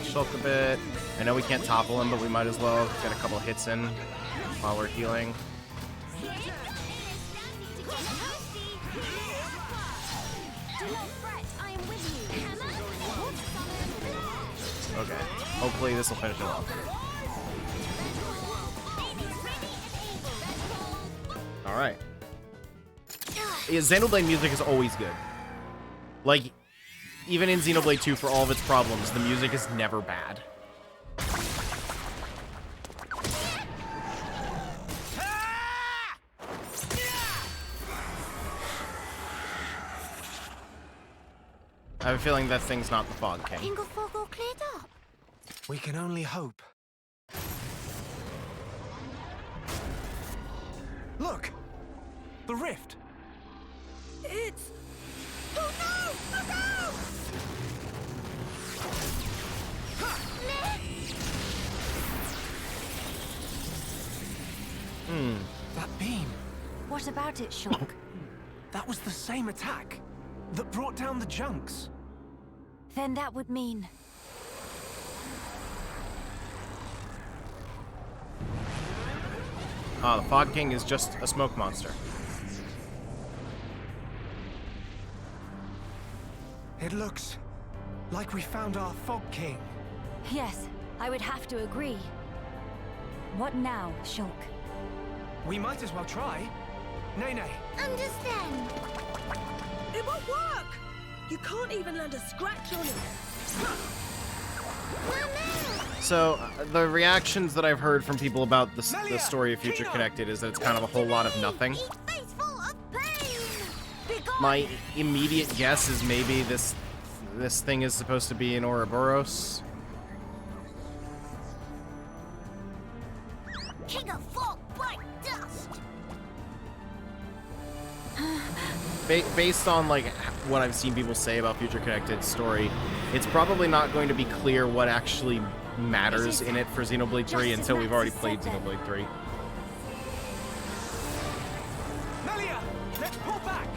Shulk a bit. I know we can't topple him, but we might as well get a couple hits in while we're healing. Okay. Hopefully this will finish him off. Alright. Yeah, Xenoblade music is always good. Like, even in Xenoblade 2, for all of its problems, the music is never bad. I have a feeling that thing's not the Fog King. King of fog all cleared up. We can only hope. Look! The rift! It's... Oh no! Look out! That beam! What about it, Shulk? That was the same attack that brought down the junks. Then that would mean... Ah, the Fog King is just a smoke monster. It looks like we found our Fog King. Yes, I would have to agree. What now, Shulk? We might as well try. Nene, Understand. It won't work! You can't even land a scratch on it. So, the reactions that I've heard from people about the story of Future Connected is that it's kind of a whole lot of nothing. Face full of pain. My immediate guess is maybe this thing is supposed to be in Ouroboros. King of fog, bright dust. Based on like what I've seen people say about Future Connected's story, it's probably not going to be clear what actually matters in it for Xenoblade 3 until we've already played Xenoblade 3. Melia, let's pull back.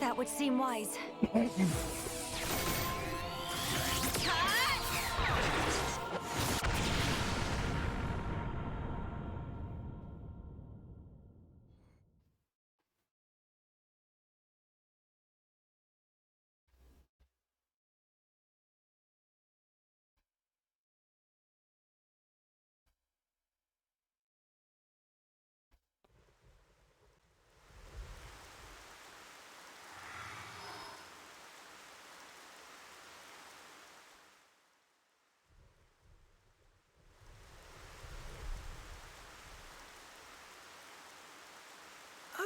That would seem wise.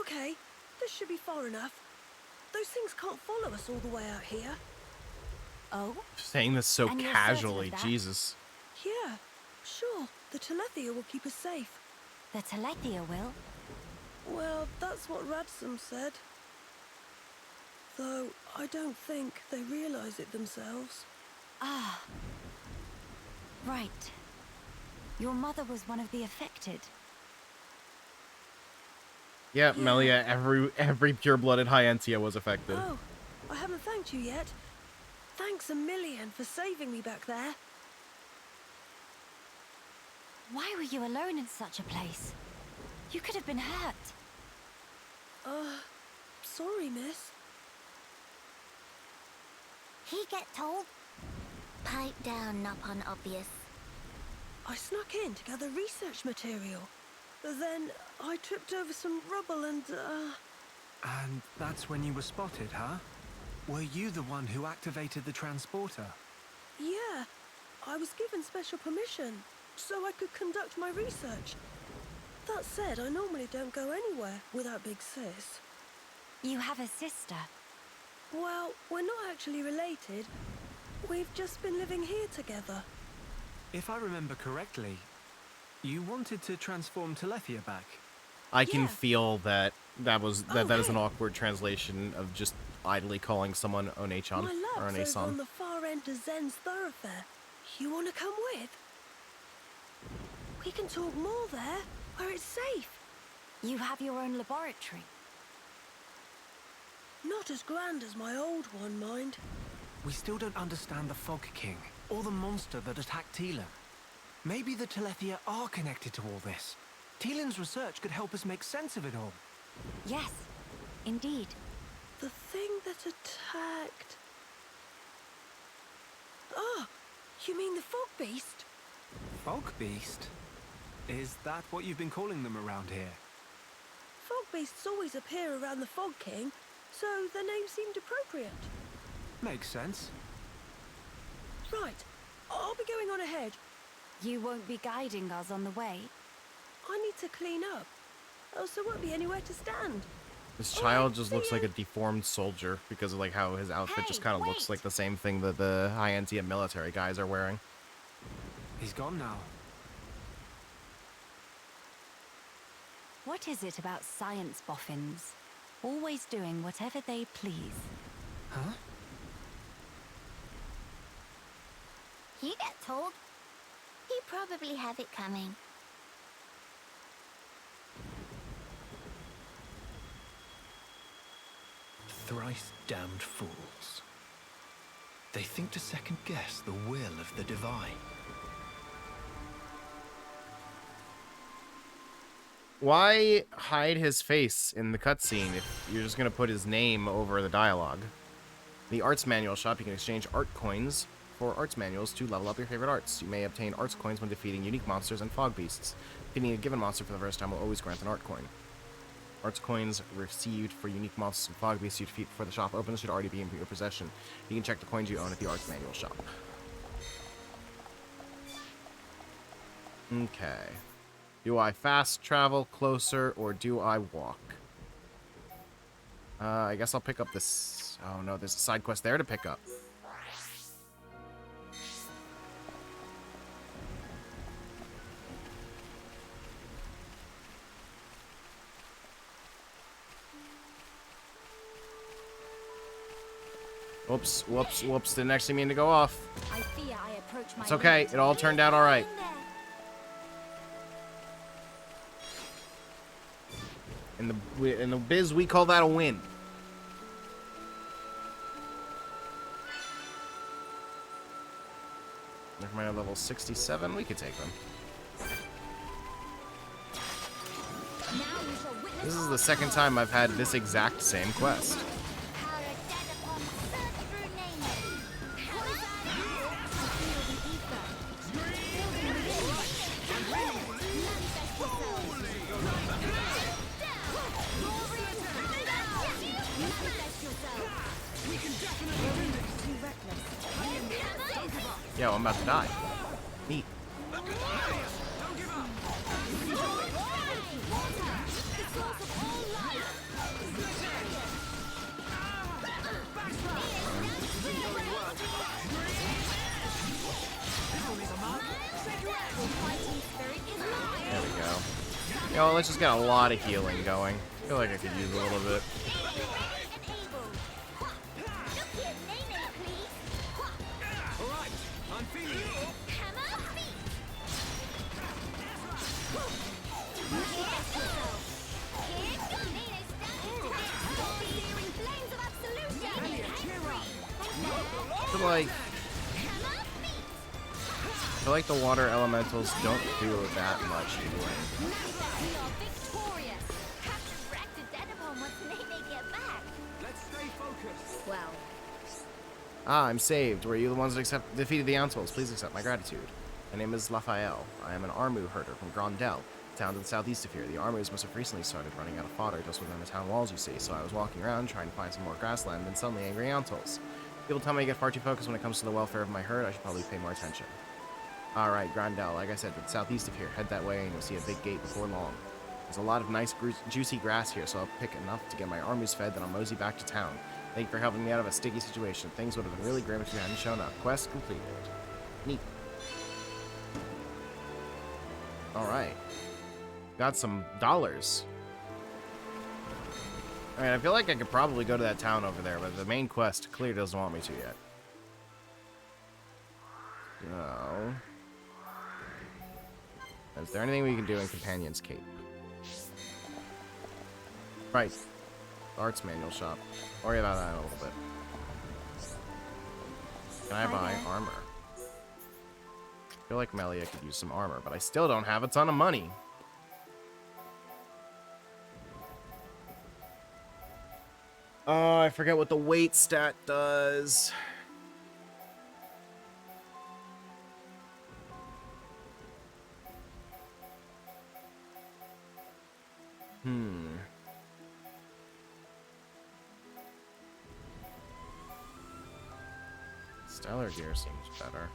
Okay, This should be far enough. Those things can't follow us all the way out here. Oh? Saying this so And you're casually, certain of that? Jesus. Yeah, sure. The Telethia will keep us safe. The Telethia will? Well, that's what Radsum said. Though, I don't think they realize it themselves. Ah. Right. Your mother was one of the affected. Yeah, Melia, every pure-blooded Hyentia was affected. Oh, I haven't thanked you yet. Thanks a million for saving me back there. Why were you alone in such a place? You could have been hurt. Sorry, miss. He get told? Pipe down, not unobvious. I snuck in to gather research material. Then I tripped over some rubble and, And that's when you were spotted, huh? Were you the one who activated the transporter? yeah. I was given special permission, so I could conduct my research. That said, I normally don't go anywhere without Big Sis. You have a sister. Well, we're not actually related. We've just been living here together. If I remember correctly, you wanted to transform Telethia back. I can Yeah. feel that that is Okay. an awkward translation of just idly calling someone One-chan My or lab's over on One-san. the far end of Zen's thoroughfare. You want to come with? We can talk more there, where it's safe. You have your own laboratory. Not as grand as my old one, mind. We still don't understand the Fog King, or the monster that attacked Teelan. Maybe the Telethia are connected to all this. Teelan's research could help us make sense of it all. Yes, indeed. The thing that attacked... Ah, you mean the Fog Beast? Fog Beast? Is that what you've been calling them around here? Fog Beasts always appear around the Fog King, so the name seemed appropriate. Makes sense. Right, I'll be going on ahead. You won't be guiding us on the way. I need to clean up, else there won't be anywhere to stand. This All child right, just see looks ya. like a deformed soldier because of like how his outfit just Hey, kind of looks wait! like the same thing that the Hyentia military guys are wearing. He's gone now. What is it about science boffins? Always doing whatever they please. Huh? You get told? He probably have it coming. Thrice damned fools. They think to second guess the will of the divine. Why hide his face in the cutscene if you're just gonna put his name over the dialogue? The arts manual shop, you can exchange art coins for arts manuals to level up your favorite arts. You may obtain arts coins when defeating unique monsters and fog beasts. Defeating a given monster for the first time will always grant an art coin. Arts coins received for unique monsters and fog beasts you defeat before the shop opens should already be in your possession. You can check the coins you own at the arts manual shop. Okay. Do I fast travel closer or do I walk? I guess I'll pick up this. Oh no, there's a side quest there to pick up. Whoops, whoops, whoops. Didn't actually mean to go off. I fear I approach my It's okay. limit. It all turned out alright. In the biz, we call that a win. Never mind, level 67. We could take them. This is the second time I've had this exact same quest. Yo, I'm about to die. Neat. Yo, let's just get a lot of healing going. I feel like I could use a little bit. Alright, I'm feeling it. I feel like the water elementals don't do that much healing. Let's stay focused. Well, Ah, I'm saved. Were you the ones that defeated the Antals? Please accept my gratitude. My name is Raphael. I am an Armu herder from Grandel, a town to the southeast of here. The Armus must have recently started running out of fodder just within the town walls, you see, so I was walking around trying to find some more grassland, and suddenly angry Antals. People tell me I get far too focused when it comes to the welfare of my herd. I should probably pay more attention. Alright, Grandel, like I said, to the southeast of here. Head that way and you'll see a big gate before long. There's a lot of nice, juicy grass here, so I'll pick enough to get my Armus fed, then I'll mosey back to town. Thank you for helping me out of a sticky situation. Things would have been really grim if you hadn't shown up. Quest completed. Neat. Alright. Got some dollars. Alright, I feel like I could probably go to that town over there, but the main quest clearly doesn't want me to yet. So... is there anything we can do in Companion's Cape? Right. Arts manual shop. Worry about that in a little bit. Can I buy armor? I feel like Melia could use some armor, but I still don't have a ton of money. Oh, I forget what the weight stat does. Stellar gear seems better.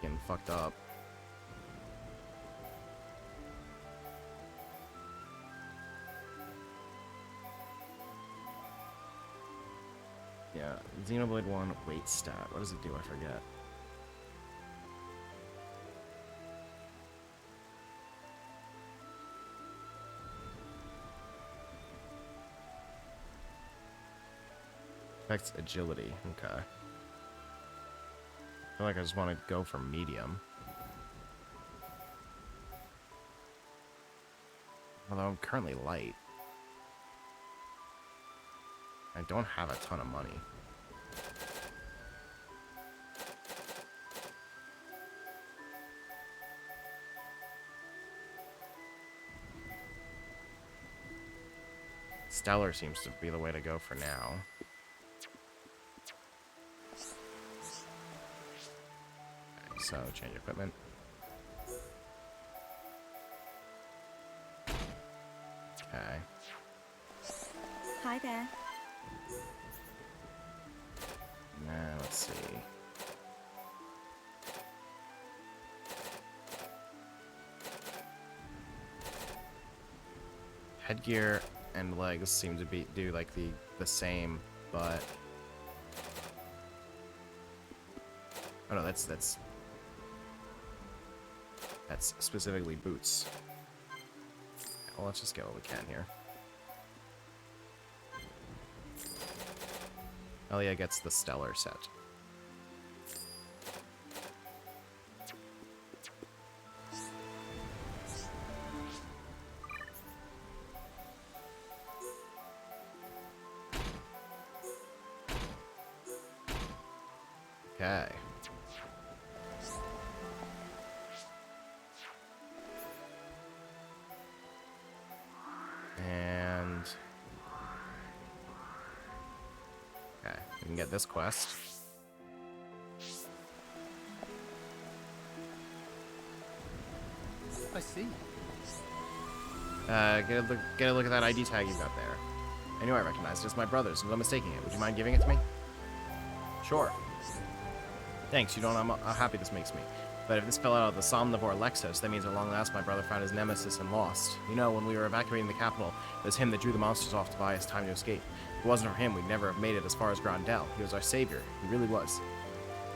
Getting fucked up. Yeah, Xenoblade 1 weight stat. What does it do? I forget. Affects agility. Okay. I feel like I just want to go for medium. Although I'm currently light. I don't have a ton of money. Stellar seems to be the way to go for now. Okay, so change equipment. Okay. Hi there. Now let's see. Headgear and legs seem to do like the same, but oh no, that's specifically boots. Well, let's just get what we can here. Elia gets the Stellar set. Okay. And okay, we can get this quest. I see. Get a look at that ID tag you got there. I knew I recognized it as my brother's, and I'm mistaking it. Would you mind giving it to me? Sure. Thanks, you don't know how happy this makes me. But if this fell out of the Somnivore Lexos, that means at long last my brother found his nemesis and lost. You know, when we were evacuating the capital, it was him that drew the monsters off to buy us time to escape. If it wasn't for him, we'd never have made it as far as Grandel. He was our savior. He really was.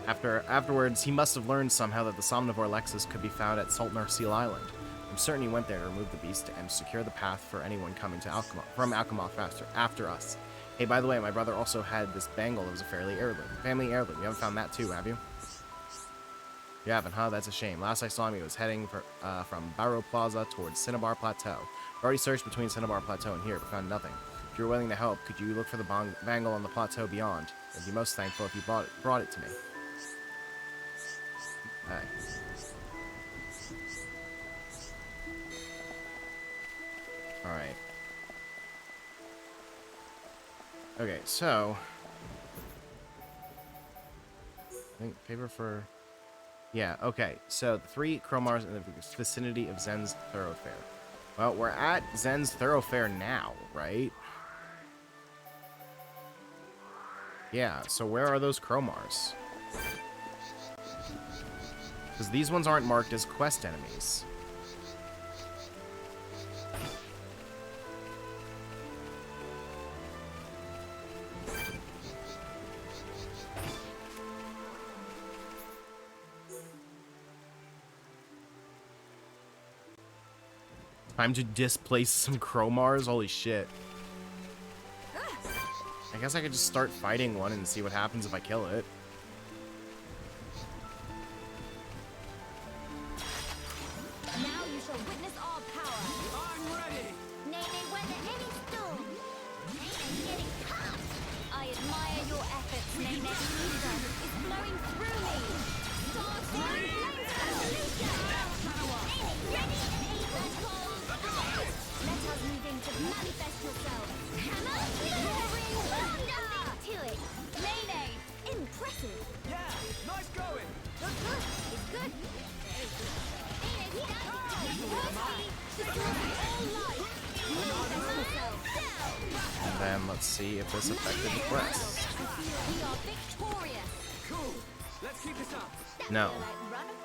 Afterwards, he must have learned somehow that the Somnivore Lexus could be found at Saltner Seal Island. I'm certain he went there to remove the beast and secure the path for anyone coming to Alchemoth after us. Hey, by the way, my brother also had this bangle that was a family heirloom. You haven't found that too, have you? You haven't, huh? That's a shame. Last I saw him, he was heading from Barrow Plaza towards Cinnabar Plateau. I've already searched between Cinnabar Plateau and here, but found nothing. If you're willing to help, could you look for the bangle on the plateau beyond? I'd be most thankful if you brought it to me. Alright. Alright. Okay, so... I think paper for... Yeah, okay. So, the 3 Chromars in the vicinity of Zen's Thoroughfare. Well, we're at Zen's Thoroughfare now, right? Yeah, so where are those Chromars? Because these ones aren't marked as quest enemies. Time to displace some Chromars? Holy shit. I guess I could just start fighting one and see what happens if I kill it. Now you shall witness our power. I'm ready. Nay, weather any storm. Nene getting caught. I admire your efforts, Nene. Ether is flowing through me. Start flying flames of evolution. Ready? Ether calls. Let us move in to manifest yourself. Hammer, roaring thunder. Nothing to it. Nene, impressive. Yeah, nice going. Good. It's good. And then let's see if this affected the quest. Cool. Let's keep this up. No.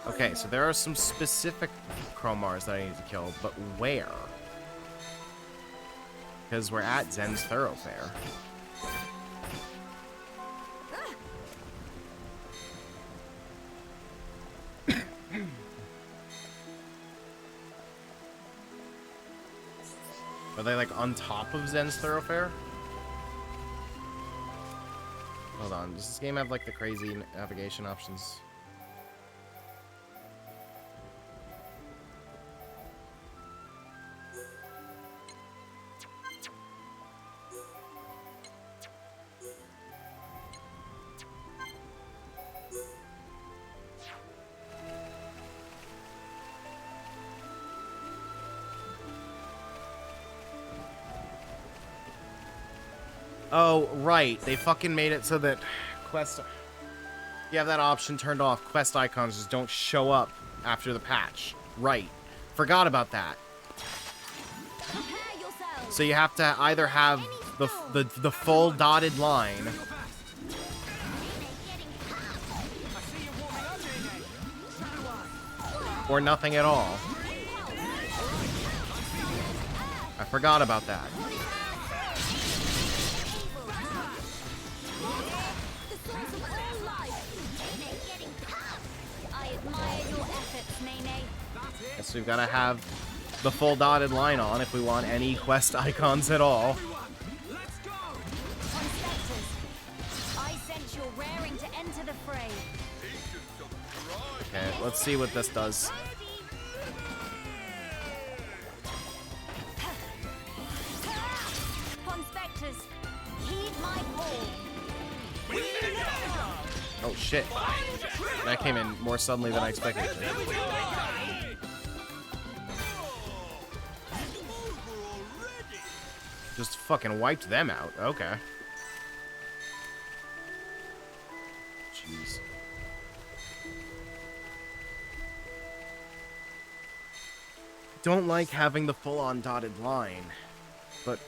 Okay, so there are some specific Chromars that I need to kill, but where? Because we're at Zen's Thoroughfare. Are they like on top of Zen's Thoroughfare? Hold on, does this game have like the crazy navigation options? Oh, right. They fucking made it so that quest... You have that option turned off. Quest icons just don't show up after the patch. Right. Forgot about that. So you have to either have the full dotted line or nothing at all. I forgot about that. Guess we've got to have the full dotted line on if we want any quest icons at all. Okay, let's see what this does. Oh shit. That came in more suddenly than I expected it to. Just fucking wiped them out. Okay. Jeez. Don't like having the full-on dotted line, but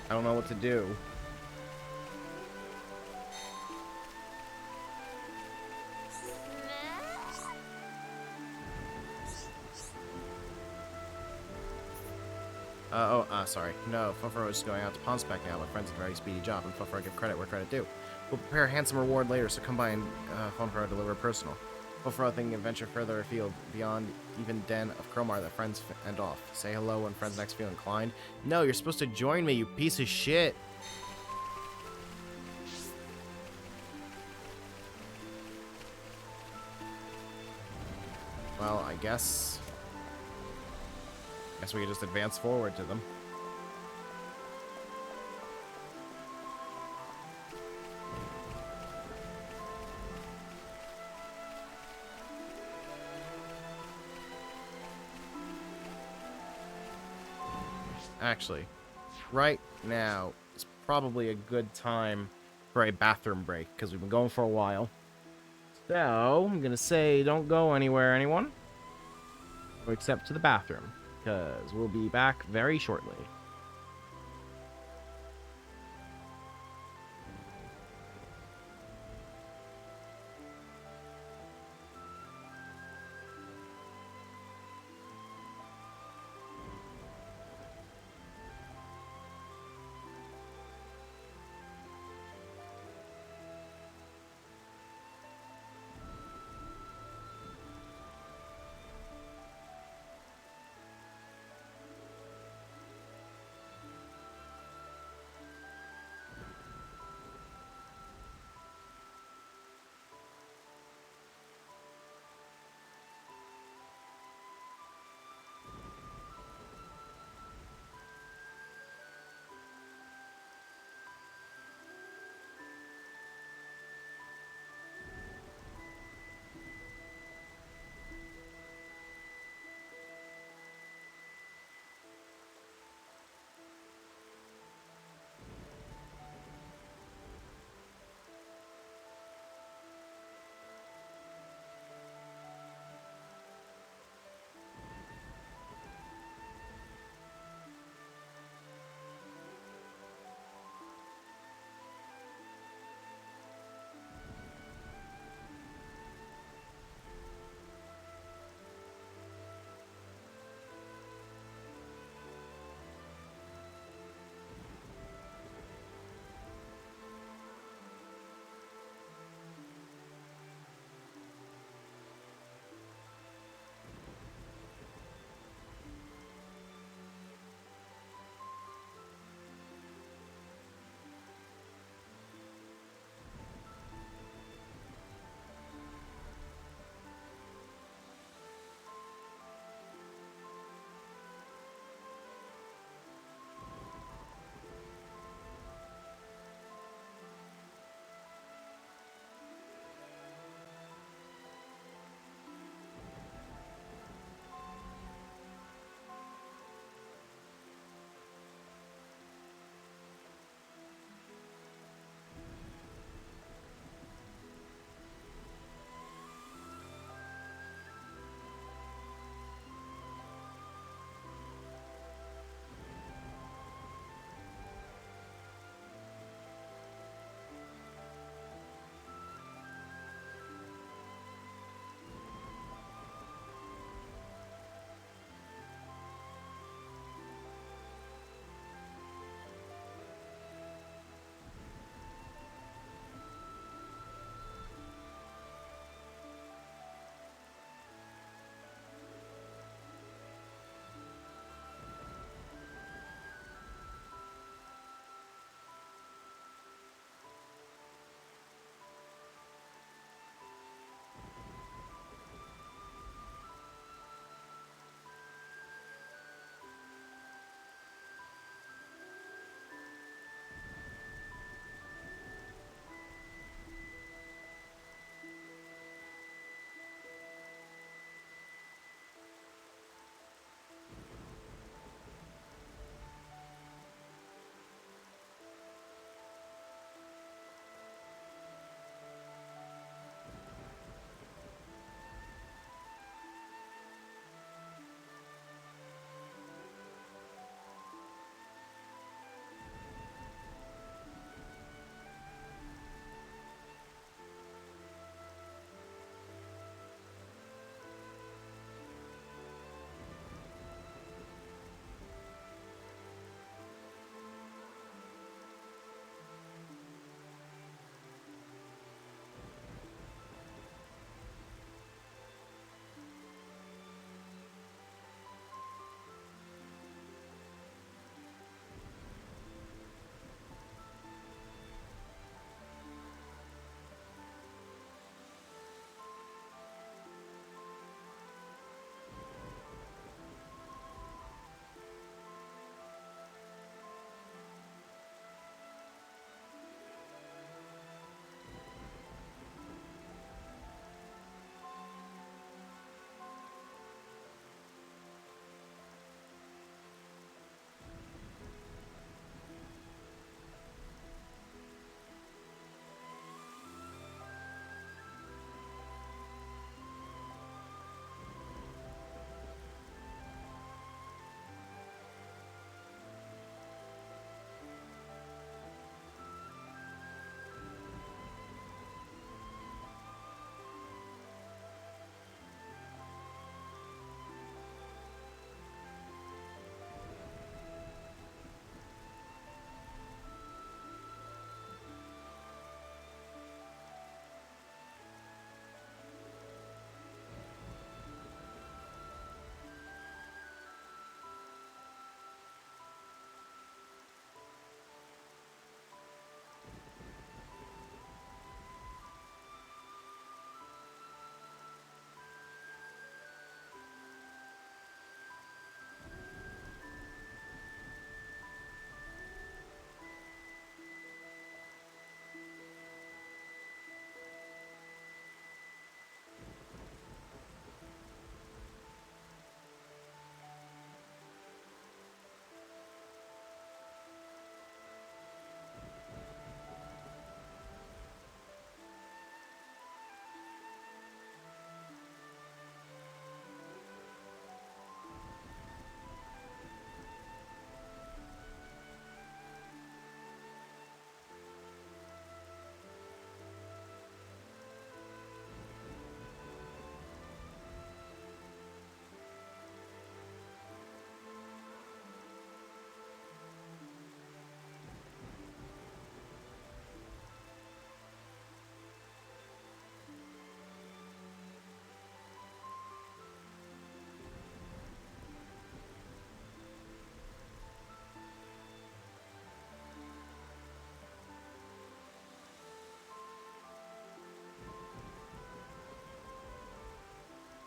I don't know what to do. Sorry. No, Fufro is going out to Pawn Spec now. My friend's a very speedy job, and Fufro give credit where credit due. We'll prepare a handsome reward later, so come by and Fufro deliver personal. Fufro thinking of venture further afield, beyond even den of Cromar that friends end off. Say hello when friends next feel inclined. No, you're supposed to join me, you piece of shit! Well, I guess we can just advance forward to them. Actually, right now is probably a good time for a bathroom break, because we've been going for a while. So, I'm gonna say don't go anywhere, anyone. Except to the bathroom, because we'll be back very shortly.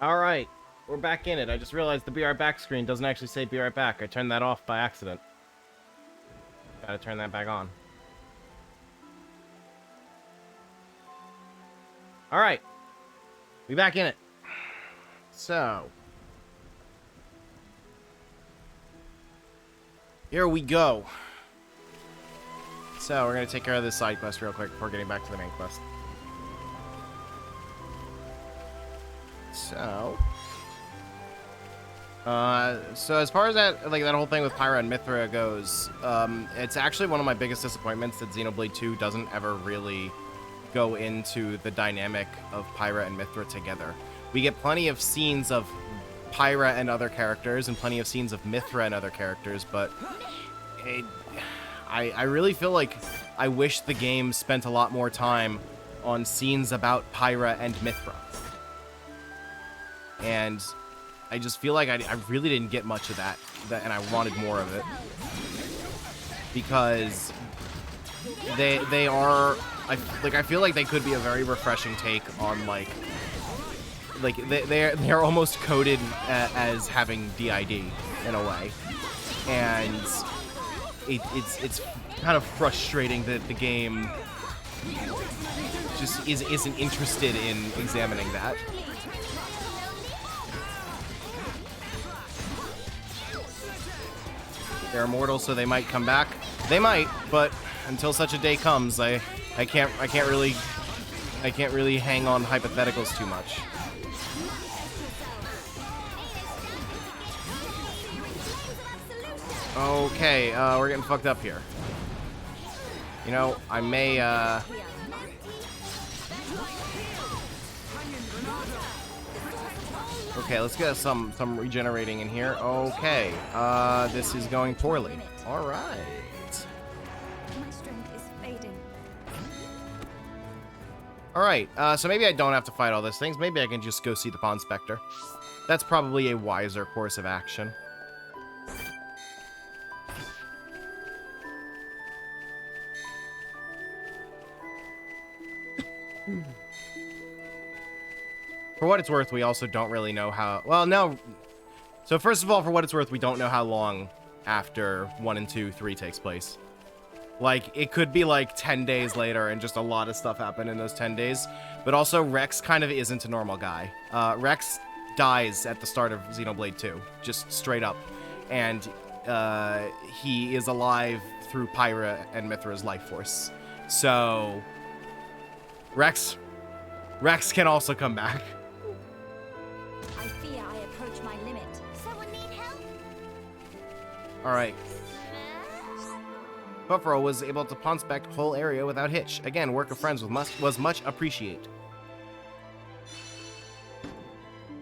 Alright, we're back in it. I just realized the Be Right Back screen doesn't actually say Be Right Back. I turned that off by accident. Gotta turn that back on. Alright. We back in it. So. Here we go. So, we're gonna take care of this side quest real quick before getting back to the main quest. So as far as that, like, that whole thing with Pyra and Mithra goes, it's actually one of my biggest disappointments that Xenoblade 2 doesn't ever really go into the dynamic of Pyra and Mithra together. We get plenty of scenes of Pyra and other characters, and plenty of scenes of Mithra and other characters, but I really feel like I wish the game spent a lot more time on scenes about Pyra and Mithra. And I just feel like I really didn't get much of that, and I wanted more of it. Because they are, I feel like they could be a very refreshing take on, like they're almost coded as having DID in a way. And it's kind of frustrating that the game just isn't interested in examining that. They're immortal, so they might come back. They might, but until such a day comes, I can't really hang on hypotheticals too much. Okay, we're getting fucked up here. You know, I may Okay, let's get some regenerating in here. Okay, this is going poorly. All right. My strength is fading. All right, so maybe I don't have to fight all those things. Maybe I can just go see the Pond Spectre. That's probably a wiser course of action. For what it's worth, we also don't really know how... Well, no. So first of all, for what it's worth, we don't know how long after 1 and 2, 3 takes place. Like, it could be like 10 days later and just a lot of stuff happened in those 10 days. But also, Rex kind of isn't a normal guy. Rex dies at the start of Xenoblade 2. Just straight up. And he is alive through Pyra and Mithra's life force. So... Rex can also come back. I fear I approach my limit. Someone need help? Alright. Buffalo was able to ponspect whole area without hitch. Again, work of friends was much appreciated.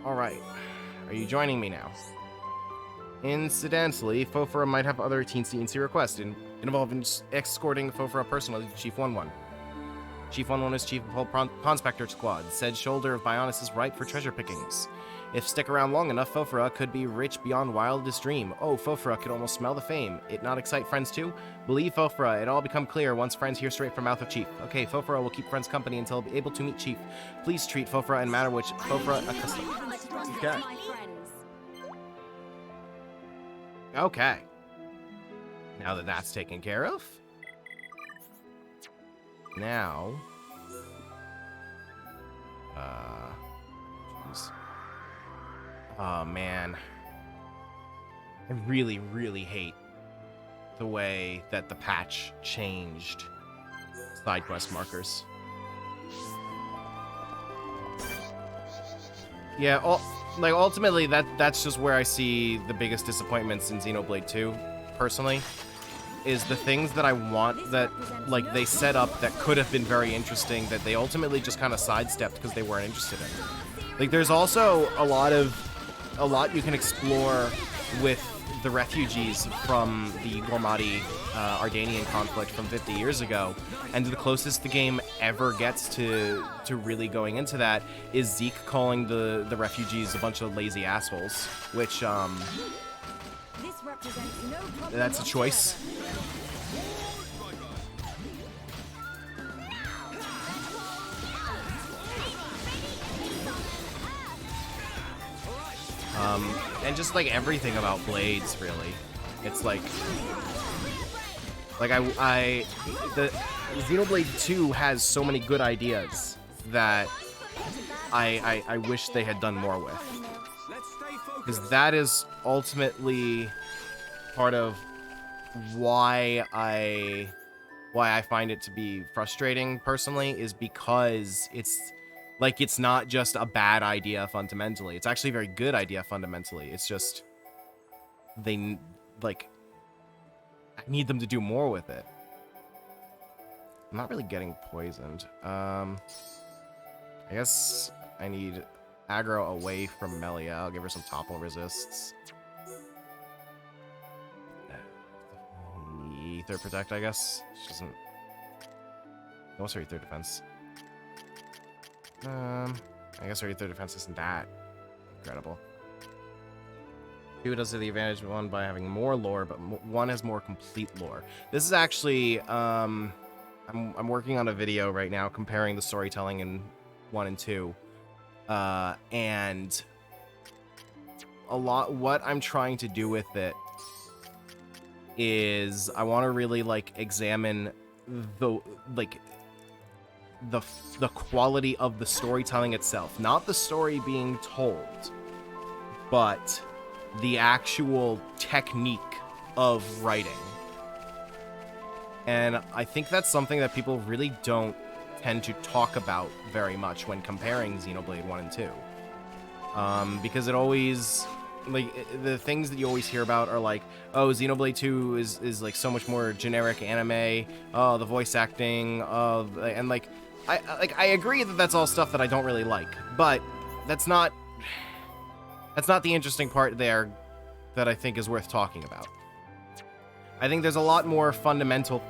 Alright. Are you joining me now? Incidentally, Fofora might have other teensy requests involving escorting Fofora personally to Chief 1-1. Chief 1-1 is chief of whole Ponspector squad. Said shoulder of Bionis is ripe for treasure pickings. If stick around long enough, Fofora could be rich beyond wildest dream. Oh, Fofora could almost smell the fame. It not excite friends too? Believe Fofora, it all become clear once friends hear straight from mouth of Chief. Okay, Fofora will keep friends company until able to meet Chief. Please treat Fofora in manner which Fofora accustomed. Okay. Okay. Now that that's taken care of. Now, geez. Oh man, I really hate the way that the patch changed side quest markers. Yeah, ultimately that's just where I see the biggest disappointments in Xenoblade 2, personally. Is the things that I want that, like, they set up that could have been very interesting that they ultimately just kind of sidestepped because they weren't interested in. Like, there's also a lot you can explore with the refugees from the Gormati Ardanian conflict from 50 years ago, and the closest the game ever gets to really going into that is Zeke calling the refugees a bunch of lazy assholes, which, that's a choice. And just like everything about Blades, really. It's like the Xenoblade 2 has so many good ideas that I wish they had done more with. Because that is ultimately part of why I find it to be frustrating personally, is because it's not just a bad idea fundamentally. It's actually a very good idea fundamentally. It's just I need them to do more with it. I'm not really getting poisoned. I guess I need aggro away from Melia. I'll give her some topple resists. Ether protect, I guess. She doesn't. What's her ether defense? I guess her ether defense isn't that incredible. 2 does have the advantage of 1 by having more lore, but 1 has more complete lore. This is actually, I'm working on a video right now comparing the storytelling in 1 and 2. And what I'm trying to do with it is I want to really, examine the quality of the storytelling itself. Not the story being told, but the actual technique of writing. And I think that's something that people really don't tend to talk about very much when comparing Xenoblade 1 and 2. Because it always... the things that you always hear about are like, oh, Xenoblade 2 is like so much more generic anime, oh, the voice acting, and I agree that that's all stuff that I don't really like, but that's not the interesting part there that I think is worth talking about. I think there's a lot more fundamental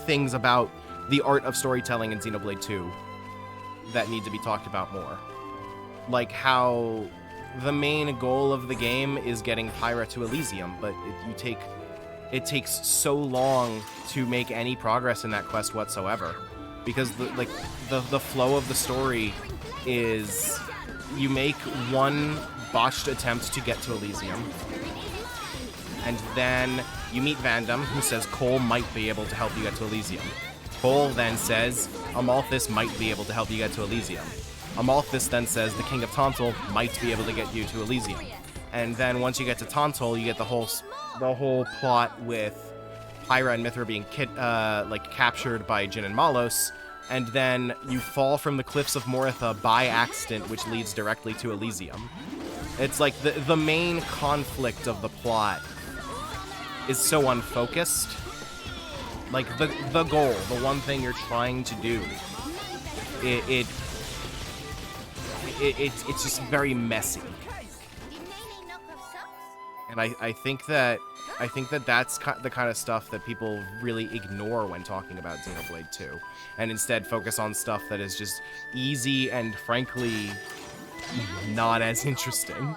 things about the art of storytelling in Xenoblade 2 that need to be talked about more. Like how the main goal of the game is getting Pyra to Elysium, but it takes so long to make any progress in that quest whatsoever, because the flow of the story is you make one botched attempt to get to Elysium, and then you meet Vandam, who says Cole might be able to help you get to Elysium. Cole then says Amalthus might be able to help you get to Elysium. Amalthus then says the King of Tontal might be able to get you to Elysium. And then once you get to Tontal, you get the whole plot with Pyra and Mithra being captured by Jin and Malos, and then you fall from the cliffs of Moritha by accident, which leads directly to Elysium. It's like the main conflict of the plot is so unfocused. Like the goal, the one thing you're trying to do, it's just very messy. And I think that that's the kind of stuff that people really ignore when talking about Xenoblade 2, and instead focus on stuff that is just easy and frankly not as interesting.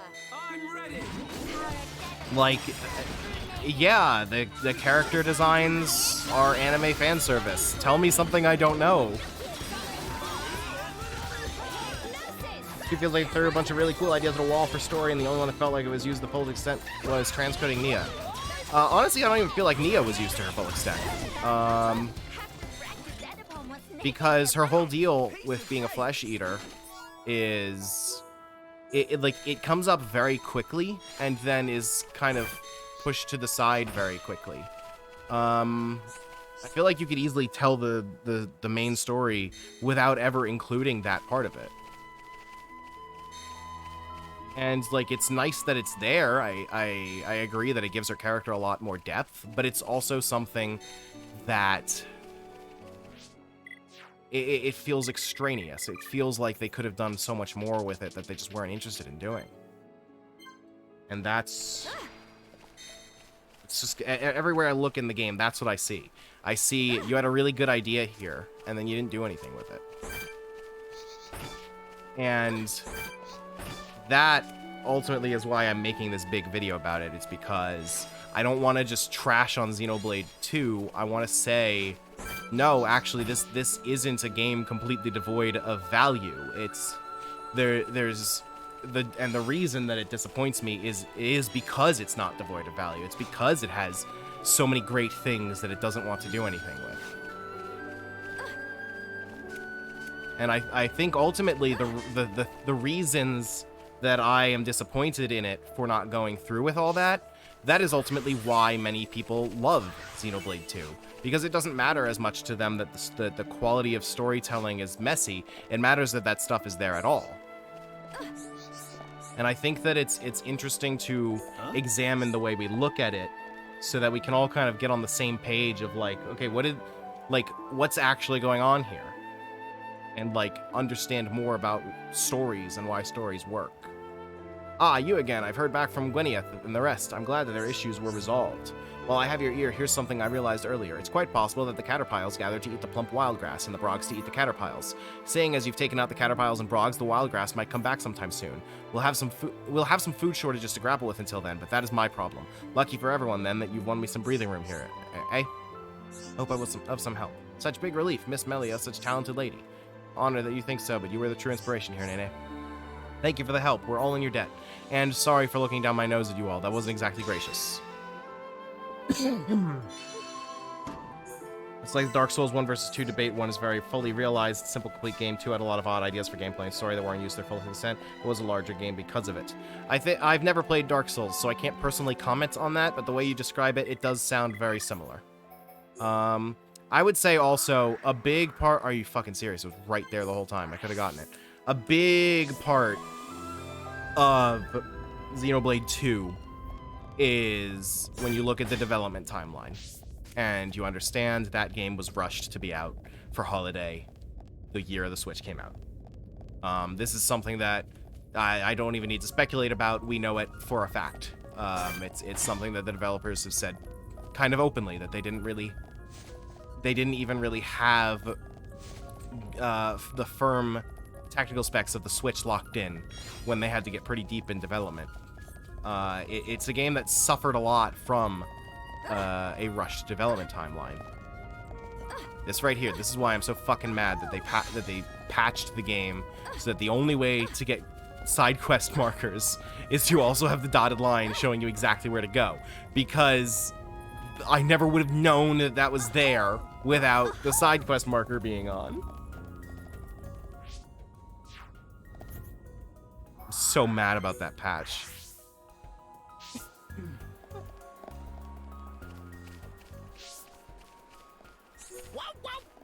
Like, yeah, the character designs are anime fan service. Tell me something I don't know. It feels like they threw a bunch of really cool ideas at a wall for story, and the only one that felt like it was used to the full extent was transcoding Nia. Honestly, I don't even feel like Nia was used to her full extent. Because her whole deal with being a flesh eater is... It comes up very quickly, and then is kind of pushed to the side very quickly. I feel like you could easily tell the main story without ever including that part of it. And, it's nice that it's there. I agree that it gives her character a lot more depth, but it's also something that... It feels extraneous. It feels like they could have done so much more with it that they just weren't interested in doing. And that's... It's just... Everywhere I look in the game, that's what I see. I see you had a really good idea here, and then you didn't do anything with it. And... that ultimately is why I'm making this big video about it. It's because I don't want to just trash on Xenoblade 2. I want to say, no, actually, this isn't a game completely devoid of value. There's the reason that it disappoints me is because it's not devoid of value. It's because it has so many great things that it doesn't want to do anything with. And I think ultimately the reasons that I am disappointed in it for not going through with all that, that is ultimately why many people love Xenoblade 2. Because it doesn't matter as much to them that the quality of storytelling is messy. It matters that that stuff is there at all. And I think that it's interesting to examine the way we look at it so that we can all kind of get on the same page of like, okay, what's actually going on here? And like understand more about stories and why stories work. Ah, you again. I've heard back from Gwyneth and the rest. I'm glad that their issues were resolved. While I have your ear, here's something I realized earlier. It's quite possible that the caterpiles gathered to eat the plump wildgrass and the brogs to eat the caterpiles. Seeing as you've taken out the caterpiles and brogs, the wildgrass might come back sometime soon. We'll have some food shortages to grapple with until then, but that is my problem. Lucky for everyone then that you've won me some breathing room here. Eh? Hope I was of some help. Such big relief, Miss Melia, such talented lady. Honor that you think so, but you were the true inspiration here, Nene. Thank you for the help. We're all in your debt. And sorry for looking down my nose at you all. That wasn't exactly gracious. It's like Dark Souls 1 versus 2 debate. 1 is very fully realized, simple, complete game. 2 had a lot of odd ideas for gameplay and story that weren't used to their full extent. It was a larger game because of it. I've never played Dark Souls, so I can't personally comment on that, but the way you describe it, it does sound very similar. I would say also, a big part... Are you fucking serious? It was right there the whole time. I could have gotten it. A big part of Xenoblade 2 is when you look at the development timeline and you understand that game was rushed to be out for holiday the year the Switch came out. This is something that I don't even need to speculate about. We know it for a fact. It's something that the developers have said kind of openly, that they didn't even really have the firm technical specs of the Switch locked in when they had to get pretty deep in development. It's a game that suffered a lot from a rushed development timeline. This right here, this is why I'm so fucking mad that they patched the game so that the only way to get side quest markers is to also have the dotted line showing you exactly where to go. Because I never would have known that that was there without the side quest marker being on. I'm so mad about that patch.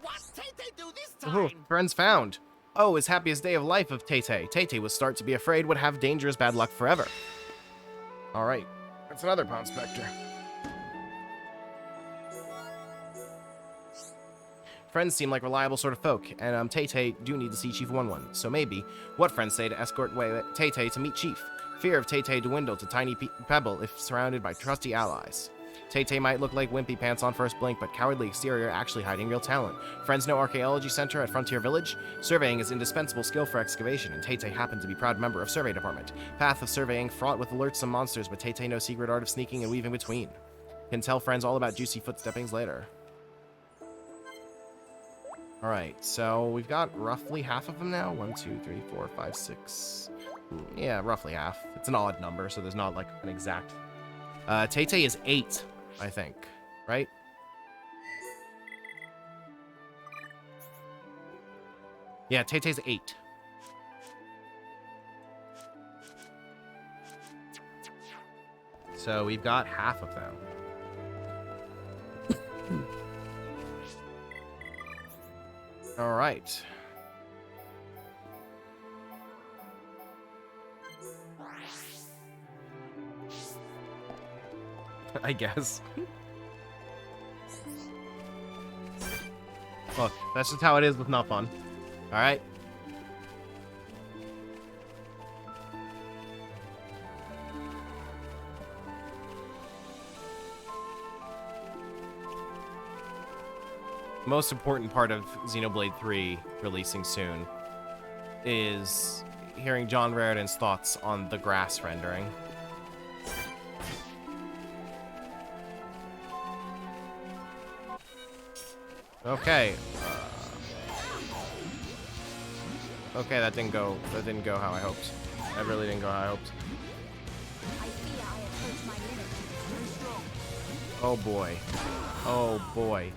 What's Tay-Tay do this Oh, time? friends found. Oh, his happiest day of life of Tay-Tay. Tay-Tay would start to be afraid would have dangerous bad luck forever. Alright, that's another Pawn Spectre. Friends seem like reliable sort of folk, and Tay-Tay do need to see Chief 1-1. So maybe, what friends say to escort Tay-Tay to meet Chief? Fear of Tay-Tay dwindle to tiny pebble if surrounded by trusty allies. Tay-Tay might look like wimpy pants on first blink, but cowardly exterior actually hiding real talent. Friends know Archaeology Center at Frontier Village? Surveying is indispensable skill for excavation, and Tay-Tay happened to be proud member of Survey Department. Path of surveying fraught with alerts and monsters, but Tay-Tay knows secret art of sneaking and weaving between. Can tell friends all about juicy footsteppings later. Alright, so we've got roughly half of them now. 1, 2, 3, 4, 5, 6. Yeah, roughly half. It's an odd number, so there's not like an exact. Tay-Tay is 8, I think. Right? Yeah, Tay-Tay's 8. So we've got half of them. All right. I guess. Look, that's just how it is with not fun. All right. Most important part of Xenoblade 3 releasing soon is hearing John Raridan's thoughts on the grass rendering. Okay. Okay, that didn't go how I hoped. That really didn't go how I hoped. I fear I approach my limit. Oh boy. Oh boy.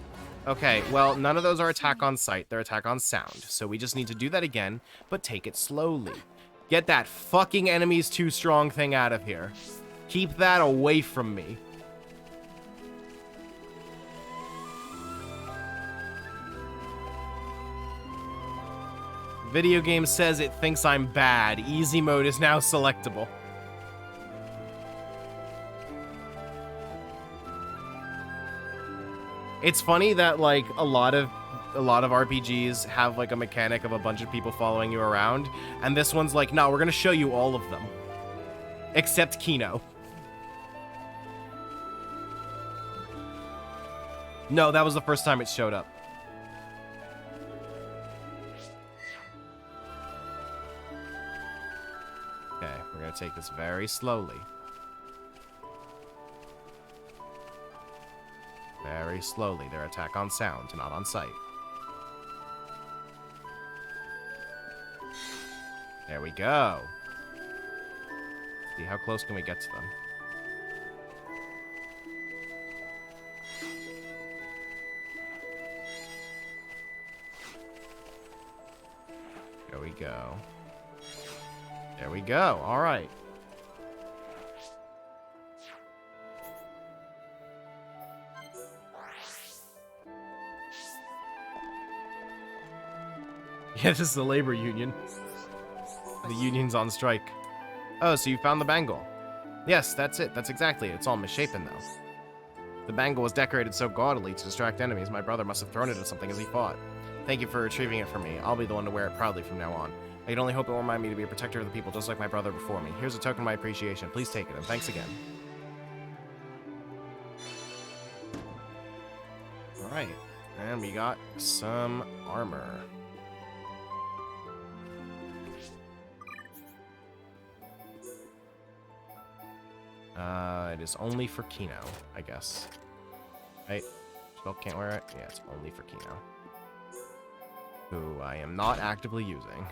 Okay, well, none of those are attack on sight. They're attack on sound. So we just need to do that again, but take it slowly. Get that fucking enemies too strong thing out of here. Keep that away from me. Video game says it thinks I'm bad. Easy mode is now selectable. It's funny that like a lot of RPGs have like a mechanic of a bunch of people following you around, and this one's like, no, we're gonna show you all of them. Except Kino. No, that was the first time it showed up. Okay, we're gonna take this very slowly. Very slowly. Their attack on sound, not on sight. There we go. See, how close can we get to them? There we go. There we go. All right. Yeah, this is the labor union. The union's on strike. Oh, so you found the bangle. Yes, that's it. That's exactly it. It's all misshapen, though. The bangle was decorated so gaudily to distract enemies. My brother must have thrown it at something as he fought. Thank you for retrieving it for me. I'll be the one to wear it proudly from now on. I can only hope it will remind me to be a protector of the people, just like my brother before me. Here's a token of my appreciation. Please take it, and thanks again. Alright. And we got some armor. It is only for Kino, I guess. Right? Still can't wear it? Yeah, it's only for Kino. Who I am not actively using.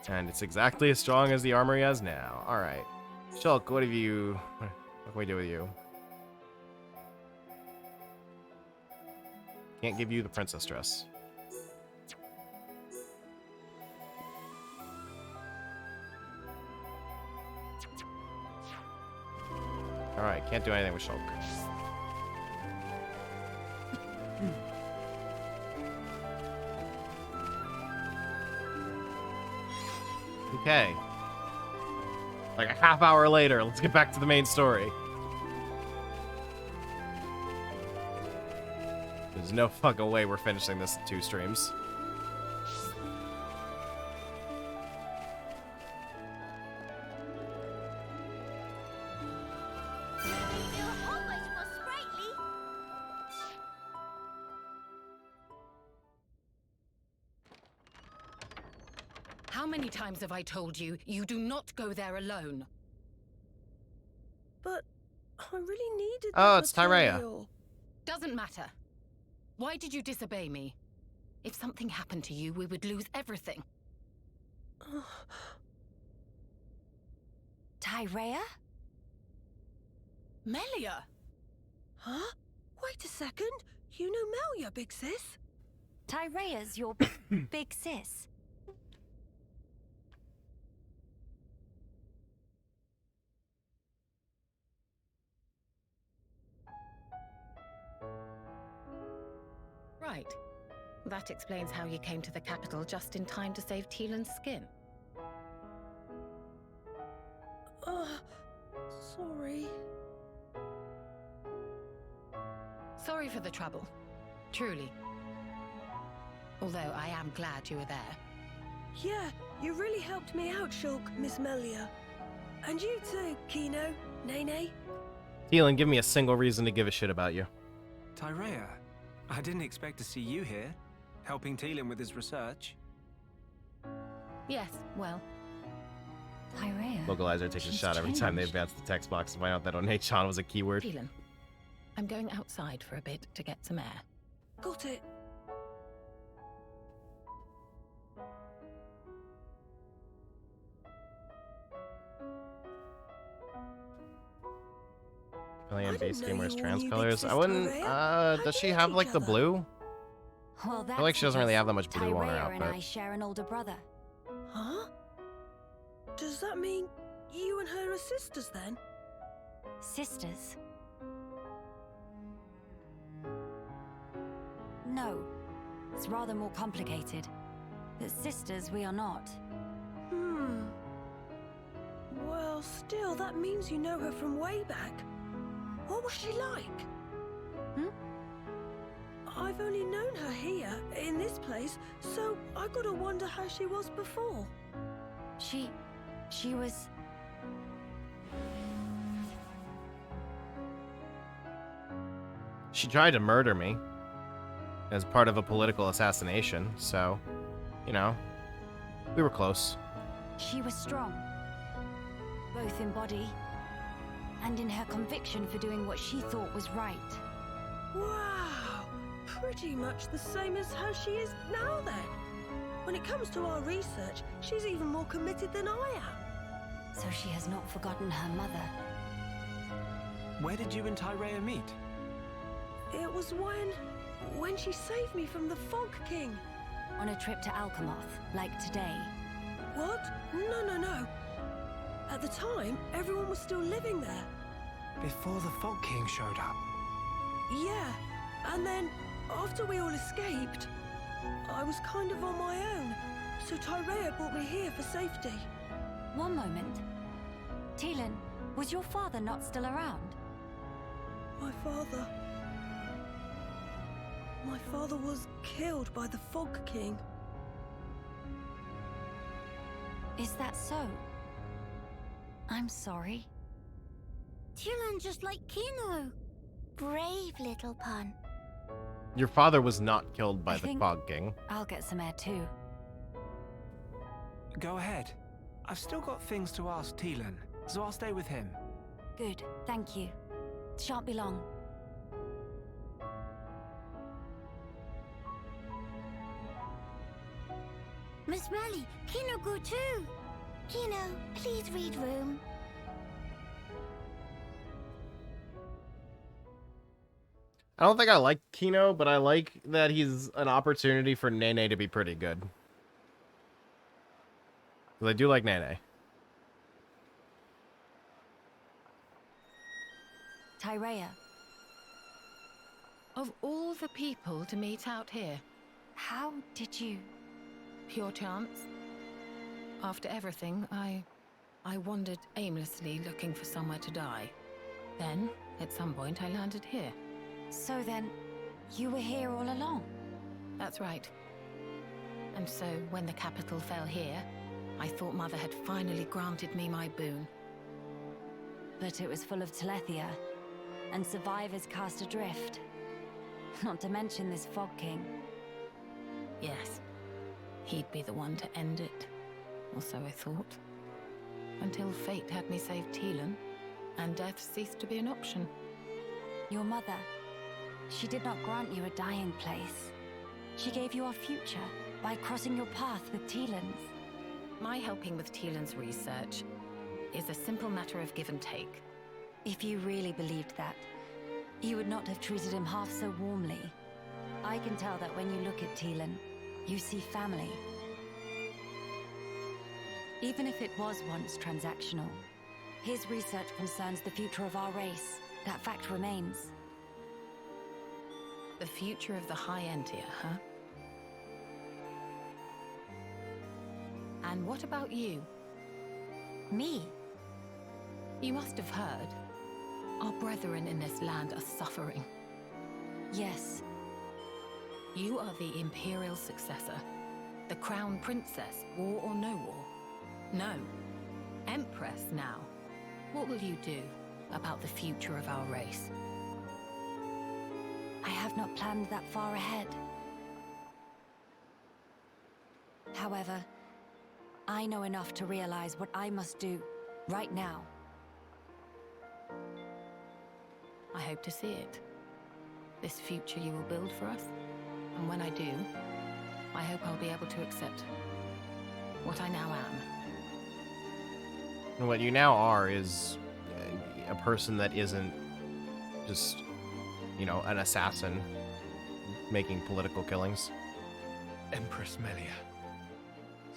And it's exactly as strong as the armor he has now. Alright. Shulk, what have you... What can we do with you? Can't give you the princess dress. Alright, can't do anything with Shulk. Okay. Like a half hour later, let's get back to the main story. There's no fucking way we're finishing this in 2 streams. How many times have I told you, you do not go there alone? But I really needed Oh, that it's Tyrea. material. Doesn't matter. Why did you disobey me? If something happened to you, we would lose everything. Tyrea? Melia? Huh? Wait a second. You know Melia, big sis? Tyrea's your big sis. Right. That explains how you came to the capital just in time to save Teelan's skin. Sorry. Sorry for the trouble. Truly. Although I am glad you were there. Yeah, you really helped me out, Shulk, Miss Melia. And you too, Kino, Nene. Teelan, give me a single reason to give a shit about you. Tyrea, I didn't expect to see you here, helping Teelan with his research. Yes, well. Tyrea. Localizer takes a She's shot every time they changed. advance the text box and find out that Onechan was a keyword. Teelan, I'm going outside for a bit to get some air. Got it. Pavilion I base didn't game know wears you all trans knew colors. Big I wouldn't. Sister Rhea. Does she How'd you have meet like each the other? blue? Well, I feel like she doesn't really have that much because blue on her Tyrea and outfit. I share an older brother. Huh? Does that mean you and her are sisters then? Sisters? No. It's rather more complicated. But sisters we are not. Well, still, that means you know her from way back. What was she like? I've only known her here, in this place, so I gotta wonder how she was before. She was... She tried to murder me as part of a political assassination, so, you know, we were close. She was strong. Both in body and in her conviction for doing what she thought was right. Wow! Pretty much the same as how she is now then. When it comes to our research, she's even more committed than I am. So she has not forgotten her mother. Where did you and Tyrea meet? It was when she saved me from the Fog King. On a trip to Alchemoth, like today. What? No. At the time, everyone was still living there. Before the Fog King showed up. Yeah, and then, after we all escaped, I was kind of on my own, so Tyrea brought me here for safety. One moment. Teelan, was your father not still around? My father was killed by the Fog King. Is that so? I'm sorry. Teelan just like Kino. Brave little pun. Your father was not killed by I the think Fog King. I'll get some air too. Go ahead. I've still got things to ask Teelan, so I'll stay with him. Good, thank you. Shan't be long. Miss Melly, Kino go too. Kino, please read room. I don't think I like Kino, but I like that he's an opportunity for Nene to be pretty good. Because I do like Nene. Tyrea. Of all the people to meet out here, How did you... pure chance. After everything, I wandered aimlessly looking for somewhere to die. Then, at some point, I landed here. So then, you were here all along? That's right. And so, when the capital fell here, I thought Mother had finally granted me my boon. But it was full of Telethia, and survivors cast adrift. Not to mention this Fog King. Yes, he'd be the one to end it. Or so I thought. Until fate had me save Teelan, and death ceased to be an option. Your mother, she did not grant you a dying place. She gave you our future by crossing your path with Teelan's. My helping with Teelan's research is a simple matter of give and take. If you really believed that, you would not have treated him half so warmly. I can tell that when you look at Teelan, you see family. Even if it was once transactional, his research concerns the future of our race. That fact remains. The future of the High Entia, huh? And what about you? Me? You must have heard. Our brethren in this land are suffering. Yes. You are the Imperial successor. The Crown Princess, war or no war? No. Empress now. What will you do about the future of our race? I have not planned that far ahead. However, I know enough to realize what I must do right now. I hope to see it. This future you will build for us. And when I do, I hope I'll be able to accept what I now am. And what you now are is a person that isn't just, you know, an assassin making political killings. Empress Melia,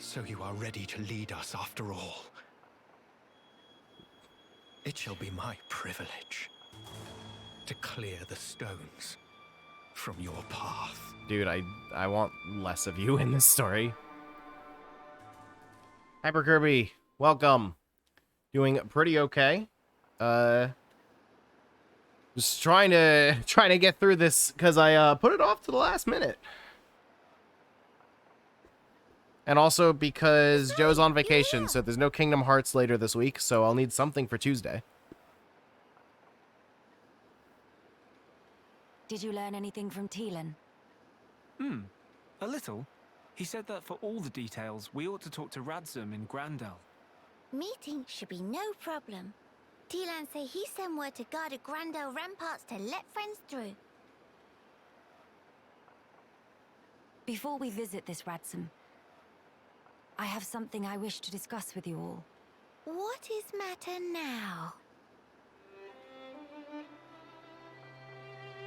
so you are ready to lead us after all. It shall be my privilege to clear the stones from your path. Dude, I want less of you in this story. Hyper Kirby, welcome. Doing pretty okay. Just trying to get through this because I put it off to the last minute. And also because Joe's on vacation, so there's no Kingdom Hearts later this week, so I'll need something for Tuesday. Did you learn anything from Teelan? A little. He said that for all the details, we ought to talk to Radzum in Grandel. Meeting should be no problem. Teelan say he sent word to guard the Grandel ramparts to let friends through. Before we visit this Radzum, I have something I wish to discuss with you all. What is matter now?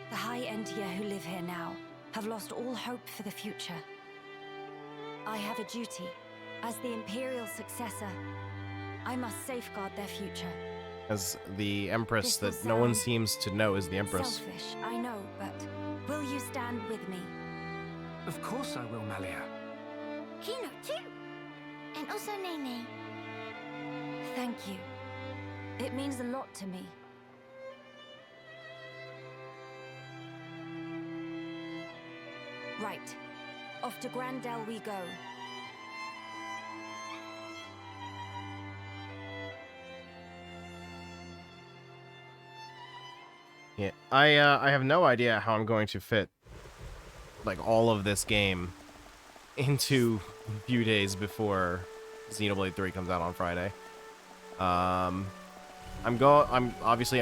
The High Entia who live here now have lost all hope for the future. I have a duty. As the Imperial successor, I must safeguard their future. As the Empress This that will no one sound seems to know is the Empress. Selfish, I know, but will you stand with me? Of course I will, Melia. Kino too. And also Nene. Thank you. It means a lot to me. Right. Off to Grandel we go. Yeah, I have no idea how I'm going to fit like all of this game into a few days before Xenoblade 3 comes out on Friday. I'm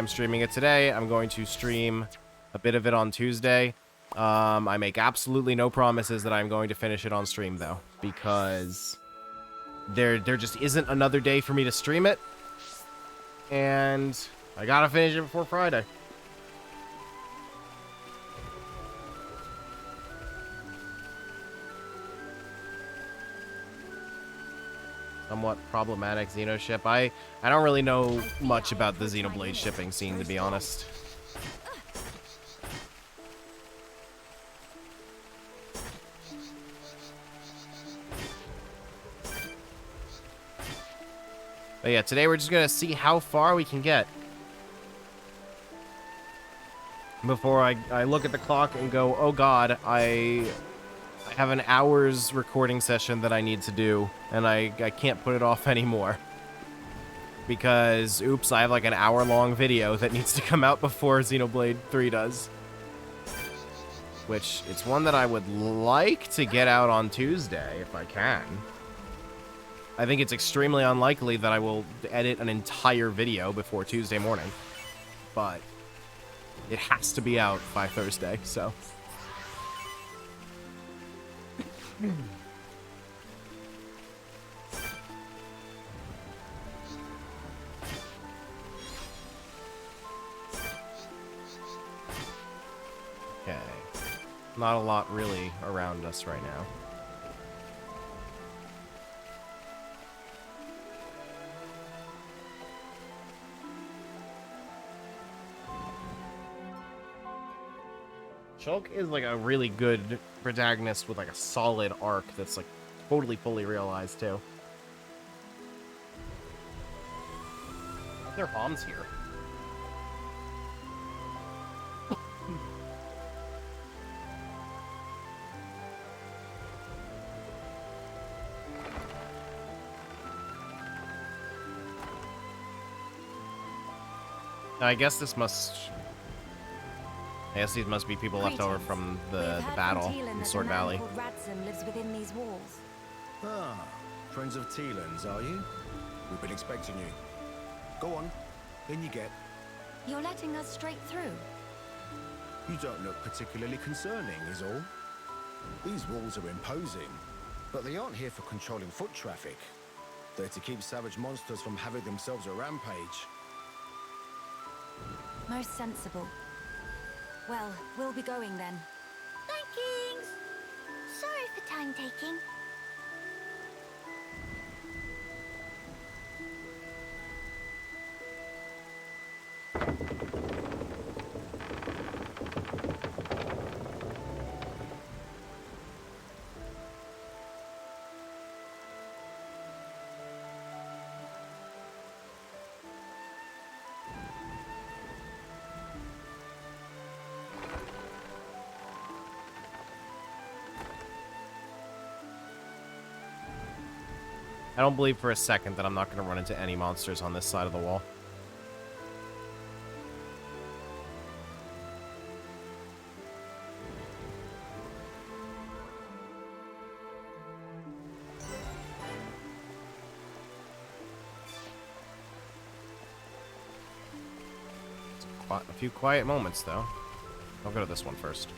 streaming it today. I'm going to stream a bit of it on Tuesday. I make absolutely no promises that I'm going to finish it on stream though, because there just isn't another day for me to stream it, and I gotta finish it before Friday. Somewhat problematic Xeno ship. I don't really know much about the Xenoblade shipping scene, to be honest. But yeah, today we're just gonna see how far we can get before I look at the clock and go, oh god, I have an hour's recording session that I need to do, and I can't put it off anymore. Because, oops, I have like an hour-long video that needs to come out before Xenoblade 3 does. Which, it's one that I would like to get out on Tuesday, if I can. I think it's extremely unlikely that I will edit an entire video before Tuesday morning. But it has to be out by Thursday, so... Okay. Not a lot really around us right now. Shulk is like a really good protagonist with like a solid arc that's like totally fully realized too. There are bombs here. I guess these must be people left over from the battle in Sword Valley. Radzum lives within these walls. Ah, friends of Teelan's, are you? We've been expecting you. Go on, in you get. You're letting us straight through. You don't look particularly concerning, is all. These walls are imposing, but they aren't here for controlling foot traffic. They're to keep savage monsters from having themselves a rampage. Most sensible. Well, we'll be going then. Thank yous. Sorry for time taking. I don't believe for a second that I'm not going to run into any monsters on this side of the wall. A few quiet moments, though. I'll go to this one first.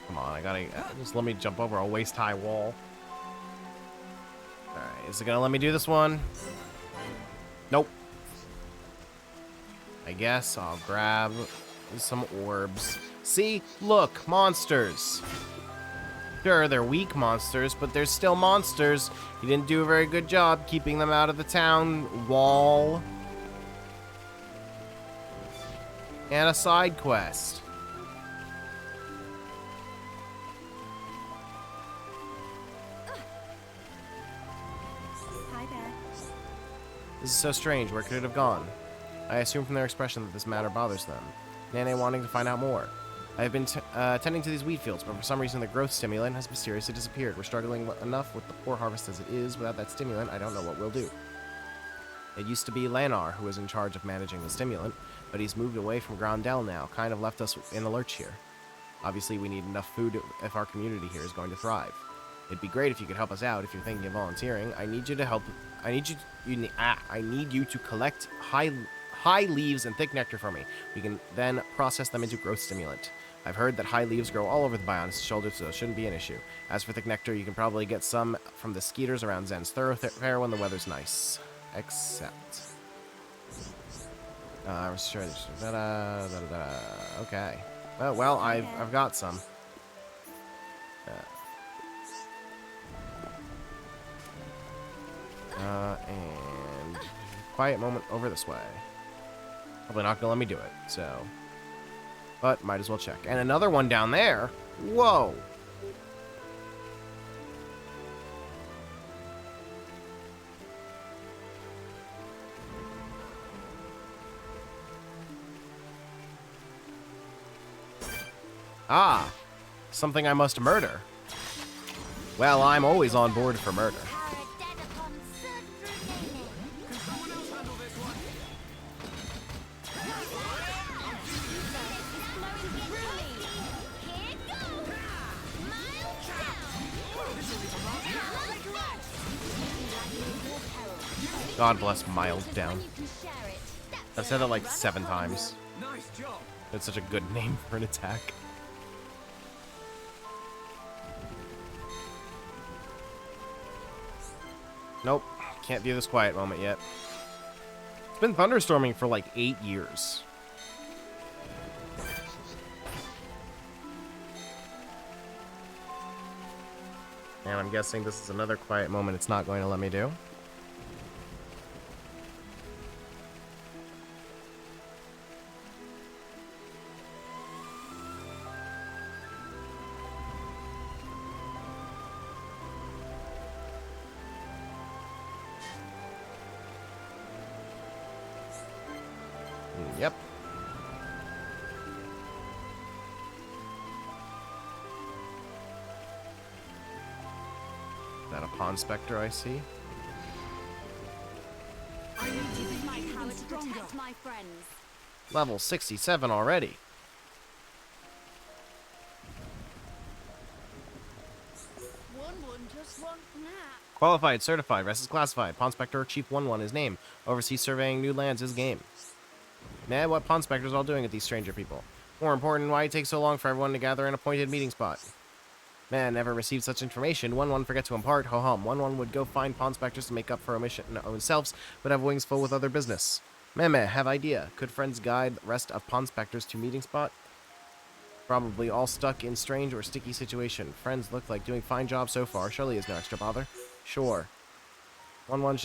Come on, I gotta... just let me jump over a waist-high wall. Alright, is it gonna let me do this one? Nope. I guess I'll grab some orbs. See? Look, monsters. Sure, they're weak monsters, but they're still monsters. You didn't do a very good job keeping them out of the town wall. And a side quest. Hi there. This is so strange. Where could it have gone? I assume from their expression that this matter bothers them. Nene wanting to find out more. I have been tending to these wheat fields, but for some reason the growth stimulant has mysteriously disappeared. We're struggling enough with the poor harvest as it is. Without that stimulant, I don't know what we'll do. It used to be Lanar who was in charge of managing the stimulant, but he's moved away from Groundell now, kind of left us in the lurch here. Obviously, we need enough food if our community here is going to thrive. It'd be great if you could help us out if you're thinking of volunteering. I need you to help. I need you to collect high leaves and thick nectar for me. We can then process them into growth stimulant. I've heard that high leaves grow all over the Bion's shoulder, so it shouldn't be an issue. As for thick nectar, you can probably get some from the skeeters around Zen's thoroughfare when the weather's nice. Except... okay. Well, I've got some. And quiet moment over this way. Probably not gonna let me do it, so. But might as well check. And another one down there. Whoa. Ah, something I must murder. Well, I'm always on board for murder. God bless Mild Down. I've said that like 7 times. Nice job. It's such a good name for an attack. Nope, can't view this quiet moment yet. It's been thunderstorming for like 8 years. And I'm guessing this is another quiet moment it's not going to let me do. Yep. Is that a Pond Spectre I see? I will use my power to protect my friends. Level 67 already. Just want nap. Qualified, certified, rest is classified. Pawn Spectre Chief 1-1 is name. Overseas surveying new lands is game. Man, what Pawn Spectre's all doing with these stranger people? More important, why it takes so long for everyone to gather an appointed meeting spot. Man, never received such information. 1-1 forget to impart. Ho hum. 1-1 would go find Pawn Spectres to make up for omission in own selves, but have wings full with other business. Meh, have idea. Could friends guide rest of Pawn Spectres to meeting spot? Probably all stuck in strange or sticky situation. Friends look like doing fine job so far. Surely is no extra bother. Sure. 1-1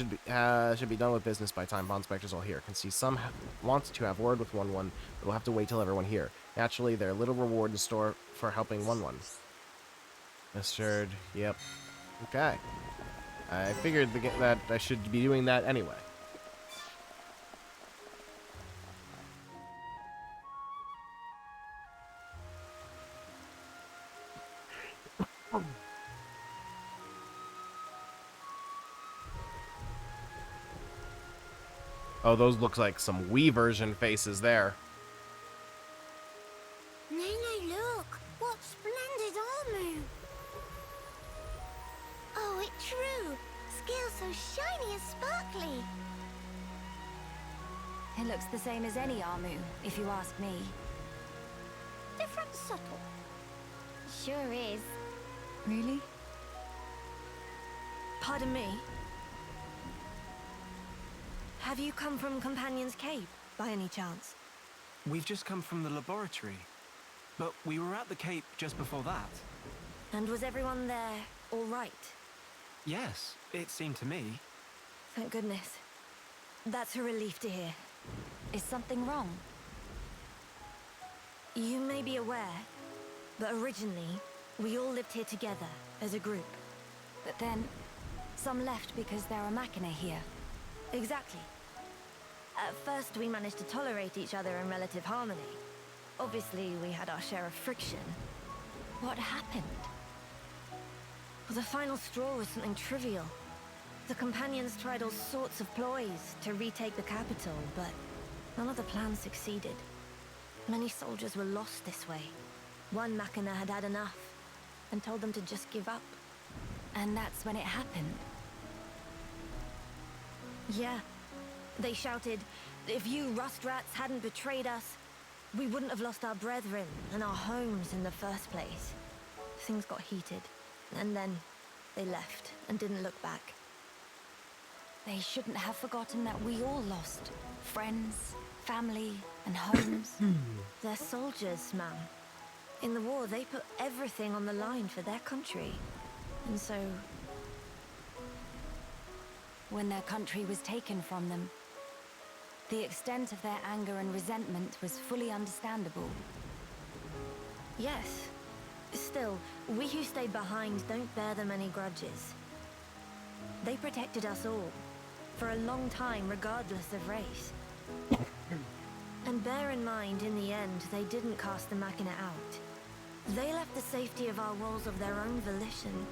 should be done with business by time Pawn Spectres all here. Can see some want to have word with 1-1, but we'll have to wait till everyone here. Naturally, there are little reward in store for helping 1-1. Mr. Yep. Okay. I figured that I should be doing that anyway. Oh, those look like some Wii version faces there. Nene, look! What splendid armor! Oh, it's true! Scales so shiny and sparkly! It looks the same as any Armu, if you ask me. Different subtle. Sure is. Really? Pardon me? Have you come from Companion's Cave, by any chance? We've just come from the laboratory. But we were at the Cape just before that. And was everyone there all right? Yes, it seemed to me. Thank goodness. That's a relief to hear. Is something wrong? You may be aware, but originally, we all lived here together, as a group. But then, some left because there are Machina here. Exactly. At first, we managed to tolerate each other in relative harmony. Obviously, we had our share of friction. What happened? Well, the final straw was something trivial. The Companions tried all sorts of ploys to retake the capital, but none of the plans succeeded. Many soldiers were lost this way. One Machina had had enough, and told them to just give up. And that's when it happened? Yeah. They shouted, if you rust rats hadn't betrayed us, we wouldn't have lost our brethren and our homes in the first place. Things got heated, and then they left and didn't look back. They shouldn't have forgotten that we all lost friends, family, and homes. They're soldiers, ma'am. In the war, they put everything on the line for their country. And so... when their country was taken from them, the extent of their anger and resentment was fully understandable. Yes. Still, we who stayed behind don't bear them any grudges. They protected us all, for a long time regardless of race. And bear in mind, in the end, they didn't cast the Machina out. They left the safety of our walls of their own volition.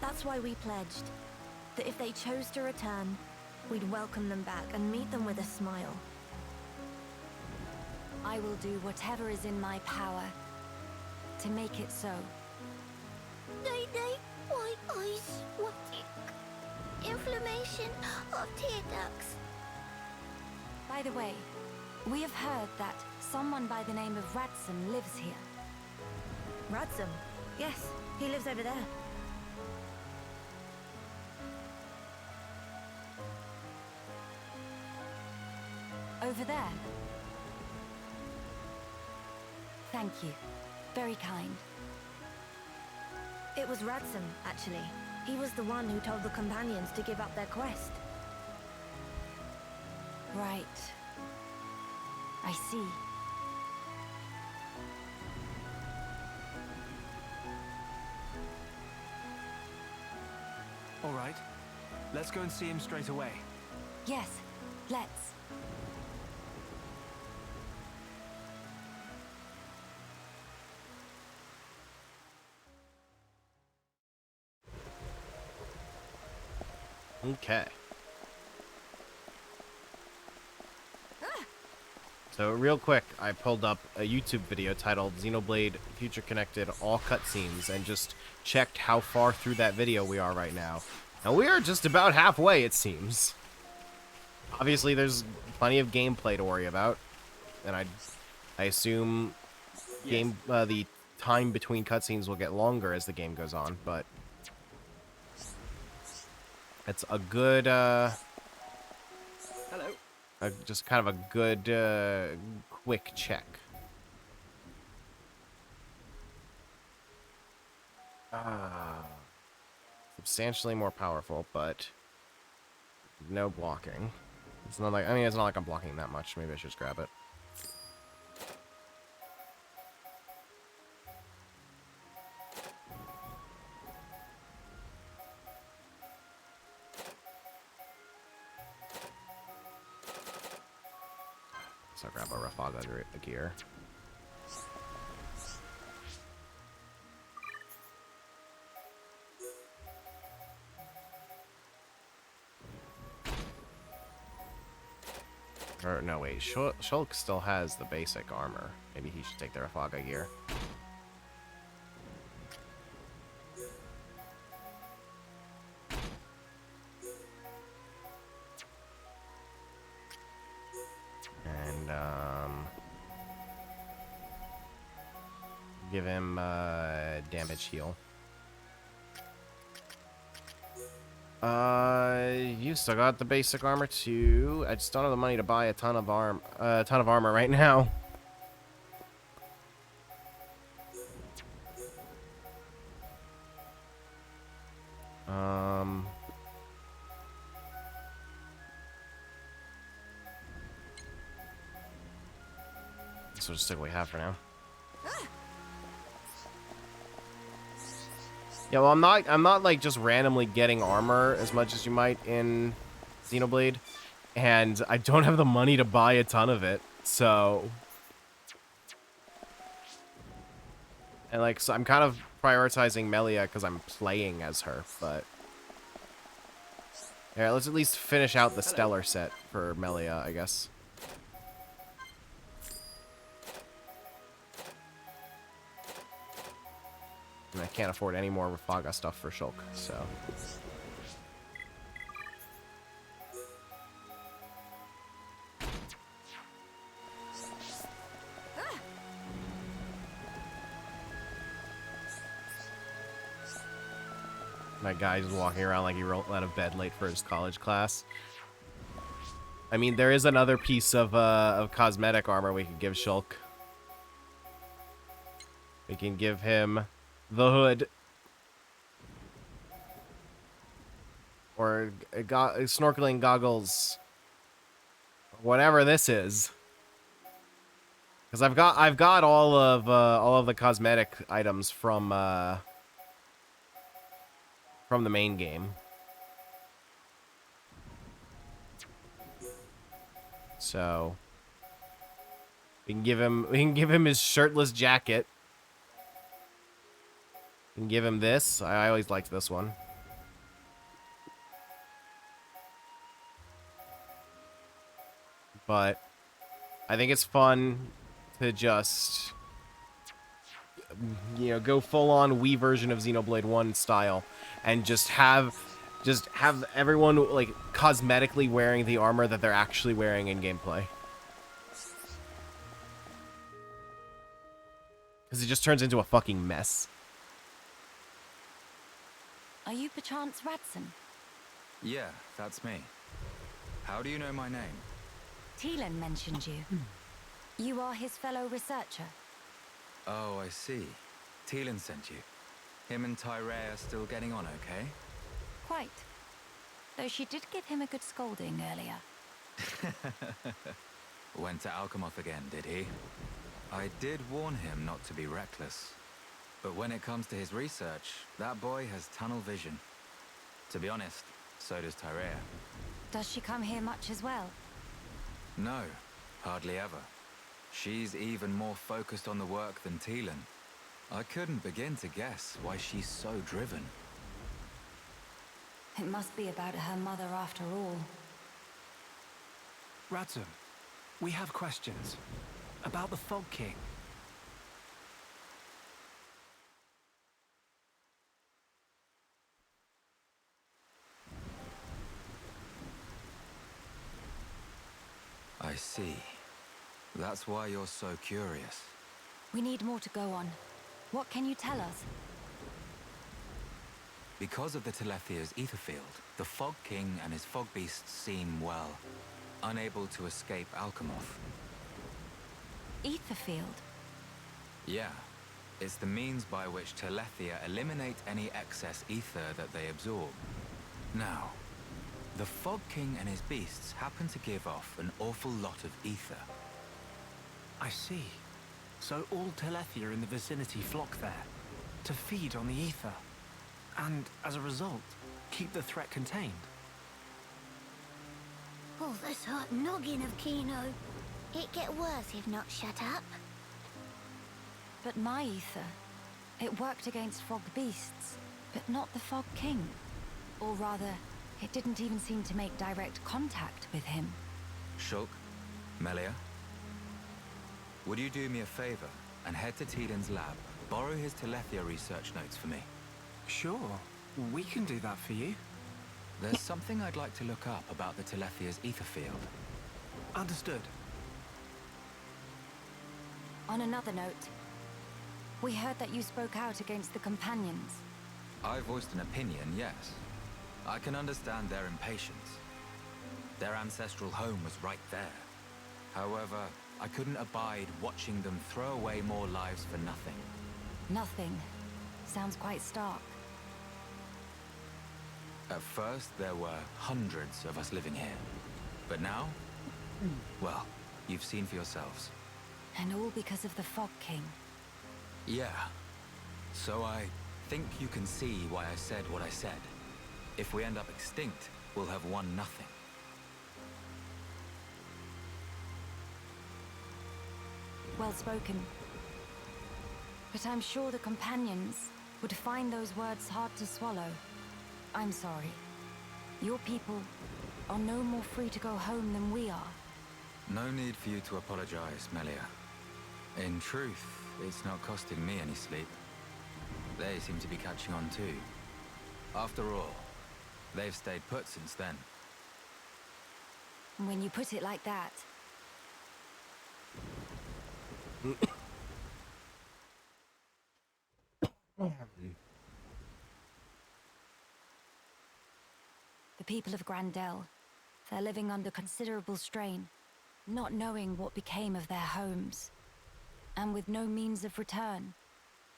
That's why we pledged that if they chose to return, we'd welcome them back and meet them with a smile. I will do whatever is in my power to make it so. Nene, white eyes sweating. Inflammation of tear ducts. By the way, we have heard that someone by the name of Radsum lives here. Radsum? Yes, he lives over there. Over there? Thank you. Very kind. It was Radsum, actually. He was the one who told the Companions to give up their quest. Right. I see. All right. Let's go and see him straight away. Yes, let's. Okay. So real quick, I pulled up a YouTube video titled Xenoblade Future Connected All Cutscenes and just checked how far through that video we are right now. And we are just about halfway, it seems. Obviously, there's plenty of gameplay to worry about. And I assume the time between cutscenes will get longer as the game goes on, but it's a good, Hello. just kind of a good, quick check. Substantially more powerful, but no blocking. It's not like, I mean, it's not like I'm blocking that much. Maybe I should just grab it. So I'll grab a Rafaga gear. Or, no, wait. Shulk still has the basic armor. Maybe he should take the Rafaga gear. And, give him, damage heal. You still got the basic armor too. I just don't have the money to buy a ton of armor right now. So just stick what we have for now. Yeah, well, I'm not like just randomly getting armor as much as you might in Xenoblade, and I don't have the money to buy a ton of it, so. And like, so I'm kind of prioritizing Melia because I'm playing as her, but. Yeah, let's at least finish out the Stellar set for Melia, I guess. And I can't afford any more Rafaga stuff for Shulk, so. My guy just walking around like he rolled out of bed late for his college class. I mean, there is another piece of cosmetic armor we could give Shulk. We can give him the hood. Or snorkeling goggles. Whatever this is. Because I've got all of the cosmetic items from the main game. So we can give him his shirtless jacket. We can give him this. I always liked this one. But I think it's fun to just, you know, go full on Wii version of Xenoblade 1 style and just have everyone like cosmetically wearing the armor that they're actually wearing in gameplay. Because it just turns into a fucking mess. Are you perchance Radson? Yeah, that's me. How do you know my name? Teelan mentioned you. You are his fellow researcher. Oh, I see. Teelan sent you. Him and Tyree are still getting on okay? Quite. Though she did give him a good scolding earlier. Went to Alchemoth again, did he? I did warn him not to be reckless. But when it comes to his research, that boy has tunnel vision. To be honest, so does Tyree. Does she come here much as well? No, hardly ever. She's even more focused on the work than Teelan. I couldn't begin to guess why she's so driven. It must be about her mother after all. Radson, We have questions. About the Fog King. I see. That's why you're so curious. We need more to go on. What can you tell us? Because of the Telethia's ether field, the Fog King and his Fog Beasts seem, well, unable to escape Alchemoth. Ether field? Yeah. It's the means by which Telethia eliminate any excess ether that they absorb. Now, the Fog King and his beasts happen to give off an awful lot of ether. I see. So all Telethia in the vicinity flock there, to feed on the ether. And, as a result, keep the threat contained. Oh, this hot noggin of Kino. It get worse if not shut up. But my ether, it worked against Fog Beasts, but not the Fog King. Or rather, it didn't even seem to make direct contact with him. Shulk, Melia, would you do me a favor and head to Tiden's lab, borrow his Telethia research notes for me? Sure, we can do that for you. There's something I'd like to look up about the Telethia's ether field. Understood. On another note, we heard that you spoke out against the Companions. I voiced an opinion, yes. I can understand their impatience. Their ancestral home was right there. However, I couldn't abide watching them throw away more lives for nothing. Nothing. Sounds quite stark. At first, there were hundreds of us living here. But now, well, you've seen for yourselves. And all because of the Fog King. Yeah. So I think you can see why I said what I said. If we end up extinct, we'll have won nothing. Well spoken. But I'm sure the Companions would find those words hard to swallow. I'm sorry. Your people are no more free to go home than we are. No need for you to apologize, Melia. In truth, it's not costing me any sleep. They seem to be catching on too. After all, they've stayed put since then. When you put it like that... The people of Grandel, they're living under considerable strain, not knowing what became of their homes, and with no means of return.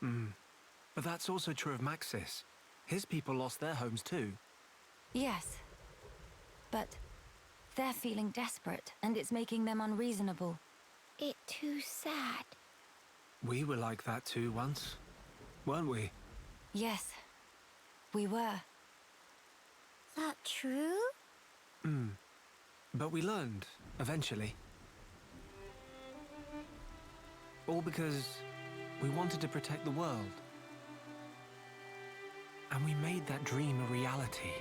But that's also true of Maxis. His people lost their homes too. Yes, but they're feeling desperate, and it's making them unreasonable. It too sad. We were like that too once, weren't we? Yes, we were. That true? But we learned, eventually. All because we wanted to protect the world. And we made that dream a reality.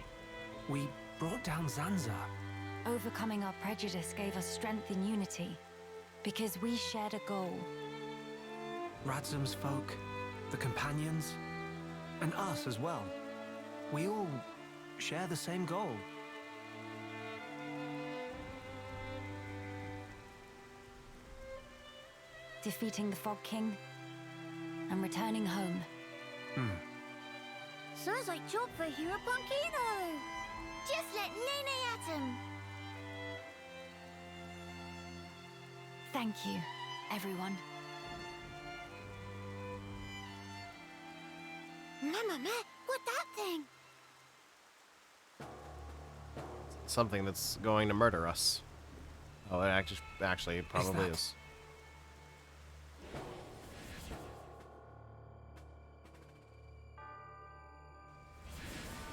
We brought down Zanza. Overcoming our prejudice gave us strength in unity, because we shared a goal. Radzum's folk, the Companions, and us as well. We all share the same goal. Defeating the Fog King and returning home. Sounds like job for Hero Punkino. Just let Nene at him. Thank you, everyone. Mama, what that thing? Something that's going to murder us. Oh, it actually probably is.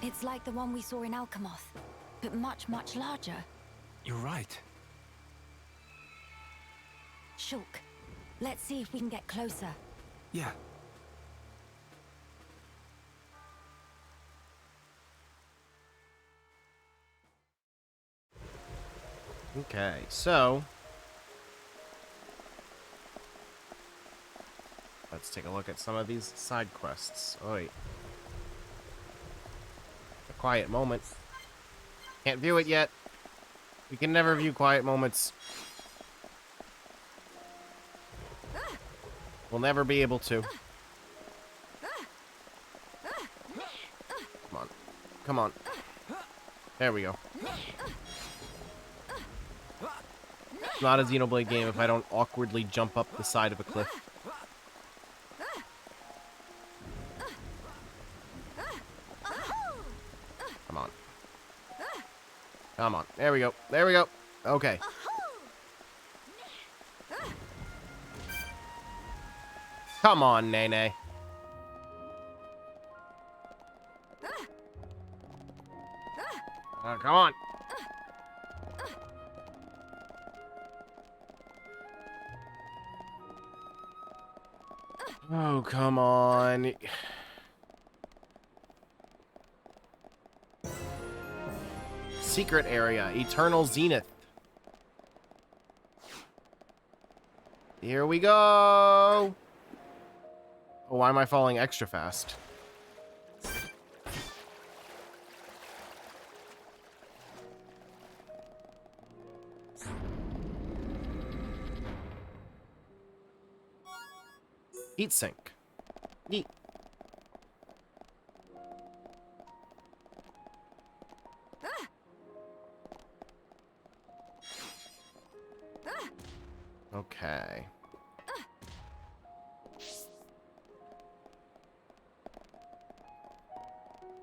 It's like the one we saw in Alchemoth, but much, much larger. You're right. Shulk, let's see if we can get closer. Yeah. Okay, so let's take a look at some of these side quests. Oh, wait. A quiet moment. Can't view it yet. We can never view quiet moments. We'll never be able to. Come on. Come on. There we go. It's not a Xenoblade game if I don't awkwardly jump up the side of a cliff. Come on. Come on. There we go. There we go. Okay. Come on, Nene. Come on. Oh, come on. Secret area, Eternal Zenith. Here we go. Oh, why am I falling extra fast? Heat sink. Neat. Okay.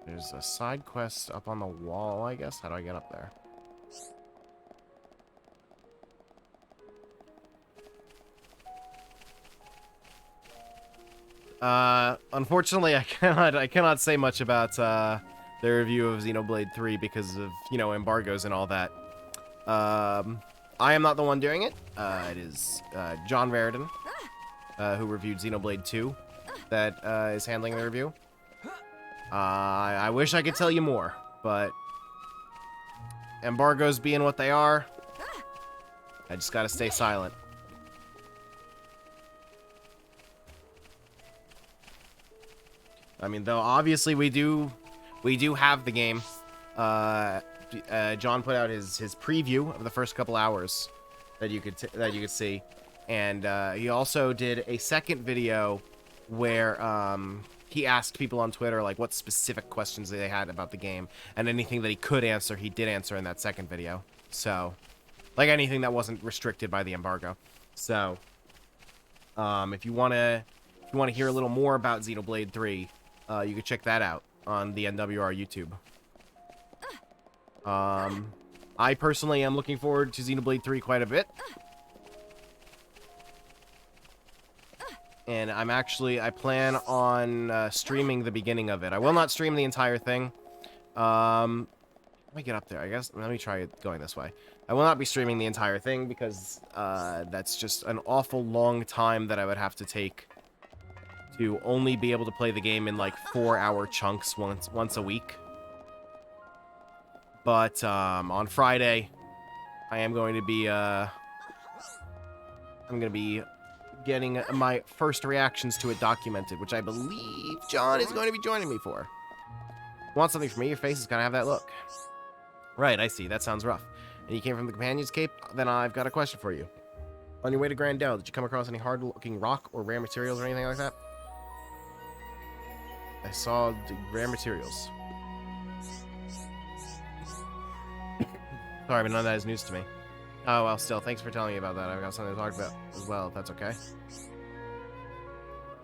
There's a side quest up on the wall, I guess. How do I get up there? Unfortunately, I cannot say much about the review of Xenoblade 3 because of, you know, embargoes and all that. I am not the one doing it. It is John Veridan, who reviewed Xenoblade 2, that is handling the review. I wish I could tell you more, but embargoes being what they are, I just gotta stay silent. I mean, though, obviously we do have the game. John put out his preview of the first couple hours that you could see, and he also did a second video where he asked people on Twitter like what specific questions they had about the game, and anything that he could answer, he did answer in that second video. So, like anything that wasn't restricted by the embargo. So, if you wanna hear a little more about Xenoblade 3. You can check that out on the NWR YouTube. I personally am looking forward to Xenoblade 3 quite a bit. And I plan on streaming the beginning of it. I will not stream the entire thing. Let me get up there, I guess. Let me try going this way. I will not be streaming the entire thing because that's just an awful long time that I would have to take to only be able to play the game in like 4-hour chunks once a week. But on Friday, I am going to be getting my first reactions to it documented, which I believe John is going to be joining me for. Want something from me? Your face is gonna have that look. Right, I see. That sounds rough. And you came from the Companion's Cape? Then I've got a question for you. On your way to Grandel, did you come across any hard-looking rock or rare materials or anything like that? I saw the rare materials. Sorry, but none of that is news to me. Oh, well, still, thanks for telling me about that. I've got something to talk about as well, if that's okay.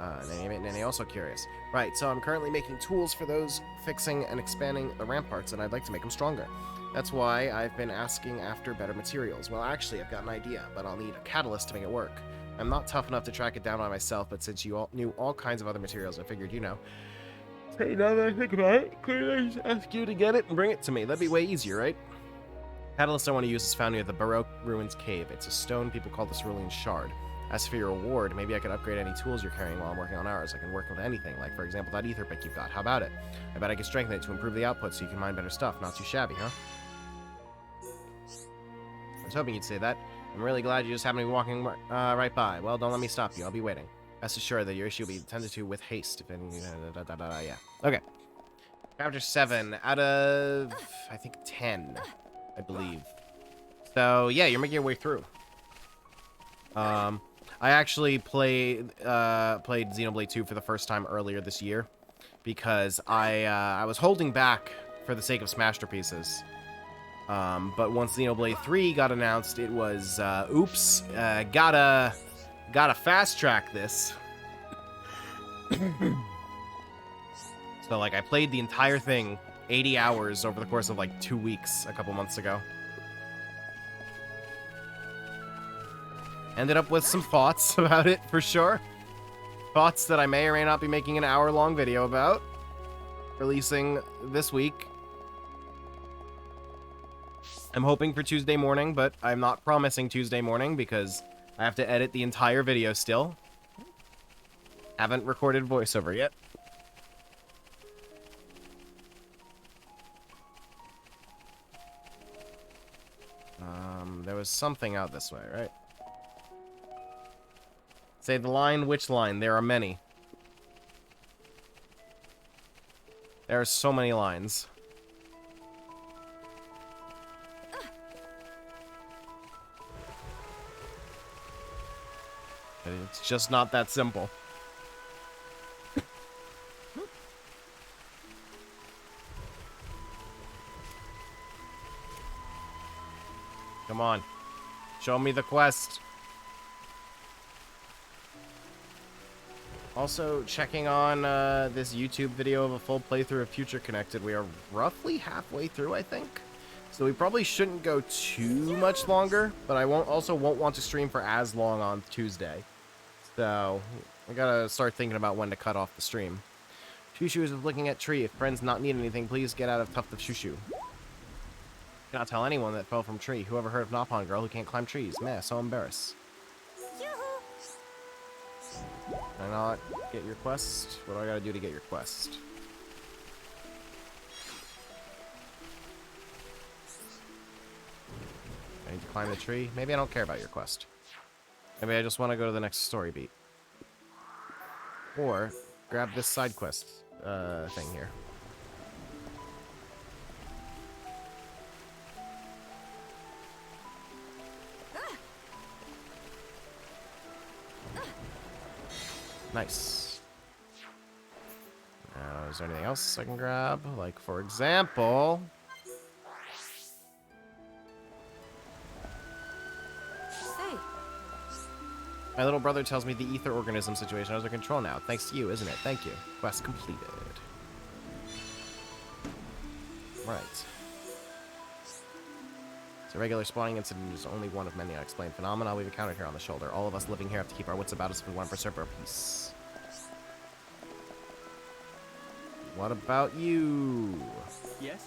Nanny also curious. Right, so I'm currently making tools for those fixing and expanding the ramparts, and I'd like to make them stronger. That's why I've been asking after better materials. Well, actually, I've got an idea, but I'll need a catalyst to make it work. I'm not tough enough to track it down by myself, but since you all knew all kinds of other materials, I figured you know. Hey, now that I think about it, couldn't I just ask you to get it and bring it to me? That'd be way easier, right? Catalyst I want to use is found near the Baroque Ruins Cave. It's a stone people call the Cerulean Shard. As for your reward, maybe I could upgrade any tools you're carrying while I'm working on ours. I can work with anything, like, for example, that ether pick you've got. How about it? I bet I could strengthen it to improve the output so you can mine better stuff. Not too shabby, huh? I was hoping you'd say that. I'm really glad you just happened to be walking right by. Well, don't let me stop you. I'll be waiting. Rest assured that your issue will be attended to with haste. If any, yeah. Okay. Chapter 7 out of, I think, 10, I believe. So, yeah, you're making your way through. I actually played Xenoblade 2 for the first time earlier this year because I was holding back for the sake of Smasterpieces. But once Xenoblade 3 got announced, it was, oops, gotta fast track this. So, like, I played the entire thing 80 hours over the course of, like, 2 weeks a couple months ago. Ended up with some thoughts about it, for sure. Thoughts that I may or may not be making an hour-long video about. Releasing this week. I'm hoping for Tuesday morning, but I'm not promising Tuesday morning because I have to edit the entire video still. Haven't recorded voiceover yet. There was something out this way, right? Say the line, which line? There are many. There are so many lines. It's just not that simple. Come on. Show me the quest. Also, checking on this YouTube video of a full playthrough of Future Connected. We are roughly halfway through, I think. So we probably shouldn't go too much longer, but I won't want to stream for as long on Tuesday. So, I gotta start thinking about when to cut off the stream. Shushu is looking at tree. If friends not need anything, please get out of Tuft of Shushu. Cannot tell anyone that fell from tree. Whoever heard of Nopon girl who can't climb trees? Meh, so embarrassed. Can I not get your quest? What do I gotta do to get your quest? I need to climb the tree? Maybe I don't care about your quest. Maybe I just want to go to the next story beat. Or grab this side quest thing here. Nice. Now, is there anything else I can grab? Like, for example... Hey. My little brother tells me the ether organism situation is under control now. Thanks to you, isn't it? Thank you. Quest completed. Right. It's a regular spawning incident is only one of many unexplained phenomena we've encountered here on the shoulder. All of us living here have to keep our wits about us if we want to preserve our peace. What about you? Yes?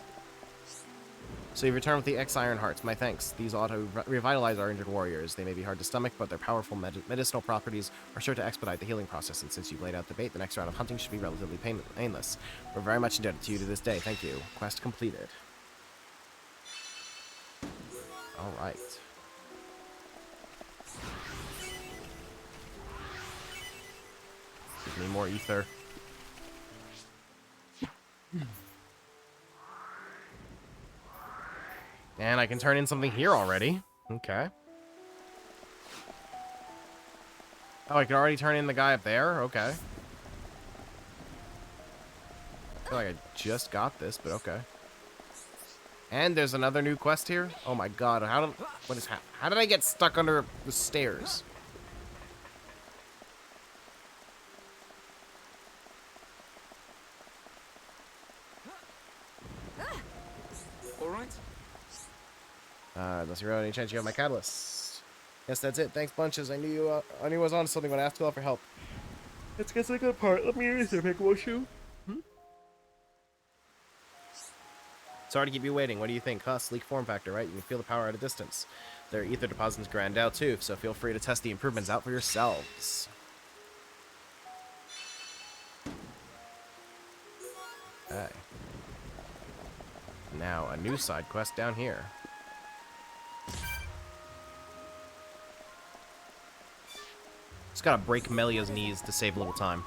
So you've returned with the X-Iron Hearts. My thanks. These ought to revitalize our injured warriors. They may be hard to stomach, but their powerful medicinal properties are sure to expedite the healing process, and since you've laid out the bait, the next round of hunting should be relatively painless. We're very much indebted to you to this day. Thank you. Quest completed. Alright. Give me more ether. And I can turn in something here already. Okay. Oh, I can already turn in the guy up there? Okay. I feel like I just got this, but okay. And there's another new quest here? Oh my god, how did I get stuck under the stairs? Alright. Unless you wrote any chance you have my catalyst. Yes, that's it. Thanks bunches. I knew I was on something when I asked you all for help. Let's get to the good part. Let me use your pick, won't you? Sorry to keep you waiting. What do you think? Huh? Sleek form factor, right? You can feel the power at a distance. There are ether deposits in Grandel too, so feel free to test the improvements out for yourselves. Okay. Now, a new side quest down here. Just gotta break Melia's knees to save a little time.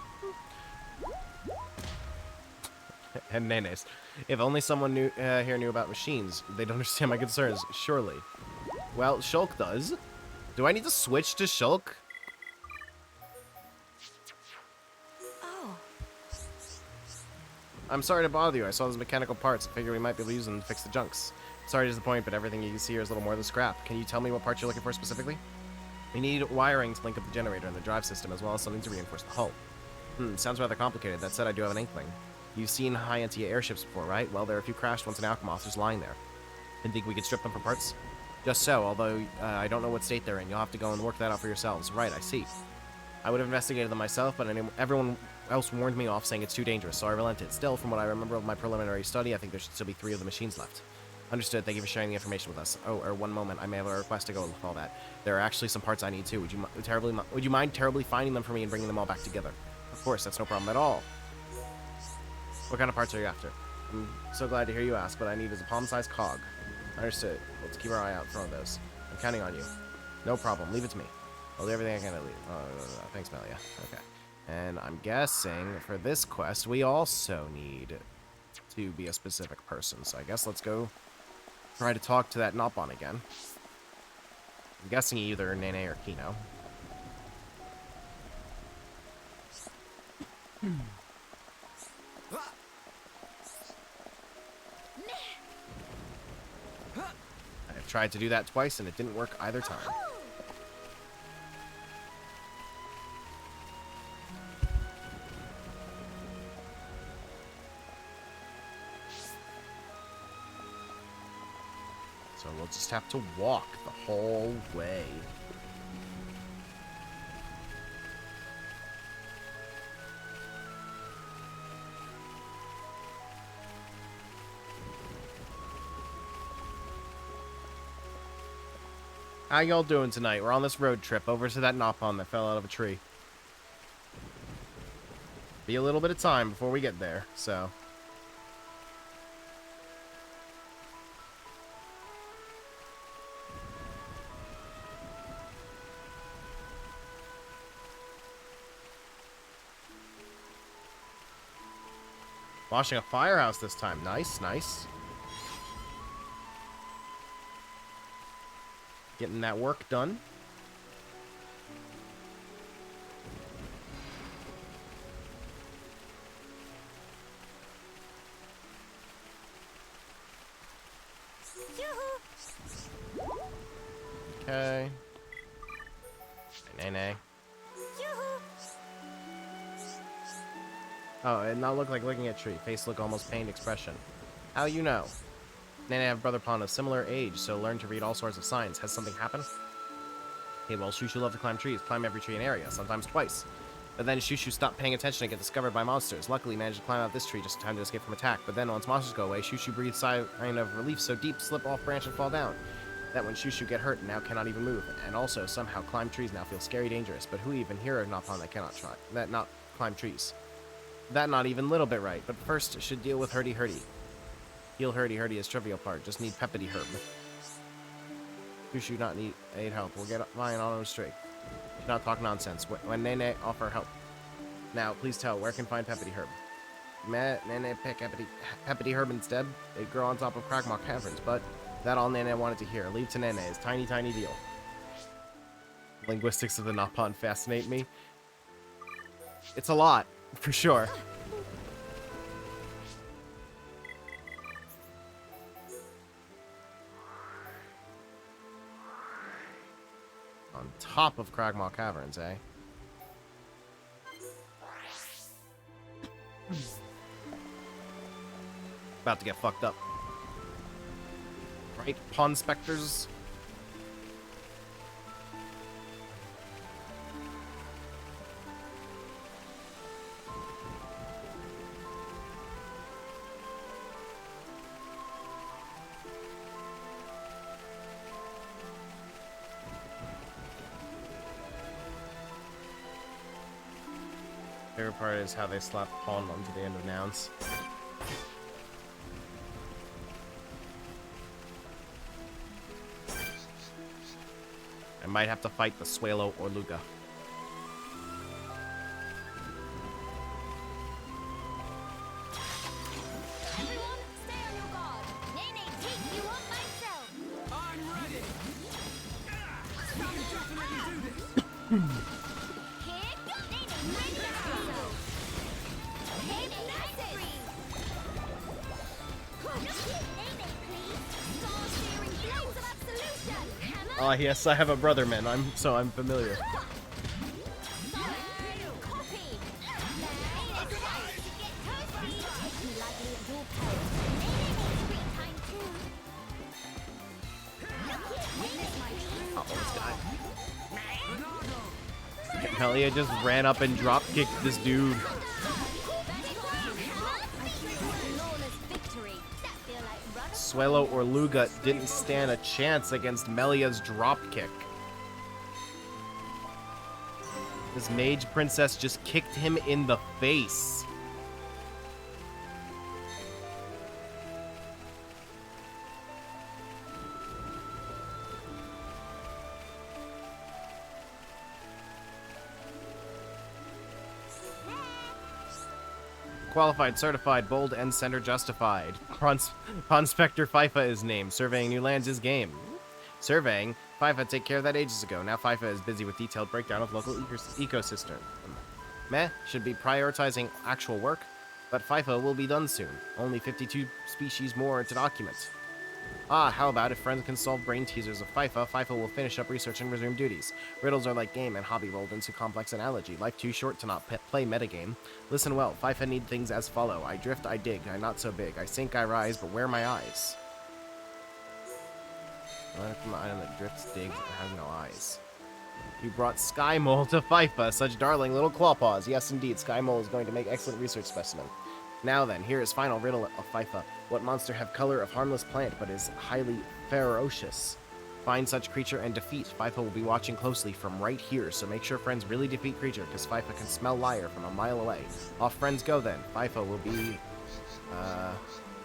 And Nene's. If only someone here knew about machines, they'd understand my concerns, surely. Well, Shulk does. Do I need to switch to Shulk? Oh. I'm sorry to bother you. I saw those mechanical parts. I figured we might be able to use them to fix the junks. Sorry to disappoint, but everything you can see here is a little more than scrap. Can you tell me what parts you're looking for specifically? We need wiring to link up the generator and the drive system, as well as something to reinforce the hull. Sounds rather complicated. That said, I do have an inkling. You've seen high anti-airships before, right? Well, there are a few crashed ones in Alchemoth just lying there. And think we could strip them for parts? Just so, although I don't know what state they're in. You'll have to go and work that out for yourselves. Right, I see. I would have investigated them myself, but everyone else warned me off, saying it's too dangerous, so I relented. Still, from what I remember of my preliminary study, I think there should still be 3 of the machines left. Understood. Thank you for sharing the information with us. Oh, or one moment. I may have a request to go with all that. There are actually some parts I need too. Would you mind terribly finding them for me and bringing them all back together? Of course, that's no problem at all. What kind of parts are you after? I'm so glad to hear you ask. What I need is a palm-sized cog. Understood. Let's keep our eye out for one of those. I'm counting on you. No problem. Leave it to me. I'll do everything I can to leave. Oh, no. Thanks, Melia. Okay. And I'm guessing for this quest, we also need to be a specific person. So I guess let's go try to talk to that Nopon again. I'm guessing either Nene or Kino. I've tried to do that twice and it didn't work either time. So we'll just have to walk the whole way. How y'all doing tonight? We're on this road trip over to that Nopon that fell out of a tree. Be a little bit of time before we get there, so... Washing a firehouse this time. Nice, nice. Getting that work done. Okay. Nay. Oh, it not look like looking at tree. Face look almost pained expression. How you know? Nene have brother Pon of similar age, so learn to read all sorts of signs. Has something happened? Hey, well, Shushu love to climb trees. Climb every tree in area, sometimes twice. But then Shushu stopped paying attention and get discovered by monsters. Luckily, managed to climb out this tree just in time to escape from attack. But then once monsters go away, Shushu breathes sigh of relief so deep, slip off branch and fall down. That when Shushu get hurt and now cannot even move. And also, somehow, climb trees now feel scary dangerous. But who even hear of Nopon that cannot try? That not climb trees. That not even little bit right, but first should deal with Hurdy. Heal Hurdy is trivial part, just need Peppity Herb. You should not need help, we'll get mine on our straight. Do not talk nonsense, when Nene offer help. Now, please tell, where can find Peppity Herb? Nene pick Peppity Herb instead? They grow on top of Cragmaw Caverns, but that all Nene wanted to hear. Leave to Nene, is tiny deal. Linguistics of the Nopon fascinate me. It's a lot. For sure. On top of Cragmaw Caverns, eh? About to get fucked up. Right, Pawn Specters? Favorite part is how they slap pawn onto the end of nouns. I might have to fight the Swalo or Luga. Oh yes, I have a brotherman. I'm familiar. Melia just ran up and drop kicked this dude. Suelo or Luga didn't stand a chance against Melia's drop kick. This mage princess just kicked him in the face. Qualified, certified, bold, and center justified. Ponspector FIFA is named. Surveying new lands is game. Surveying, FIFA take care of that ages ago. Now FIFA is busy with detailed breakdown of local ecosystem. Meh, should be prioritizing actual work, but FIFA will be done soon. Only 52 species more to document. Ah, how about if friends can solve brain teasers of FIFA, FIFA will finish up research and resume duties. Riddles are like game and hobby rolled into complex analogy. Life too short to not play metagame. Listen well, FIFA need things as follow. I drift, I dig, I not so big. I sink, I rise, but where are my eyes? From the item that drifts, digs, and has no eyes. You brought Sky Mole to FIFA, such darling little claw paws. Yes, indeed, Sky Mole is going to make excellent research specimen. Now then, here is final riddle of FIFA. What monster have color of harmless plant but is highly ferocious? Find such creature and defeat. FIFA will be watching closely from right here, so make sure friends really defeat creature, because FIFA can smell liar from a mile away. Off friends go then. FIFA will be...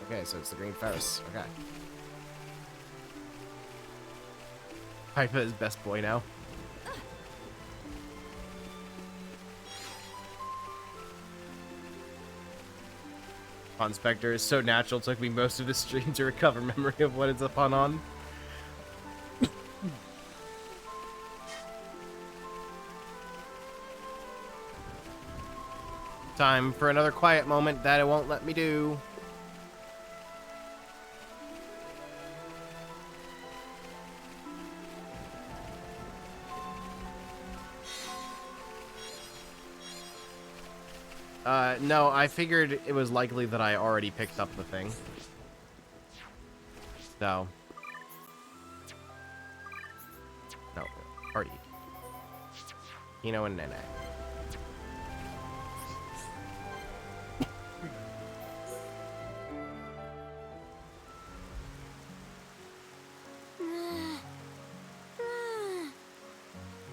Okay, so it's the Green Ferris. Okay. FIFA is best boy now. Ponspector is so natural, it took me most of the stream to recover memory of what it's upon on. Time for another quiet moment that it won't let me do. No, I figured it was likely that I already picked up the thing. So. No, already. Kino and Nene.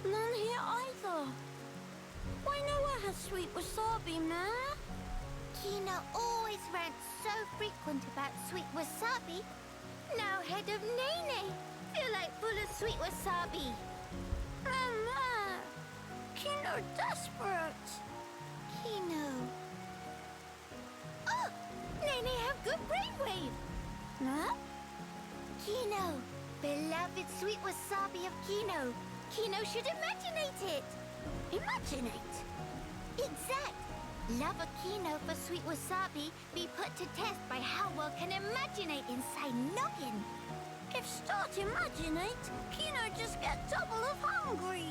None here either. Why no one has sweet wasabi, man? Kino always rants so frequent about sweet wasabi. Now head of Nene. Feel like full of sweet wasabi. Mama. Kino desperate. Kino. Oh! Nene have good brainwave. Huh? Kino. Beloved sweet wasabi of Kino. Kino should imaginate it. Imaginate? Exact. Love of Kino for sweet wasabi be put to test by how well can imaginate inside noggin. If start imaginate, Kino just get double of hungry.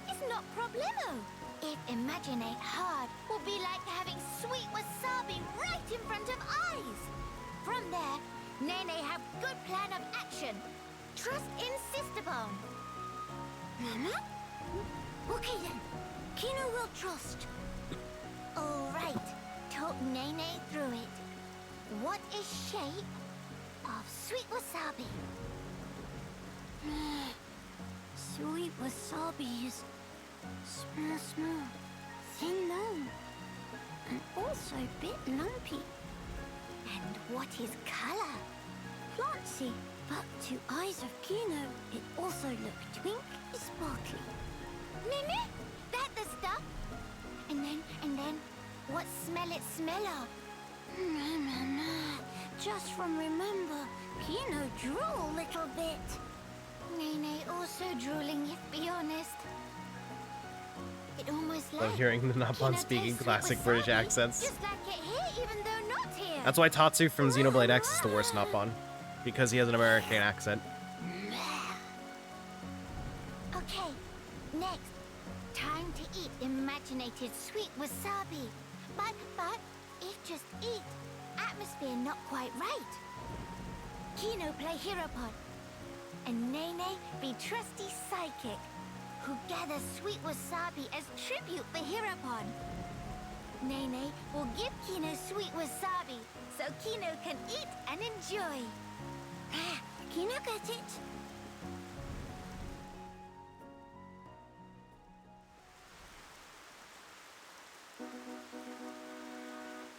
It's not problemo. If imaginate hard will be like having sweet wasabi right in front of eyes. From there, Nene have good plan of action. Trust in Sisterbone. Mama? Okay then. Kino will trust. All right. Talk Nene through it. What is shape of sweet wasabi? Sweet wasabi is small, thin long, and also a bit lumpy. And what is color? Plantsy, but to eyes of Kino, it also look twink sparkly. Nene, that the stuff? And then, what smell it smell of? Just from remember, Kino drool little bit. Nene also drooling, if be honest. It almost Love like hearing the Napon Kino speaking tastes classic wasabi, British accents. Just like it here, even though not here. That's why Tatsu from Xenoblade X is the worst Napon. Because he has an American accent. Okay, next. Time to eat imaginated sweet wasabi. But, if just eat, atmosphere not quite right. Kino play Hiropon, and Nene be trusty psychic, who gather sweet wasabi as tribute for Hiropon. Nene will give Kino sweet wasabi, so Kino can eat and enjoy. Kino got it?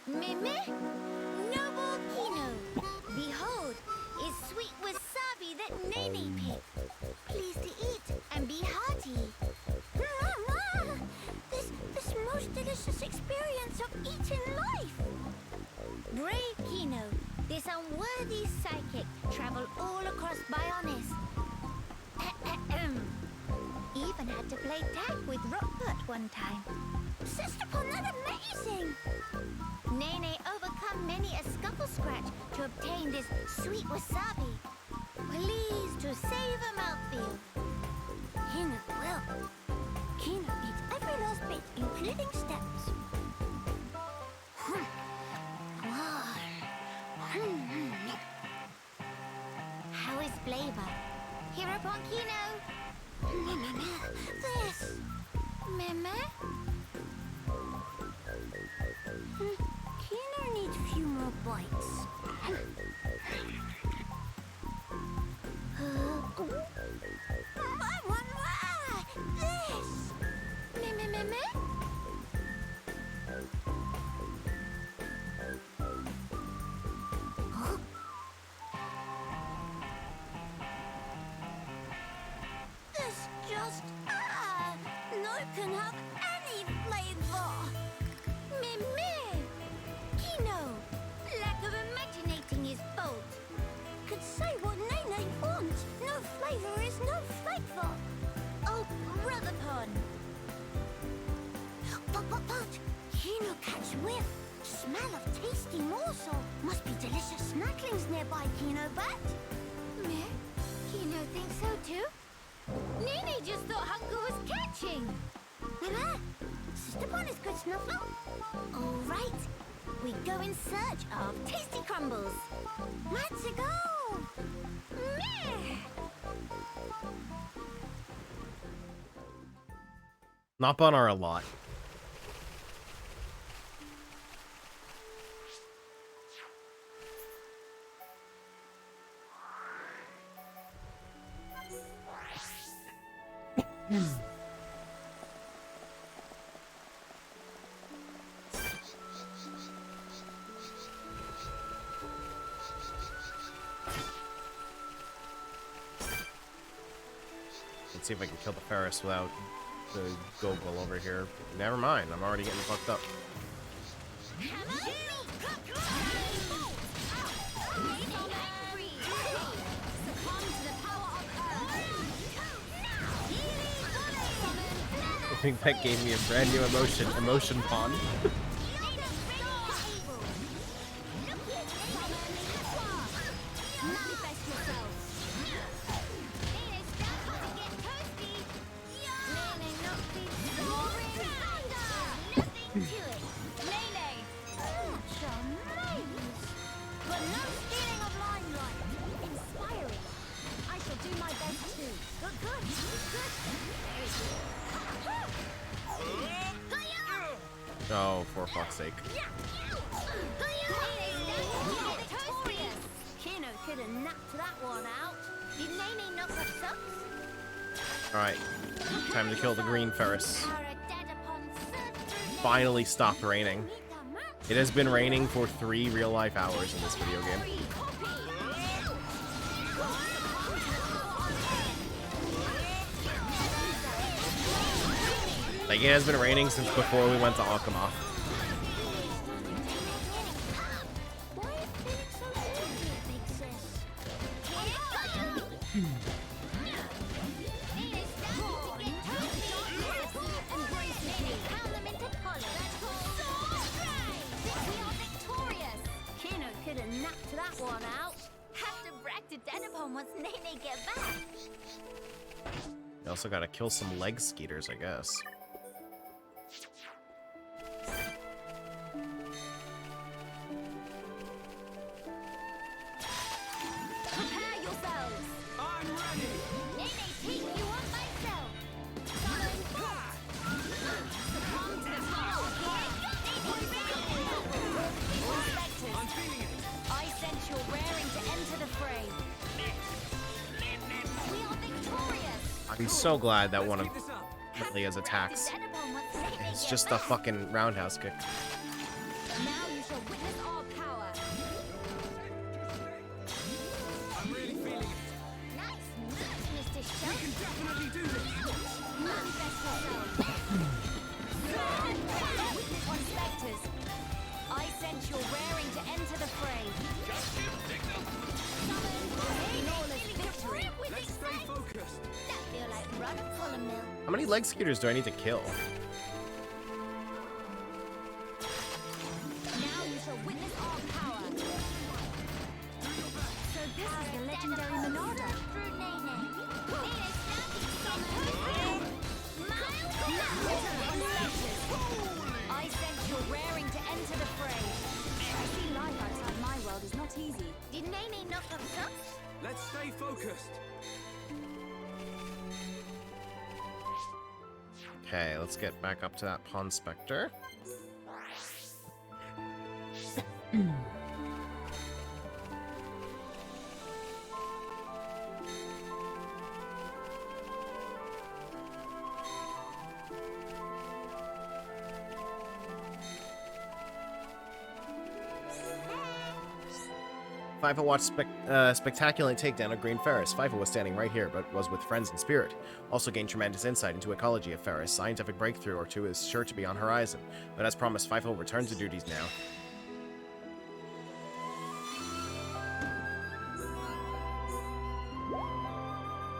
Meme, noble Kino, behold, is sweet wasabi that Nene picked. Please to eat and be hearty. This most delicious experience of eating life. Brave Kino, this unworthy psychic traveled all across Bionis. Even had to play tag with Rockport one time. Sisterpon, that's amazing! Nene overcome many a scuffle scratch to obtain this sweet wasabi. Pleased to save a mouthfeel. Kino will. Kino eats every last bit, including steps. How is flavor? Hiropon Kino. This. Meme? Kino needs a few more bites. I want more! This! Meme? This just... no can have any flavor. Meme! Kino! Lack of imaginating is fault. Could say what Nene wants. No flavor is no flavor. Oh, brother pun. But, Kino catch whiff. Smell of tasty morsel. Must be delicious snacklings nearby, Kino, but... Meh? Kino thinks so too? Nene just thought hunger was catching. Mama, Sisterpon is good snuffle. All right, we go in search of tasty crumbles. Let's go. Meh. Napon are a lot. Let's see if I can kill the Ferris without the Gogol over here. Never mind, I'm already getting fucked up. I think that gave me a brand new emotion pond. Oh, for fuck's sake. Kino could have knocked that one out. Did Nene knock us socks? Alright, time to kill the green Ferris. Finally stopped raining. It has been raining for 3 real-life hours in this video game. Like, it has been raining since before we went to Akamath. You also gotta kill some leg skeeters, I guess. Prepare yourselves! I'm ready! Nene, take you on myself! Summon forth! Succumb to the power of Spectres, I'm feeling it! I sense you're raring to enter the fray. We are victorious! I'm so glad that one of Keep this up! Melia's attacks Xenoblade wants to make me is get just a back. fucking roundhouse kick. Now you shall witness our power. I'm really feeling it! Nice moves, Mr. We Shelton. can definitely do this! Manifest yourself. Witness on Spectres. I sense you're raring to enter the fray. Summon flawless victory. Let's stay focused! That feel like running full of milk. How many leg skeeters do I need to kill? Now you shall witness our power. So this is the legendary Monado. Through Nene. Nene standing summon. I sense you're raring to enter the fray. I see life outside my world is not easy. Did Nene knock on socks? Let's stay focused! Okay, let's get back up to that Pawn Spectre. FIFA watched spectacular takedown of Green Ferris. FIFA was standing right here, but was with friends in spirit. Also gained tremendous insight into ecology of Ferris. Scientific breakthrough or two is sure to be on horizon. But as promised, FIFA will return to duties now.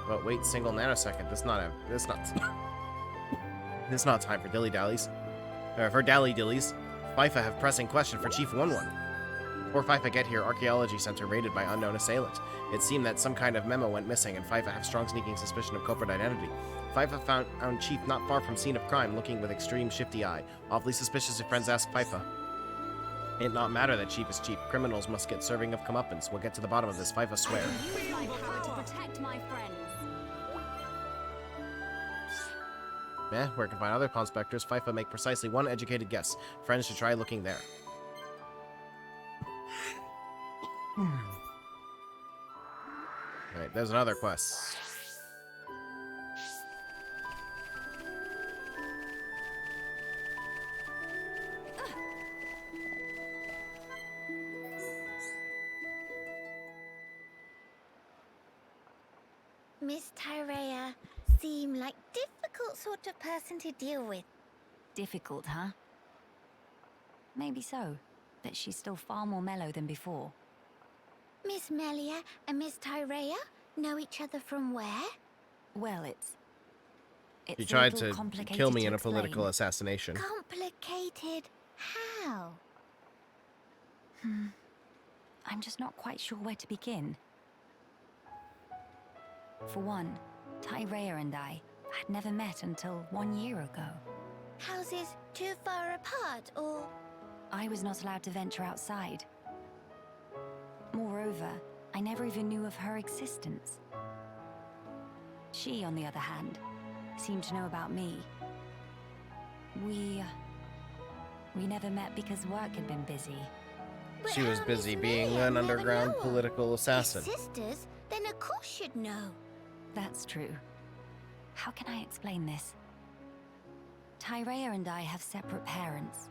But wait, single nanosecond. This not this not time for dilly dallies. For dally dillies. FIFA have pressing question for Chief 1-1. Before FIFA get here, Archaeology Center raided by unknown assailant. It seemed that some kind of memo went missing, and FIFA have strong sneaking suspicion of culprit identity. FIFA found Chief not far from scene of crime, looking with extreme shifty eye. Awfully suspicious if friends ask FIFA. It not matter that Chief is Chief. Criminals must get serving of comeuppance. We'll get to the bottom of this, FIFA swear. Use my power to protect my friends. Where can find other Pawn Spectres? FIFA make precisely one educated guess. Friends should try looking there. Alright, there's another quest. Miss Tyrea seem like difficult sort of person to deal with. Difficult, huh? Maybe so, but she's still far more mellow than before. Miss Melia and Miss Tyrea know each other from where? Well, it's He a tried little to complicated kill me to in a explain. political assassination. Complicated how? I'm just not quite sure where to begin. For one, Tyrea and I had never met until 1 year ago. Houses too far apart, or...? I was not allowed to venture outside. Moreover, I never even knew of her existence. She, on the other hand, seemed to know about me. We never met because work had been busy. But She was how busy Miss being Melia an never underground know her? political assassin. If sisters, then of course she'd know. That's true. How can I explain this? Tyrea and I have separate parents.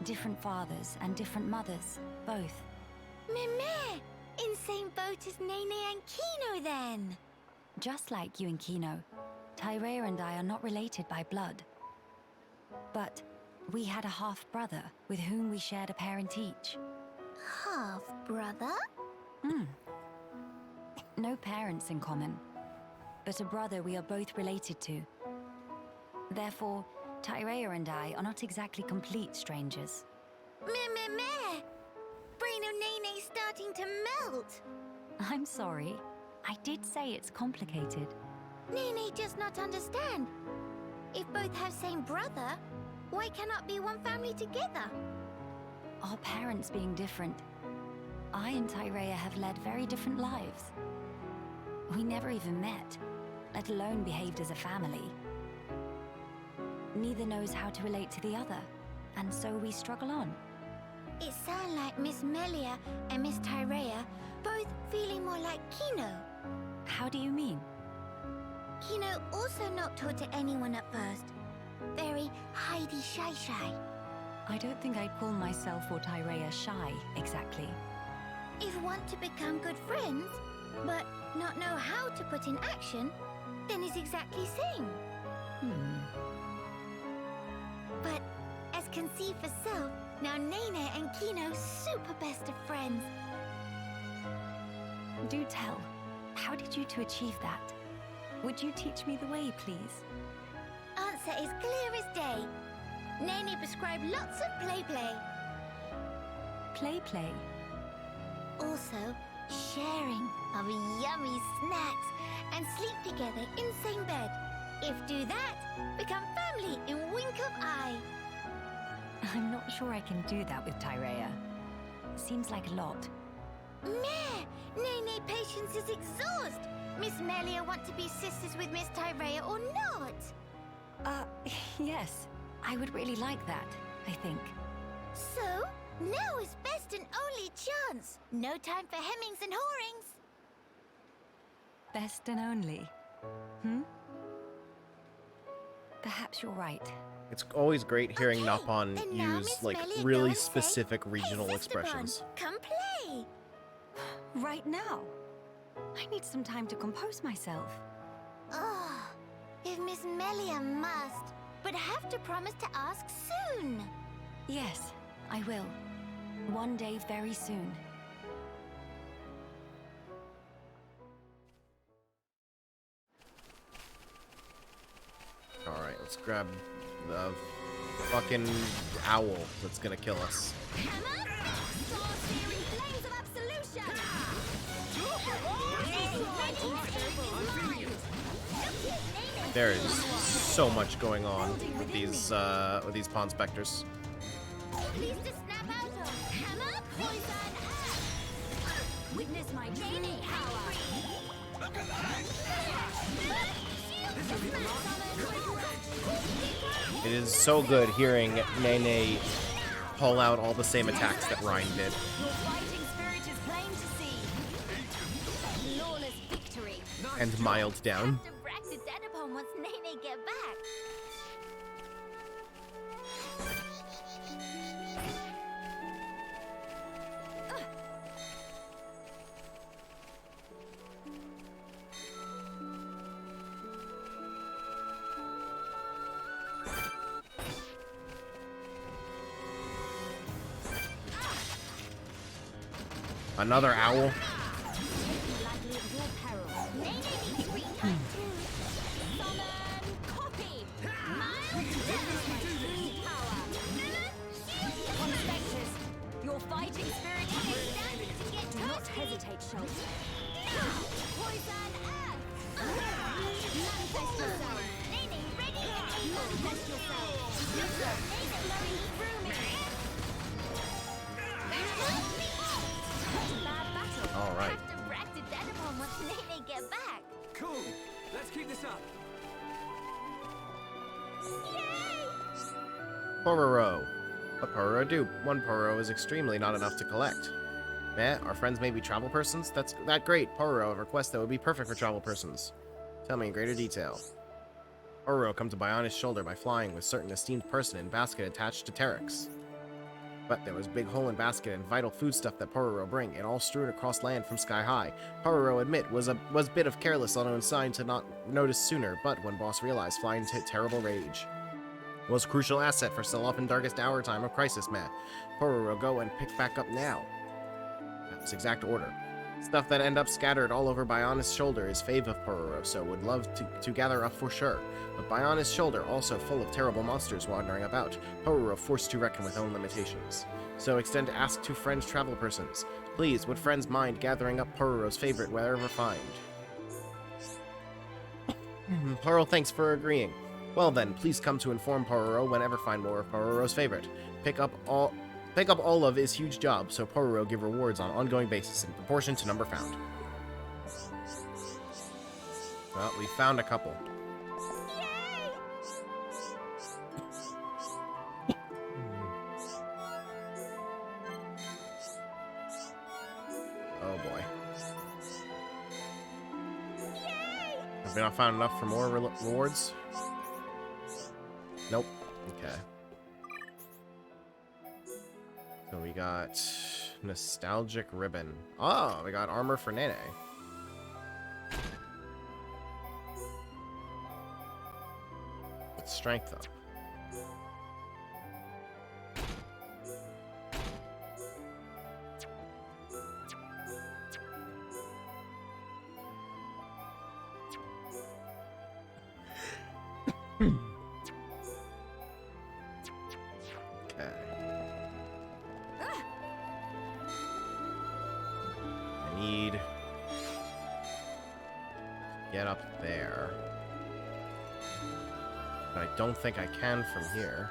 Different fathers and different mothers, both. Meme! In same boat as Nene and Kino, then! Just like you and Kino, Tyrea and I are not related by blood. But we had a half-brother with whom we shared a parent each. Half-brother? No parents in common, but a brother we are both related to. Therefore, Tyrea and I are not exactly complete strangers. Meh! Brain of Nene's starting to melt! I'm sorry. I did say it's complicated. Nene does not understand. If both have same brother, why cannot be one family together? Our parents being different. I and Tyrea have led very different lives. We never even met, let alone behaved as a family. Neither knows how to relate to the other, and so we struggle on. It sounds like Miss Melia and Miss Tyrea both feeling more like Kino. How do you mean? Kino also not taught to anyone at first. Very hidey shy. I don't think I'd call myself or Tyrea shy, exactly. If want to become good friends, but not know how to put in action, then it's exactly same. But as can see for self, now Nene and Kino super best of friends. Do tell, how did you two achieve that? Would you teach me the way, please? Answer is clear as day. Nene prescribed lots of play. Play? Also, sharing of yummy snacks and sleep together in same bed. If do that, become family in wink of eye. I'm not sure I can do that with Tyrea. Seems like a lot. Meh! Nene patience is exhaust. Miss Melia want to be sisters with Miss Tyrea or not? Yes. I would really like that, I think. So, now is best and only chance. No time for hemmings and hawings. Best and only. Perhaps you're right. It's always great hearing Napon then now use, Miss like, Melia go really and say, specific regional "Hey, Sister Bun, expressions. come play." Right now? I need some time to compose myself. Oh, if Miss Melia must, but have to promise to ask soon. Yes, I will. One day very soon. Alright, let's grab the fucking owl that's gonna kill us. Hammer, Star-searing flames of absolution. There is so much going on with these pawn specters. Please to snap out of hammer, poison, earth. Witness my training power. Look at that! It is so good hearing Nene pull out all the same attacks that Ryan did. Your fighting spirit is plain to see. Flawless victory. And mild down. Have to brag to dead upon once Nene get back. Another owl. Your fighting spirit is standing to get do not hesitate, Schultz. Poison earth! Manifest yourself! Nene, ready? Manifest yourself! Nene blowing through me! Bad battle. All right. Have to brag to dead upon once Nene get back. Cool. Let's keep this up. Yay! Pororo. What Pororo do? One Pororo is extremely not enough to collect. Our friends may be travel persons? That's great. Pororo, a request that would be perfect for travel persons. Tell me in greater detail. Pororo come to Bionis' shoulder by flying with certain esteemed person in basket attached to Terex. But there was big hole in basket and vital foodstuff that Pororo bring, and all strewn across land from sky high. Pororo admit was bit of careless on own sign to not notice sooner, but when boss realized, fly into terrible rage. Was crucial asset for sell off in darkest hour time of crisis, man. Pororo go and pick back up now. That's exact order. Stuff that end up scattered all over Bionis' shoulder is fave of Pororo, so would love to gather up for sure. But Bionis' shoulder also full of terrible monsters wandering about. Pororo forced to reckon with own limitations. So extend ask to friends travel persons. Please, would friends mind gathering up Pororo's favorite wherever find? Pororo, thanks for agreeing. Well then, please come to inform Pororo whenever find more of Pororo's favorite. Pick up all of his huge job, so Pororo give rewards on ongoing basis in proportion to number found. Well, we found a couple. Oh boy. Have we not found enough for more rewards? Nope. Okay. So we got nostalgic ribbon. Oh, we got armor for Nene. Let's strength up. Get up there. But I don't think I can from here.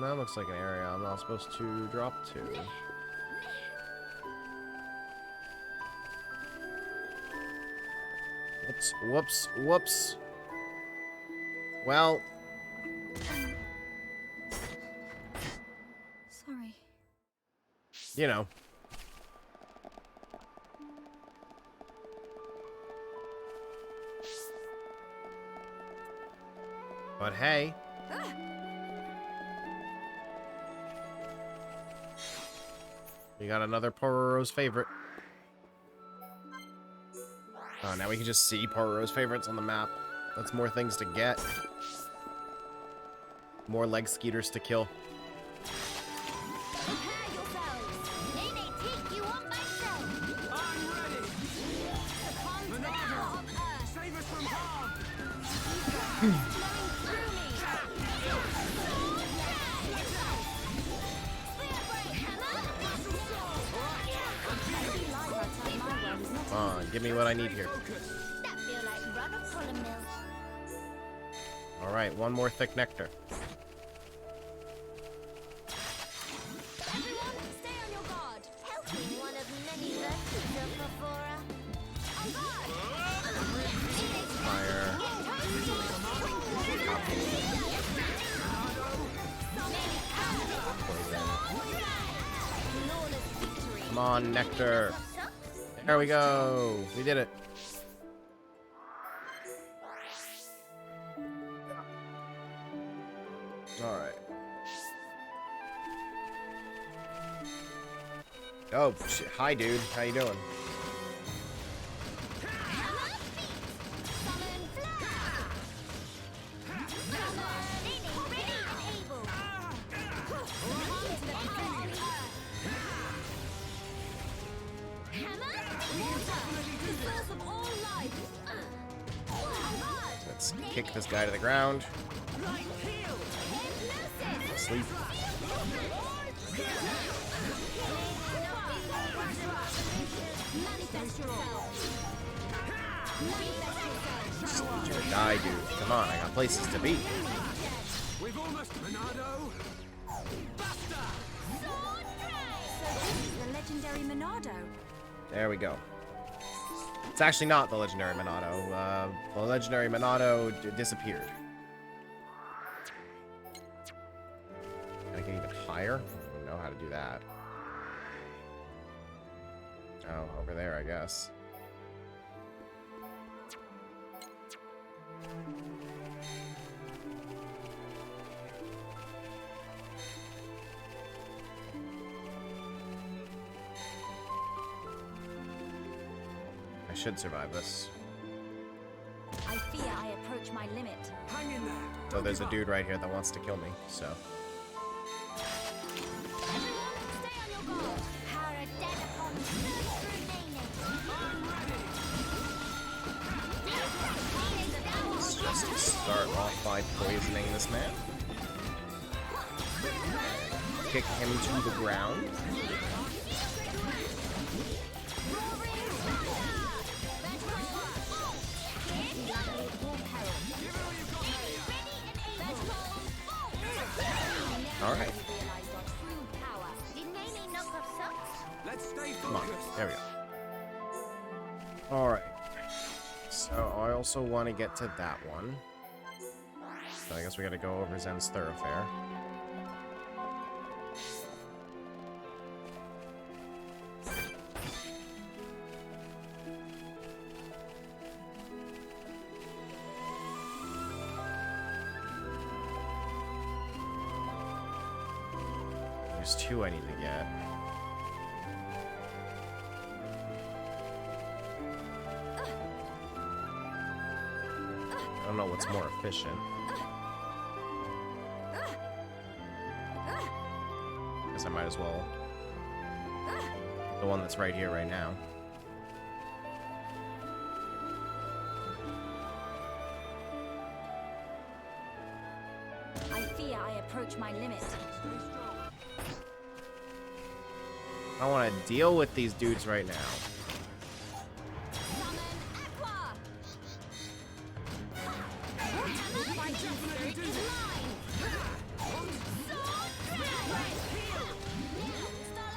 That looks like an area I'm not supposed to drop to. Whoops, whoops, whoops. Well... Sorry. You know. But hey. We got another Pororo's favorite. Oh, now we can just see Pororo's favorites on the map. That's more things to get. More leg skeeters to kill. Come on, give me what I need here. Alright, one more thick nectar. Fire. Come on, nectar. There we go. We did it. Alright. Oh, shit. Hi, dude. How you doing? Let's kick this guy to the ground. Sleep. Die, dude. Come on, I got places to be. We've almost Monado. The legendary Monado. There we go. It's actually not the legendary Monado. The legendary Monado disappeared. Can I get even higher? I don't know how to do that. Oh, over there, I guess. I should survive this. I fear I approach my limit. Hang in there. Though there's a dude right here that wants to kill me, so. Let's just start off by poisoning this man. kick him to the ground. All right. Let's stay Come on. focused. There we go. All right. So I also want to get to that one. So I guess we got to go over Zen's thoroughfare. There's two I need to get. I don't know what's more efficient. Guess I might as well. The one that's right here, right now. I fear I approach my limit. I don't want to deal with these dudes right now.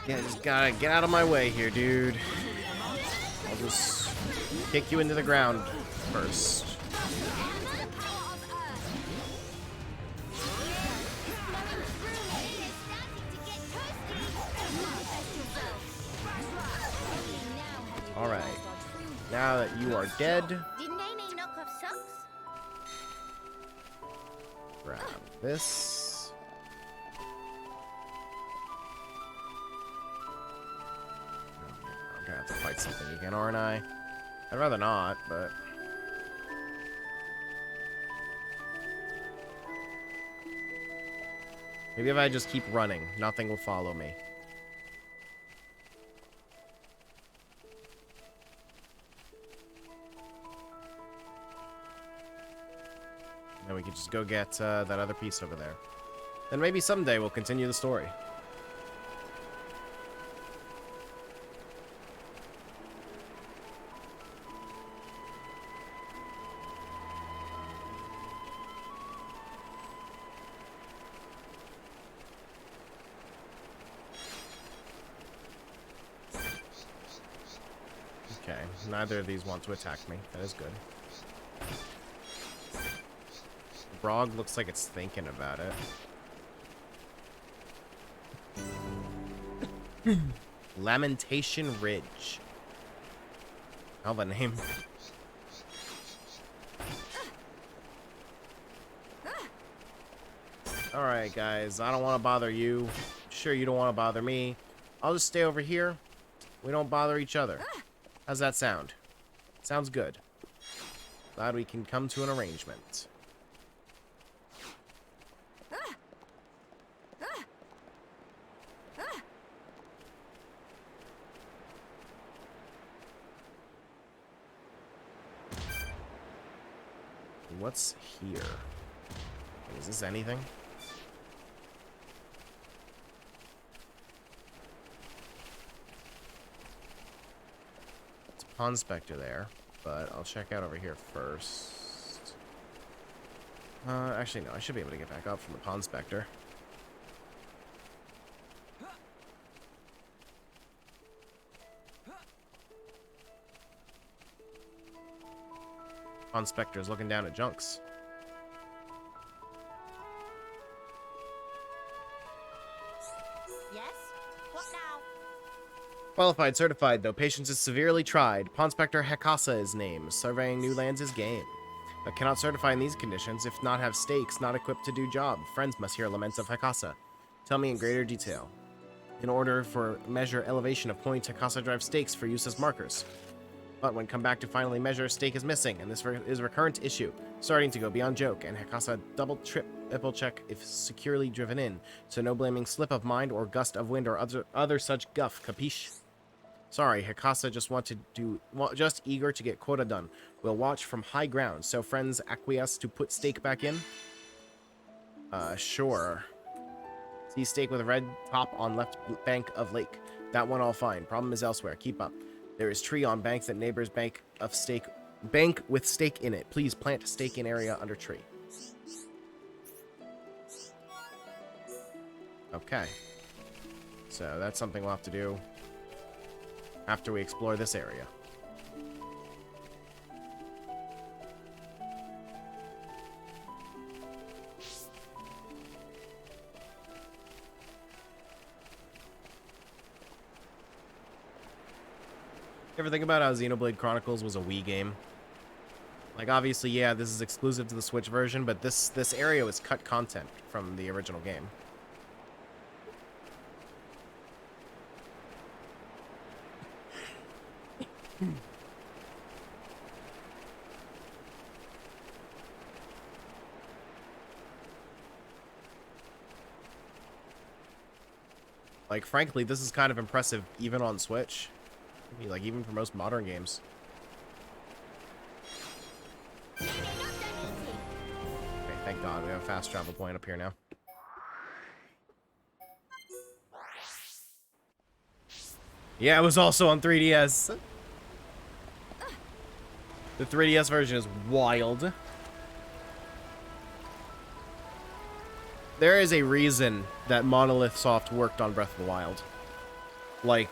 Yeah, just gotta get out of my way here, dude. I'll just kick you into the ground first. Alright. Now that you are dead, Did Nene knock off socks? grab this. I'm gonna have to fight something again, aren't I? I'd rather not, but... maybe if I just keep running, nothing will follow me. Then we could just go get that other piece over there. Then maybe someday we'll continue the story. Okay, neither of these want to attack me. That is good. Brog looks like it's thinking about it. Lamentation Ridge. Hell, the name. Alright, guys. I don't want to bother you. Sure, you don't want to bother me. I'll just stay over here. We don't bother each other. How's that sound? Sounds good. Glad we can come to an arrangement. What's here? Is this anything? It's a Pond Spectre there, but I'll check out over here first. Actually, no, I should be able to get back up from the Pond Spectre. Pond Spectre is looking down at Junks. Yes? What now? Qualified, certified, though patience is severely tried. Pond Spectre Hekasa is named. Surveying new lands is game. But cannot certify in these conditions, if not have stakes, not equipped to do job. Friends must hear laments of Hekasa. Tell me in greater detail. In order for measure elevation of point, Hekasa drives stakes for use as markers. But when come back to finally measure, stake is missing, and this is a recurrent issue, starting to go beyond joke, and Hekasa triple check if securely driven in, so no blaming slip of mind or gust of wind or other such guff, capiche? Sorry, Hekasa just eager to get quota done. We'll watch from high ground, so friends acquiesce to put stake back in? Sure. See stake with a red top on left bank of lake. That one all fine. Problem is elsewhere. Keep up. There is tree on bank that neighbors bank with stake in it. Please plant stake in area under tree. Okay. So that's something we'll have to do after we explore this area. Ever think about how Xenoblade Chronicles was a Wii game? Like, obviously, yeah, this is exclusive to the Switch version, but this area was cut content from the original game. Like, frankly, this is kind of impressive even on Switch. Like, even for most modern games. Okay, thank God. We have a fast travel point up here now. Yeah, it was also on 3DS. The 3DS version is wild. There is a reason that Monolith Soft worked on Breath of the Wild. Like,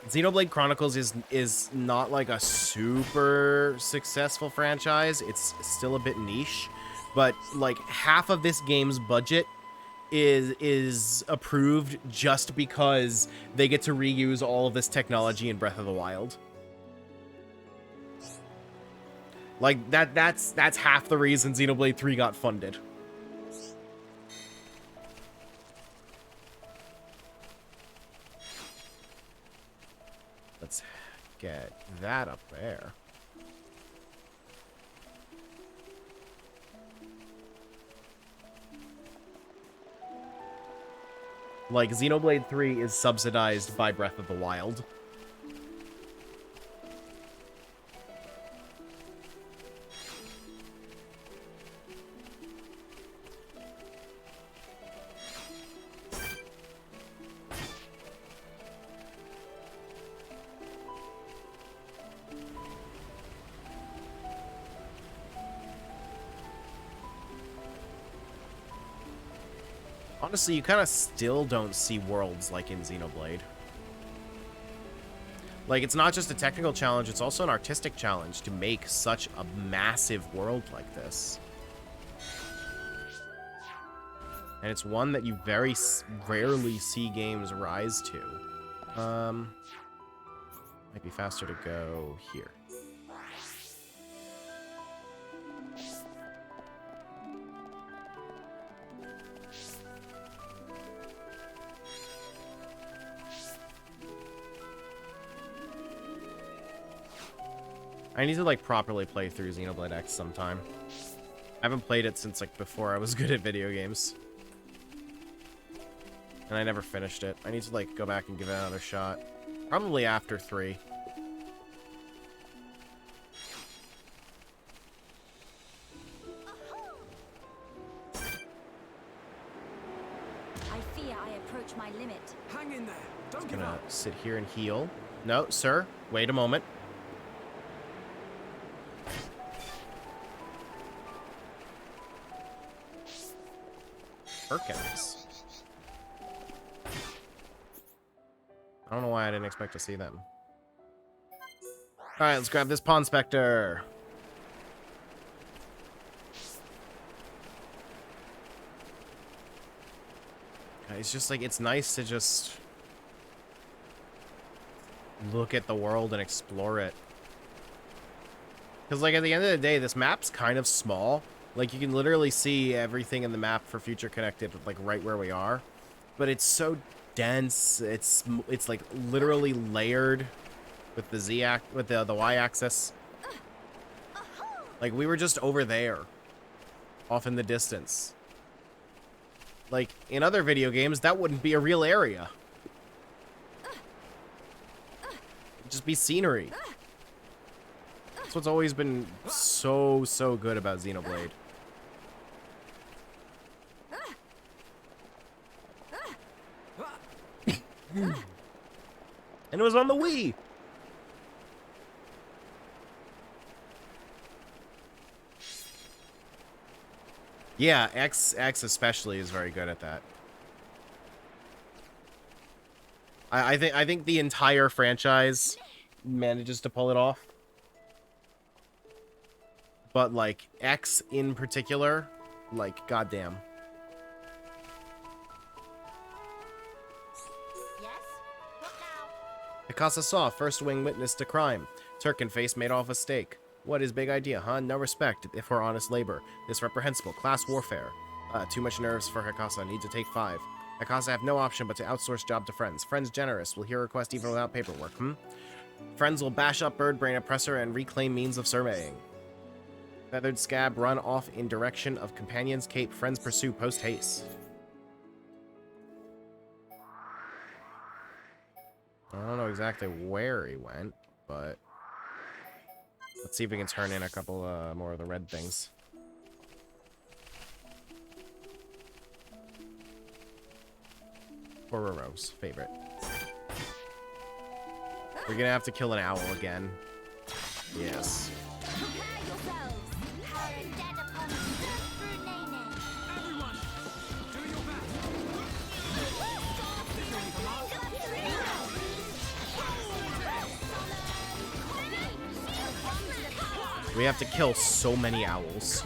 Xenoblade Chronicles is not like a super successful franchise. It's still a bit niche, but like half of this game's budget is approved just because they get to reuse all of this technology in Breath of the Wild. Like that's half the reason Xenoblade 3 got funded. Let's get that up there. Like, Xenoblade 3 is subsidized by Breath of the Wild. Honestly, you kind of still don't see worlds like in Xenoblade. Like, it's not just a technical challenge, it's also an artistic challenge to make such a massive world like this. And it's one that you very rarely see games rise to. Might be faster to go here. I need to, like, properly play through Xenoblade X sometime. I haven't played it since, like, before I was good at video games. And I never finished it. I need to, like, go back and give it another shot. Probably after 3. I fear I approach my limit. Hang in there. Don't give up. Sit here and heal. No, sir. Wait a moment. Perkins. I don't know why I didn't expect to see them. Alright, let's grab this Pawn Spectre. It's just like, it's nice to just look at the world and explore it. Because, like, at the end of the day, this map's kind of small. Like, you can literally see everything in the map for Future Connected, like, right where we are. But it's so dense. It's like, literally layered with the the Y-axis. Like, we were just over there. Off in the distance. Like, in other video games, that wouldn't be a real area. It'd just be scenery. That's what's always been so good about Xenoblade. And it was on the Wii. Yeah, X especially is very good at that. I think the entire franchise manages to pull it off. But like X in particular, like goddamn. Yes? What now? Mikasa saw first wing witness to crime. Turkin face made off a steak. What is big idea, huh? No respect if for honest labor. This reprehensible class warfare. Too much nerves for Hikasa. Need to take 5. Hikasa have no option but to outsource job to friends. Friends generous. Will hear request even without paperwork, Friends will bash up bird brain oppressor and reclaim means of surveying. Feathered scab run off in direction of companions cape. Friends pursue post haste. I don't know exactly where he went, but let's see if we can turn in a couple more of the red things. Pororo's favorite. We're gonna have to kill an owl again. Yes. We have to kill so many owls.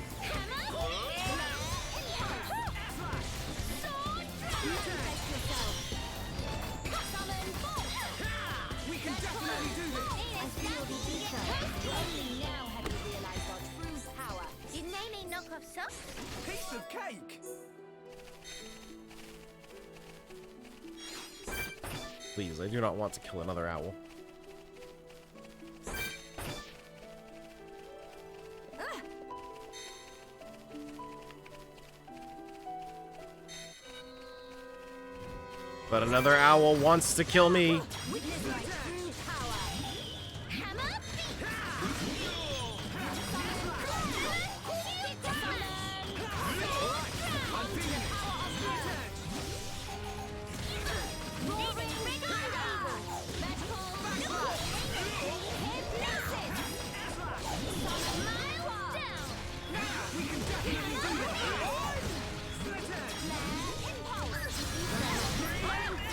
Piece of cake! Please, I do not want to kill another owl. But another owl wants to kill me.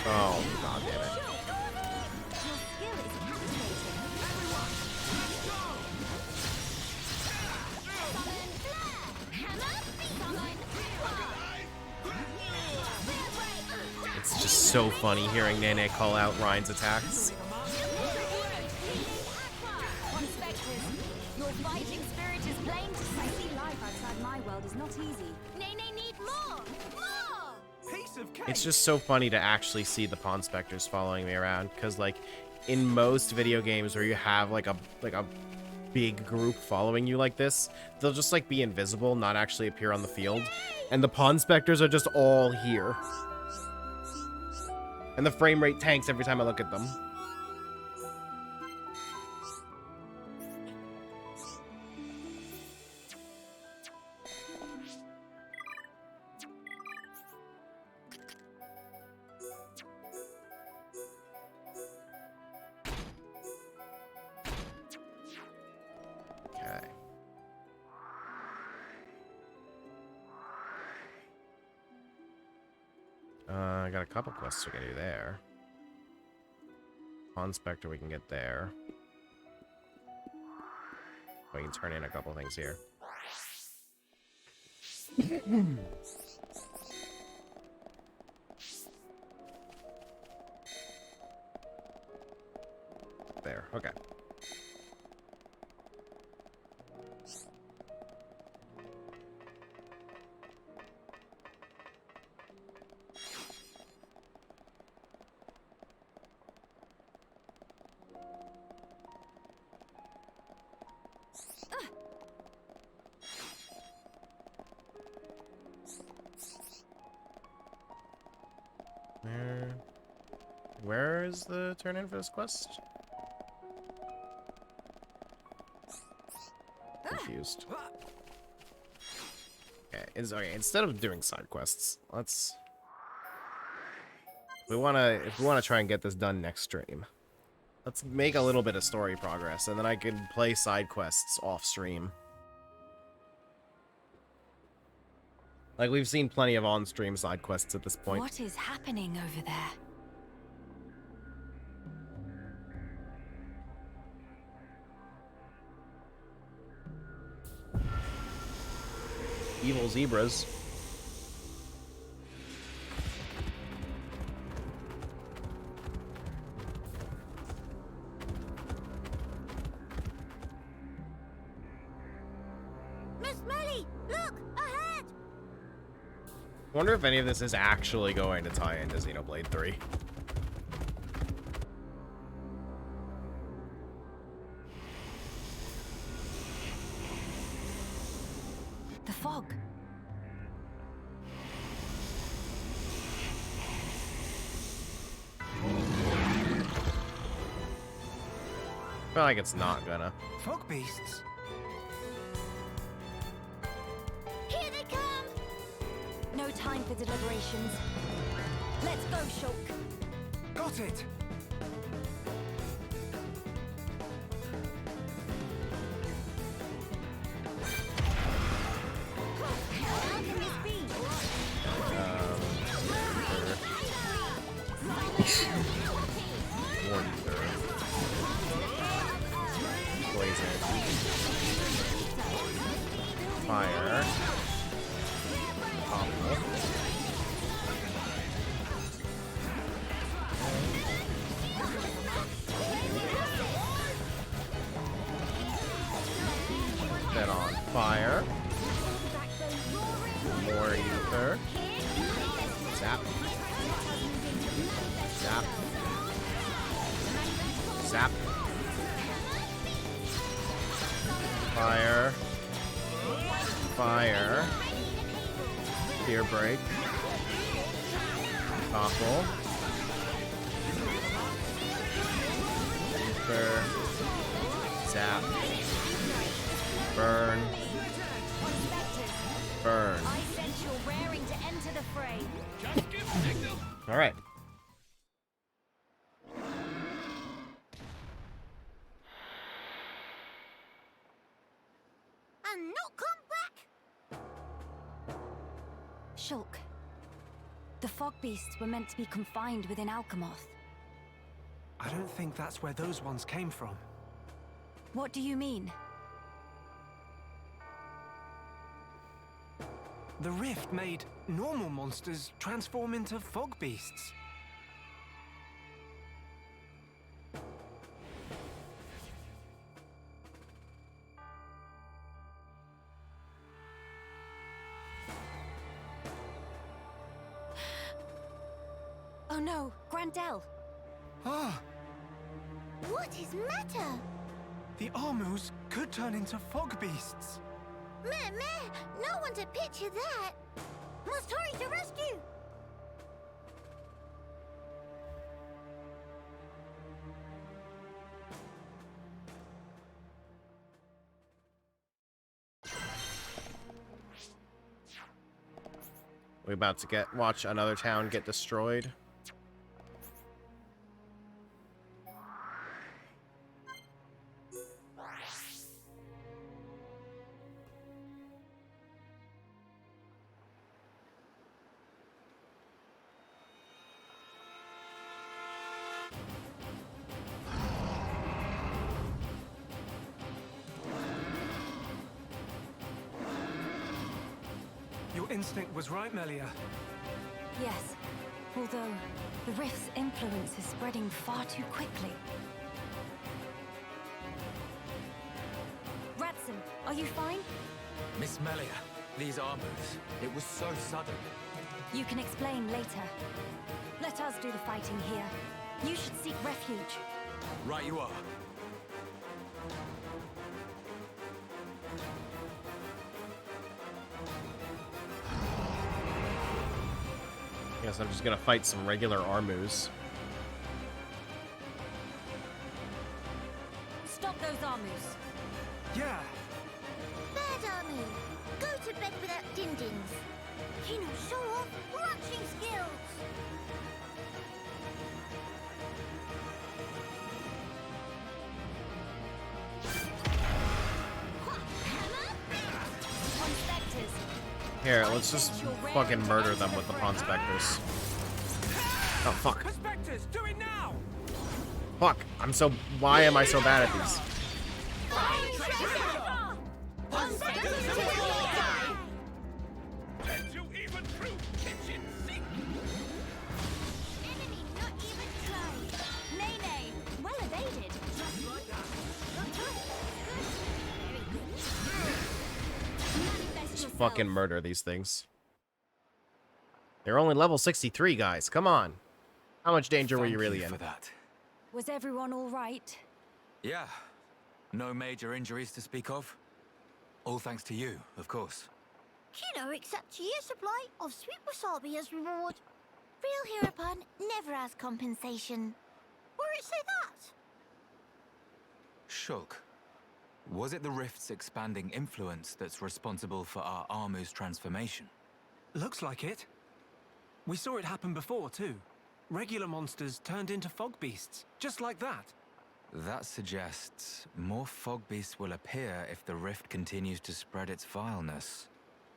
Oh, god damn it. It's just so funny hearing Nene call out Ryan's attacks. Your fighting spirit is plain to see. I see life outside my world is not easy. Nene need more! More! Piece of cake! It's just so funny to actually see the Pawn Specters following me around, because like in most video games where you have like a big group following you like this, they'll just like be invisible, not actually appear on the field, and the Pawn Specters are just all here. And the frame rate tanks every time I look at them. Okay. I got a couple quests we can do there. Pawn Spectre we can get there. We can turn in a couple things here. There, okay. Where is the turn in for this quest? Confused. Okay, instead of doing side quests, let's If we wanna try and get this done next stream, let's make a little bit of story progress, and then I can play side quests off stream. Like, we've seen plenty of on-stream side quests at this point. What is happening over there? Evil zebras. Miss Melly, look ahead. Wonder if any of this is actually going to tie into Xenoblade 3. The fog. I feel like it's not gonna. Fog beasts? Here they come. No time for deliberations. Let's go, Shulk. Got it! How can this be? Poison. Fire. Pommel. Then on fire. More ether. Zap. Zap. Zap. Fire. Fire. Fear break. Topple. Ether. Zap. Burn. Burn. I sense you're raring to enter the fray. All right. And not come back. Shulk. The fog beasts were meant to be confined within Alchemoth. I don't think that's where those ones came from. What do you mean? The rift made normal monsters transform into fog beasts. Oh no, Grandel! Ah! What is matter? The Armus could turn into fog beasts. Meh, no one to picture that. Must hurry to rescue. We're about to watch another town get destroyed. Your instinct was right, Melia. Yes, although the rift's influence is spreading far too quickly. Ratson, are you fine? Miss Melia, these Armus, it was so sudden. You can explain later. Let us do the fighting here. You should seek refuge. Right you are. Guess I'm just gonna fight some regular Armus. Stop those Armus. Yeah. Bad army. Go to bed without din-dins. Kino, show off watching skills. Here, let's just fucking murder them with the Pawn Specters. Oh, fuck. Do it now! Fuck. Why am I so bad at these? Just fucking murder these things. They're only level 63, guys. Come on. How much danger were you really in? For that. Was everyone all right? Yeah. No major injuries to speak of. All thanks to you, of course. Kino accepts a year's supply of sweet wasabi as reward. Real hero pun never has compensation. Where it say that? Shulk. Was it the Rift's expanding influence that's responsible for our Armu's transformation? Looks like it. We saw it happen before, too. Regular monsters turned into fog beasts, just like that. That suggests more fog beasts will appear if the Rift continues to spread its vileness.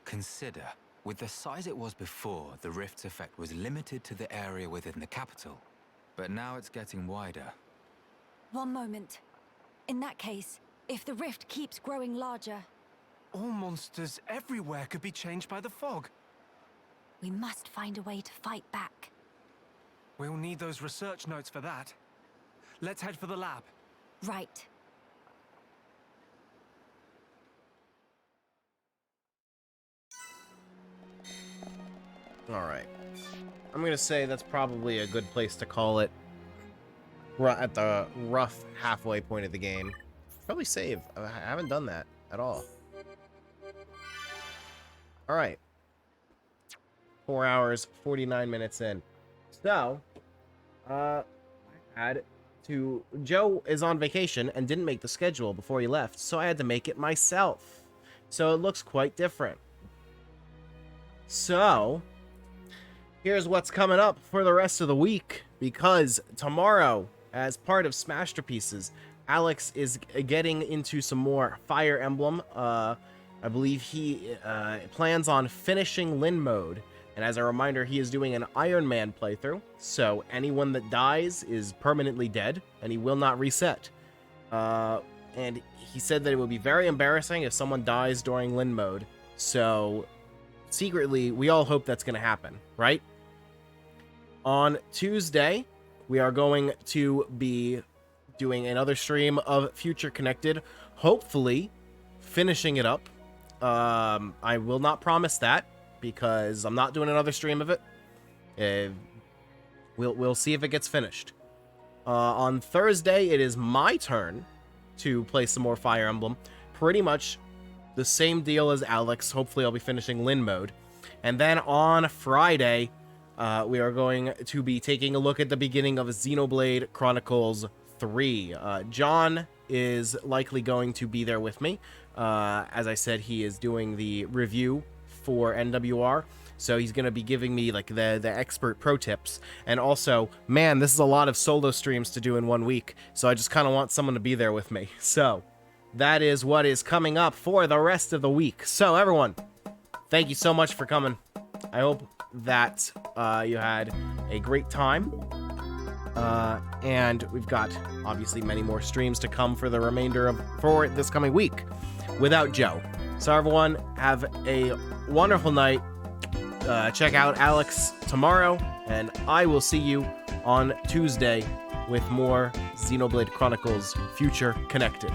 Consider, with the size it was before, the Rift's effect was limited to the area within the capital. But now it's getting wider. One moment. In that case, if the rift keeps growing larger... All monsters everywhere could be changed by the fog. We must find a way to fight back. We'll need those research notes for that. Let's head for the lab. Right. Alright. I'm gonna say that's probably a good place to call it. At the rough halfway point of the game. Probably save. I haven't done that at all. Alright. 4 hours, 49 minutes in. So, I had to... Joe is on vacation and didn't make the schedule before he left, so I had to make it myself. So it looks quite different. So, here's what's coming up for the rest of the week, because tomorrow, as part of Smasterpieces, Alex is getting into some more Fire Emblem. I believe he plans on finishing Lin mode. And as a reminder, he is doing an Iron Man playthrough. So anyone that dies is permanently dead, and he will not reset. And he said that it would be very embarrassing if someone dies during Lin mode. So secretly, we all hope that's going to happen, right? On Tuesday, we are going to be doing another stream of Future Connected, hopefully finishing it up. I will not promise that, because I'm not doing another stream of it. We'll see if it gets finished. On Thursday, it is my turn to play some more Fire Emblem. Pretty much the same deal as Alex. Hopefully I'll be finishing Lin mode. And then on Friday, we are going to be taking a look at the beginning of Xenoblade Chronicles 3. John is likely going to be there with me. As I said, he is doing the review for NWR, so he's going to be giving me like the expert pro tips. And also, man, this is a lot of solo streams to do in 1 week, so I just kind of want someone to be there with me. So that is what is coming up for the rest of the week. So everyone, thank you so much for coming. I hope that you had a great time. And we've got obviously many more streams to come for the remainder for this coming week without Joe. So everyone, have a wonderful night. Check out Alex tomorrow, and I will see you on Tuesday with more Xenoblade Chronicles Future Connected.